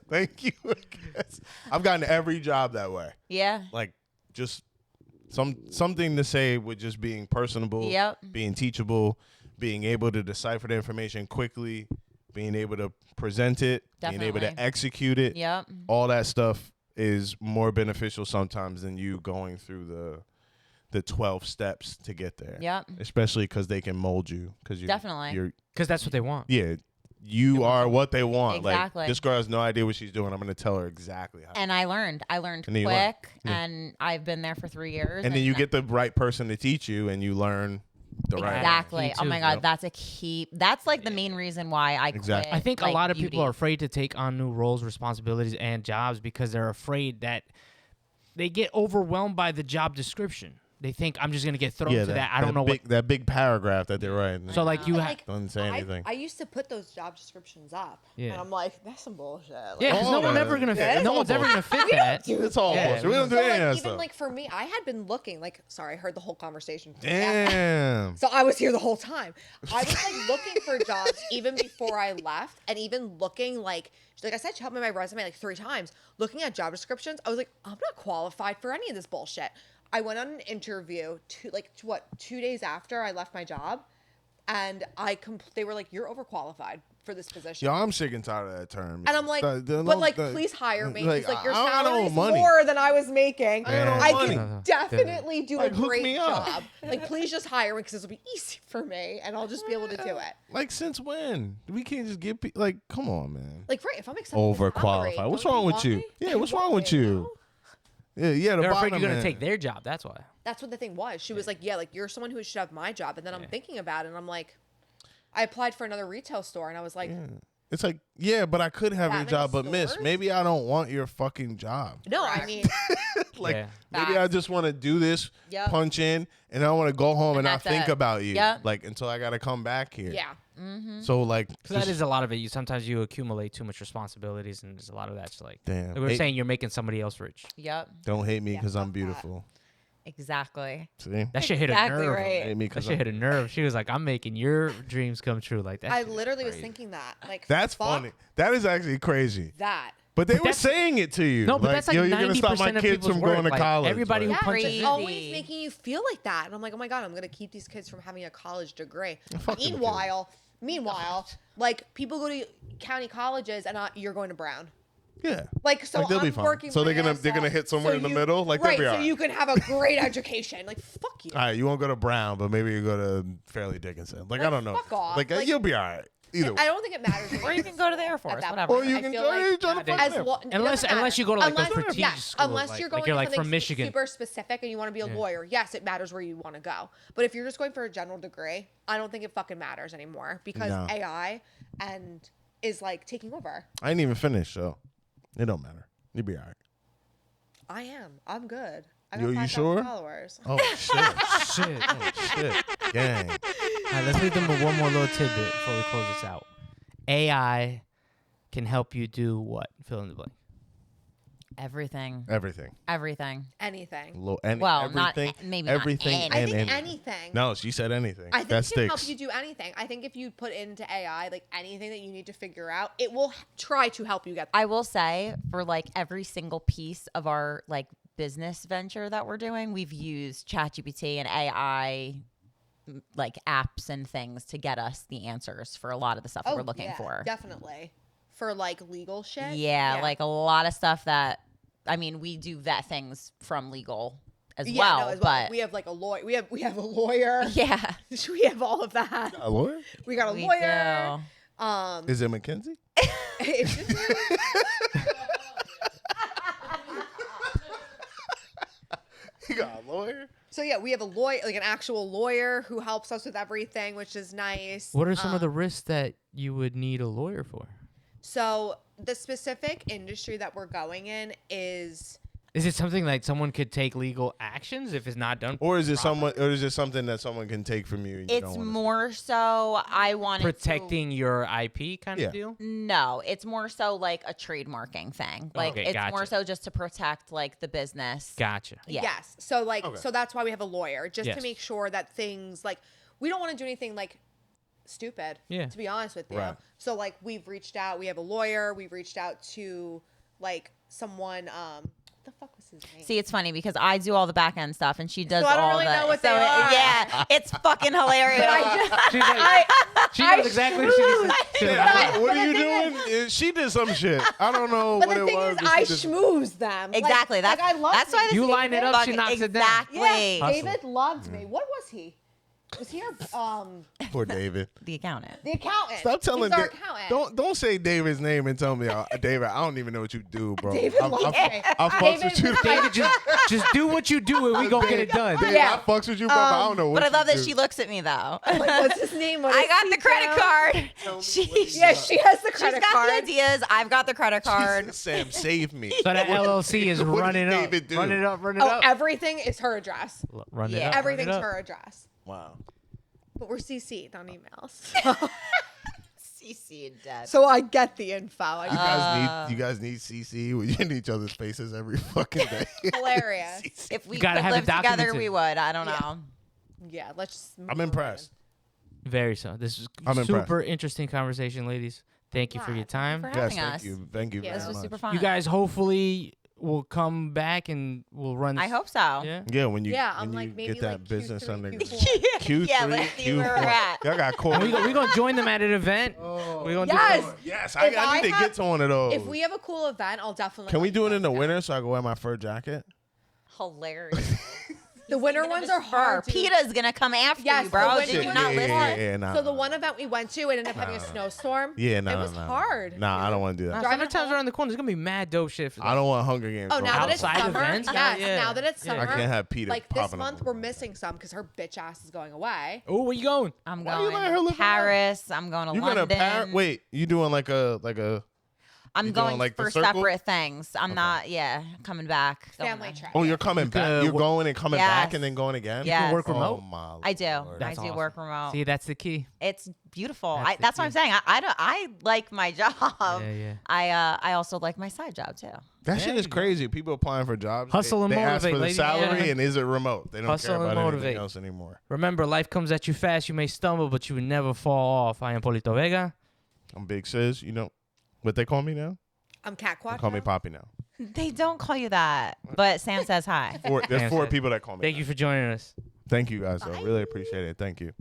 Speaker 1: Thank you. I guess. I've gotten every job that way.
Speaker 2: Yeah.
Speaker 1: Like, just something to say with just being personable,
Speaker 2: Yep.
Speaker 1: being teachable, being able to decipher the information quickly, being able to present it, being able
Speaker 2: Definitely.
Speaker 1: to execute it.
Speaker 2: Yep.
Speaker 1: All that stuff is more beneficial sometimes than you going through the 12 steps to get there.
Speaker 2: Yep.
Speaker 1: Especially because they can mold you. Because
Speaker 2: Definitely.
Speaker 1: You're
Speaker 3: Because that's what they want.
Speaker 1: yeah. You are what they want.
Speaker 2: Exactly.
Speaker 1: Like, this girl has no idea what she's doing. I'm going to tell her exactly how.
Speaker 2: And I learned
Speaker 1: And then you learn.
Speaker 2: quick,
Speaker 1: Yeah.
Speaker 2: and I've been there for 3 years.
Speaker 1: And then you get the right person to teach you, and you learn the right.
Speaker 2: exactly.
Speaker 3: Me
Speaker 2: Oh
Speaker 3: too.
Speaker 2: my God,
Speaker 1: Yep.
Speaker 2: that's a key. That's like the main reason why I
Speaker 1: Exactly.
Speaker 2: quit.
Speaker 3: I think
Speaker 2: like,
Speaker 3: a lot of
Speaker 2: beauty.
Speaker 3: people are afraid to take on new roles, responsibilities, and jobs because they're afraid that they get overwhelmed by the job description. They think I'm just gonna get thrown to that. I don't know what.
Speaker 1: that big paragraph that they're writing.
Speaker 3: So like you
Speaker 4: But,
Speaker 3: have.
Speaker 4: like,
Speaker 1: Doesn't say anything.
Speaker 4: I used to put those job descriptions up,
Speaker 3: Yeah.
Speaker 4: and I'm like, that's some bullshit. Like,
Speaker 3: Yeah, because no
Speaker 1: all
Speaker 3: one
Speaker 1: that-
Speaker 3: ever gonna
Speaker 4: Yeah,
Speaker 3: fit.
Speaker 4: it's
Speaker 3: No
Speaker 4: all
Speaker 3: one's ever gonna fit that.
Speaker 1: It's all
Speaker 3: Yeah,
Speaker 1: bullshit. We don't do
Speaker 4: So,
Speaker 1: any
Speaker 4: like,
Speaker 1: of that
Speaker 4: even
Speaker 1: stuff.
Speaker 4: like for me, I had been looking like, sorry, I heard the whole conversation.
Speaker 1: Damn.
Speaker 4: So I was here the whole time. I was like looking for jobs even before I left, and even looking like I said, she helped me with my resume like 3 times. Looking at job descriptions, I was like, I'm not qualified for any of this bullshit. I went on an interview 2 days after I left my job, and they were like, you're overqualified for this position.
Speaker 1: Yo, I'm sick and tired of that term.
Speaker 4: And I'm like, please hire me.
Speaker 1: Like,
Speaker 4: He's like, your
Speaker 1: I got no
Speaker 4: salary is
Speaker 1: money.
Speaker 4: more than I was making.
Speaker 1: I got no
Speaker 4: I
Speaker 1: money.
Speaker 4: can definitely do
Speaker 1: Like,
Speaker 4: a
Speaker 1: hook
Speaker 4: great
Speaker 1: me up.
Speaker 4: job. Like, please just hire me because this will be easy for me, and I'll just be able to do it.
Speaker 1: Like, since when? We can't just give people, like, come on, man.
Speaker 4: Like, right, if I'm accepting the salary,
Speaker 1: Overqualified. What's
Speaker 4: don't
Speaker 1: wrong with
Speaker 4: want
Speaker 1: you?
Speaker 4: me?
Speaker 1: Yeah,
Speaker 4: Don't
Speaker 1: what's
Speaker 4: want
Speaker 1: wrong with
Speaker 4: me,
Speaker 1: you?
Speaker 4: no?
Speaker 1: Yeah, the
Speaker 3: They're afraid
Speaker 1: bottom
Speaker 3: you're gonna
Speaker 1: man.
Speaker 3: take their job. That's why.
Speaker 4: That's what the thing was. She was like, yeah, like, you're someone who should have my job. And then I'm thinking about it, and I'm like, I applied for another retail store, and I was like,
Speaker 1: It's like, yeah, but I could have
Speaker 4: That
Speaker 1: your
Speaker 4: many
Speaker 1: job, but miss,
Speaker 4: stores?
Speaker 1: maybe I don't want your fucking job.
Speaker 4: no, I mean,
Speaker 1: Like,
Speaker 3: Yeah.
Speaker 1: maybe I
Speaker 2: Facts.
Speaker 1: just want to do this,
Speaker 2: Yep.
Speaker 1: punch in, and I want to go home and not
Speaker 2: that's
Speaker 1: think
Speaker 2: it.
Speaker 1: about you.
Speaker 2: Yep.
Speaker 1: Like, until I got to come back here.
Speaker 4: yeah.
Speaker 1: So, like,
Speaker 3: So that
Speaker 1: just-
Speaker 3: is a lot of it. Sometimes you accumulate too much responsibilities, and there's a lot of that's like.
Speaker 1: damn.
Speaker 3: Like we were
Speaker 1: Hate-
Speaker 3: saying, you're making somebody else rich.
Speaker 2: Yep.
Speaker 1: don't hate me
Speaker 4: Yeah,
Speaker 1: because I'm
Speaker 4: fuck that.
Speaker 1: beautiful.
Speaker 2: Exactly.
Speaker 1: See?
Speaker 3: That shit hit a
Speaker 2: Exactly
Speaker 3: nerve.
Speaker 2: right.
Speaker 1: Hate me
Speaker 3: That
Speaker 1: 'cause
Speaker 3: shit
Speaker 1: I'm-
Speaker 3: hit a nerve. She was like, "I'm making your dreams come true." Like that.
Speaker 4: I
Speaker 3: shit is
Speaker 4: literally was
Speaker 3: crazy.
Speaker 4: thinking that. Like,
Speaker 1: That's
Speaker 4: fuck
Speaker 1: funny. That is actually crazy.
Speaker 4: that.
Speaker 1: But they were
Speaker 3: that's-
Speaker 1: saying it to you.
Speaker 3: No, but that's like
Speaker 1: yo, you're gonna stop
Speaker 3: 90%
Speaker 1: my
Speaker 3: of
Speaker 1: kids
Speaker 3: people's
Speaker 1: from
Speaker 3: work.
Speaker 1: going to
Speaker 3: Like,
Speaker 1: college.
Speaker 3: everybody
Speaker 1: Like,
Speaker 3: who punches
Speaker 2: Crazy.
Speaker 4: It's always making you feel like that. And I'm like, oh my God, I'm going to keep these kids from having a college degree.
Speaker 1: Fuck them
Speaker 4: Meanwhile, like, people go to county colleges and you're going to Brown.
Speaker 1: Yeah.
Speaker 4: Like, so
Speaker 1: Like, they'll be
Speaker 4: I'm
Speaker 1: fine.
Speaker 4: working.
Speaker 1: So
Speaker 4: my
Speaker 1: they're
Speaker 4: ass
Speaker 1: gonna
Speaker 4: off
Speaker 1: hit somewhere
Speaker 4: so
Speaker 1: in the
Speaker 4: you-
Speaker 1: middle? Like, they'll
Speaker 4: right,
Speaker 1: be
Speaker 4: so
Speaker 1: alright.
Speaker 4: you can have a great education. Like, fuck you.
Speaker 1: All right, you won't go to Brown, but maybe you go to Fairleigh Dickinson. Like, I don't know.
Speaker 4: fuck off.
Speaker 1: Like,
Speaker 4: Like,
Speaker 1: you'll be all right. Either way.
Speaker 4: I don't think it matters.
Speaker 2: Or you can go to the Air Force,
Speaker 4: that
Speaker 2: whatever.
Speaker 1: Or you
Speaker 4: I
Speaker 1: can
Speaker 4: feel
Speaker 1: go
Speaker 4: like
Speaker 1: to the
Speaker 3: Nowadays- Unless you go to like those
Speaker 4: unless,
Speaker 3: prestige
Speaker 4: yeah,
Speaker 3: schools,
Speaker 4: unless you're
Speaker 3: like
Speaker 4: going
Speaker 3: you're
Speaker 4: to
Speaker 3: like
Speaker 4: something
Speaker 3: from Michigan.
Speaker 4: super specific and you want to be a
Speaker 3: Yeah.
Speaker 4: lawyer, yes, it matters where you want to go. But if you're just going for a general degree, I don't think it fucking matters anymore because
Speaker 1: No.
Speaker 4: AI and is like taking over.
Speaker 1: I ain't even finished, so it don't matter. You'll be all right.
Speaker 4: I am. I'm good. I
Speaker 1: You
Speaker 4: got 5,000
Speaker 1: sure?
Speaker 4: followers.
Speaker 1: Oh, shit.
Speaker 3: Shit.
Speaker 1: Oh, shit. Gang.
Speaker 3: All right, let's leave them with one more little tidbit before we close this out. AI can help you do what? Fill in the blank.
Speaker 2: Everything.
Speaker 1: Everything.
Speaker 2: Everything.
Speaker 4: Anything.
Speaker 2: Well, not
Speaker 1: everything,
Speaker 2: maybe not
Speaker 1: everything
Speaker 2: any.
Speaker 4: I
Speaker 1: and
Speaker 4: think
Speaker 1: anything.
Speaker 4: anything.
Speaker 1: No, she said anything.
Speaker 4: I think
Speaker 1: that
Speaker 4: it can help
Speaker 1: sticks.
Speaker 4: you do anything. I think if you put into AI like anything that you need to figure out, it will try to help you get there.
Speaker 2: I will say for like every single piece of our like business venture that we're doing, we've used ChatGPT and AI like apps and things to get us the answers for a lot of the stuff that we're looking
Speaker 4: yeah,
Speaker 2: for.
Speaker 4: Definitely. For like legal shit.
Speaker 2: Yeah, like a lot of stuff that I mean, we do vet things from legal as
Speaker 4: Yeah,
Speaker 2: well,
Speaker 4: no, as well.
Speaker 2: but
Speaker 4: We have like a lawyer. We have a lawyer.
Speaker 2: yeah,
Speaker 4: We have all of that.
Speaker 1: A lawyer?
Speaker 4: We got a
Speaker 2: we
Speaker 4: lawyer.
Speaker 2: do.
Speaker 1: Is it Mackenzie?
Speaker 4: It's just-
Speaker 1: You got a lawyer?
Speaker 4: so yeah, we have a lawyer, like an actual lawyer who helps us with everything, which is nice.
Speaker 3: What are some of the risks that you would need a lawyer for?
Speaker 4: So the specific industry that we're going in is
Speaker 3: Is it something like someone could take legal actions if it's not done?
Speaker 1: Or is it something that someone can take from you? And you
Speaker 2: It's
Speaker 1: don't wanna
Speaker 2: more so I want
Speaker 3: Protecting your IP kind
Speaker 1: Yeah.
Speaker 3: of deal?
Speaker 2: No, it's more so like a trademarking thing. Like
Speaker 3: Okay,
Speaker 2: it's more
Speaker 3: gotcha.
Speaker 2: so just to protect like the business.
Speaker 3: Gotcha.
Speaker 2: Yeah.
Speaker 4: yes. So like
Speaker 1: Okay.
Speaker 4: so that's why we have a lawyer, just
Speaker 3: Yes.
Speaker 4: to make sure that things like we don't want to do anything like stupid.
Speaker 3: Yeah.
Speaker 4: To be honest with you.
Speaker 1: Right.
Speaker 4: So like we've reached out, we have a lawyer, we've reached out to like someone what the fuck was his name?
Speaker 2: See, it's funny because I do all the back end stuff and she does
Speaker 4: So I don't
Speaker 2: all
Speaker 4: really
Speaker 2: the
Speaker 4: know what
Speaker 2: so
Speaker 4: they are.
Speaker 2: yeah, it's fucking hilarious.
Speaker 3: She's like, she knows exactly what she needs to
Speaker 1: Yeah, what
Speaker 4: But
Speaker 1: are
Speaker 4: the
Speaker 1: you
Speaker 4: thing
Speaker 1: doing? She did some shit. I don't know
Speaker 4: But
Speaker 1: what
Speaker 4: the
Speaker 1: it
Speaker 4: thing
Speaker 1: was.
Speaker 4: is,
Speaker 1: but
Speaker 4: I
Speaker 1: she just-
Speaker 4: schmooze them. Like-
Speaker 2: Exactly.
Speaker 4: Like, I love
Speaker 2: that's why this
Speaker 3: You line it
Speaker 2: David
Speaker 3: up, she
Speaker 2: fucking-
Speaker 3: knocks it down.
Speaker 2: Exactly.
Speaker 4: Yeah,
Speaker 3: Hustle.
Speaker 4: David loved me. What was he? Was he our
Speaker 1: Poor David.
Speaker 2: The accountant.
Speaker 4: the accountant?
Speaker 1: Stop telling
Speaker 4: He's our
Speaker 1: Da-
Speaker 4: accountant.
Speaker 1: Don't say David's name and tell me, David. I don't even know what you do, bro.
Speaker 4: David
Speaker 1: I
Speaker 4: loves me.
Speaker 1: I fucks with you.
Speaker 3: David, just do what you do and we gonna get it done.
Speaker 1: David,
Speaker 4: Yeah.
Speaker 1: I fucks with you, bro. But I don't know what
Speaker 2: But I love
Speaker 1: you
Speaker 2: that
Speaker 1: do.
Speaker 2: she looks at me though.
Speaker 4: Like, what's his name? What
Speaker 2: I
Speaker 4: is
Speaker 2: got
Speaker 4: he
Speaker 2: the credit
Speaker 4: down?
Speaker 2: card.
Speaker 1: Tell me
Speaker 2: She,
Speaker 1: what
Speaker 2: she's
Speaker 1: you
Speaker 4: Yeah,
Speaker 1: got.
Speaker 4: she has the credit
Speaker 2: got
Speaker 4: card.
Speaker 2: the ideas. I've got the credit card.
Speaker 1: Sam, save me.
Speaker 3: So that LLC is
Speaker 1: What did
Speaker 3: running up.
Speaker 1: David do?
Speaker 3: Run it up, run it
Speaker 4: Oh,
Speaker 3: up.
Speaker 4: everything is her address.
Speaker 3: Run it
Speaker 2: Yeah.
Speaker 3: up.
Speaker 4: Everything's
Speaker 3: run it up.
Speaker 4: her address.
Speaker 1: Wow.
Speaker 4: But we're CC'd on emails.
Speaker 2: CC and dead.
Speaker 4: So I get the info. I
Speaker 1: You guys need CC. We in each other's faces every fucking day.
Speaker 4: hilarious.
Speaker 2: If we
Speaker 3: You
Speaker 2: could
Speaker 3: gotta have it
Speaker 2: live together,
Speaker 3: documented.
Speaker 2: we would. I don't
Speaker 4: Yeah.
Speaker 2: know.
Speaker 4: Yeah, let's just move
Speaker 1: I'm
Speaker 4: on.
Speaker 1: impressed.
Speaker 3: Very so. This is
Speaker 1: I'm
Speaker 3: super interesting conversation, ladies. Thank you for your time.
Speaker 2: for
Speaker 1: Yes,
Speaker 2: having
Speaker 1: thank
Speaker 2: us.
Speaker 1: you. Thank you
Speaker 4: Yeah.
Speaker 1: very
Speaker 2: This was
Speaker 1: much.
Speaker 2: super fun.
Speaker 3: You guys hopefully will come back and we'll run this.
Speaker 2: I hope so.
Speaker 3: Yeah.
Speaker 1: Yeah, when you
Speaker 4: Yeah,
Speaker 1: when
Speaker 4: I'm
Speaker 1: you
Speaker 4: like maybe
Speaker 1: get that
Speaker 4: like
Speaker 1: business
Speaker 4: Q3,
Speaker 1: under
Speaker 4: Q4.
Speaker 1: Q3,
Speaker 2: Yeah, let's see where we're at.
Speaker 1: Y'all got caught.
Speaker 3: We gonna join them at an event. We gonna
Speaker 4: Yes.
Speaker 3: do
Speaker 1: Yes,
Speaker 4: If
Speaker 1: I
Speaker 4: I
Speaker 1: need to
Speaker 4: have-
Speaker 1: get to one of those.
Speaker 4: If we have a cool event, I'll definitely.
Speaker 1: Can we
Speaker 4: let
Speaker 1: do
Speaker 4: you
Speaker 1: it in the
Speaker 4: guys know.
Speaker 1: winter so I can wear my fur jacket?
Speaker 2: Hilarious.
Speaker 4: The winter ones are hard. dude.
Speaker 2: PETA's gonna come after
Speaker 4: Yes,
Speaker 2: you, bro.
Speaker 4: the
Speaker 2: Did
Speaker 4: winter
Speaker 2: you
Speaker 4: ones
Speaker 2: not
Speaker 4: are
Speaker 2: listen?
Speaker 4: hard.
Speaker 1: nah,
Speaker 4: So the
Speaker 1: nah.
Speaker 4: one event we went to, it ended up having a snowstorm.
Speaker 1: Yeah, no,
Speaker 4: It was hard.
Speaker 1: Nah, I don't want to do that.
Speaker 4: Driving
Speaker 3: Summertime's
Speaker 4: home-
Speaker 3: around the corner. There's gonna be mad dope shit.
Speaker 1: I don't want Hunger Games.
Speaker 4: Oh,
Speaker 1: going
Speaker 4: now
Speaker 1: on.
Speaker 4: that it's
Speaker 3: Outside
Speaker 4: summer,
Speaker 3: events?
Speaker 4: yes.
Speaker 3: Yeah.
Speaker 4: Now that it's
Speaker 3: Yeah.
Speaker 4: summer,
Speaker 1: I can't have Peter
Speaker 4: like this
Speaker 1: popping up.
Speaker 4: month we're missing some because her bitch ass is going away.
Speaker 3: Oh, where you going?
Speaker 2: I'm
Speaker 1: Why you
Speaker 2: going
Speaker 1: letting her
Speaker 2: to
Speaker 1: live
Speaker 2: Paris. I'm going to
Speaker 1: You
Speaker 2: London.
Speaker 1: gonna Paris? Wait, you doing like a?
Speaker 2: I'm
Speaker 1: you doing,
Speaker 2: going
Speaker 1: like, the
Speaker 2: for
Speaker 1: circle?
Speaker 2: separate things. I'm not. Yeah, coming back. going
Speaker 4: Family
Speaker 2: back.
Speaker 4: trip.
Speaker 1: Oh, you're coming back.
Speaker 3: could
Speaker 1: You're
Speaker 3: wo-
Speaker 1: going and coming back
Speaker 2: Yes.
Speaker 1: and then going again.
Speaker 2: Yes.
Speaker 3: work remote?
Speaker 1: Oh my.
Speaker 2: I do.
Speaker 1: Lord.
Speaker 3: That's
Speaker 2: I do
Speaker 3: awesome.
Speaker 2: work remote.
Speaker 3: See, that's the key.
Speaker 2: It's beautiful.
Speaker 3: That's the
Speaker 2: That's what I'm
Speaker 3: key.
Speaker 2: saying. I like my job.
Speaker 3: Yeah.
Speaker 2: I also like my side job too.
Speaker 1: That shit
Speaker 3: There
Speaker 1: is
Speaker 3: you go.
Speaker 1: crazy. People applying for jobs.
Speaker 3: Hustle
Speaker 1: they,
Speaker 3: and
Speaker 1: they ask
Speaker 3: motivate,
Speaker 1: for the
Speaker 3: ladies.
Speaker 1: salary
Speaker 3: Yeah.
Speaker 1: and is it remote? They don't
Speaker 3: Hustle
Speaker 1: care
Speaker 3: and
Speaker 1: about
Speaker 3: motivate.
Speaker 1: anything else anymore.
Speaker 3: Remember, life comes at you fast. You may stumble, but you will never fall off. I am Polito Vega.
Speaker 1: I'm Big Sis. You know what they call me now?
Speaker 4: I'm Cat
Speaker 1: They
Speaker 4: Quad.
Speaker 1: call me Poppy now.
Speaker 2: They don't call you that, but Sam says hi.
Speaker 1: There's
Speaker 3: Damn,
Speaker 1: four
Speaker 3: sis.
Speaker 1: people that call me.
Speaker 3: Thank
Speaker 1: that.
Speaker 3: you for joining us.
Speaker 1: Thank you guys. I really appreciate it. Thank you.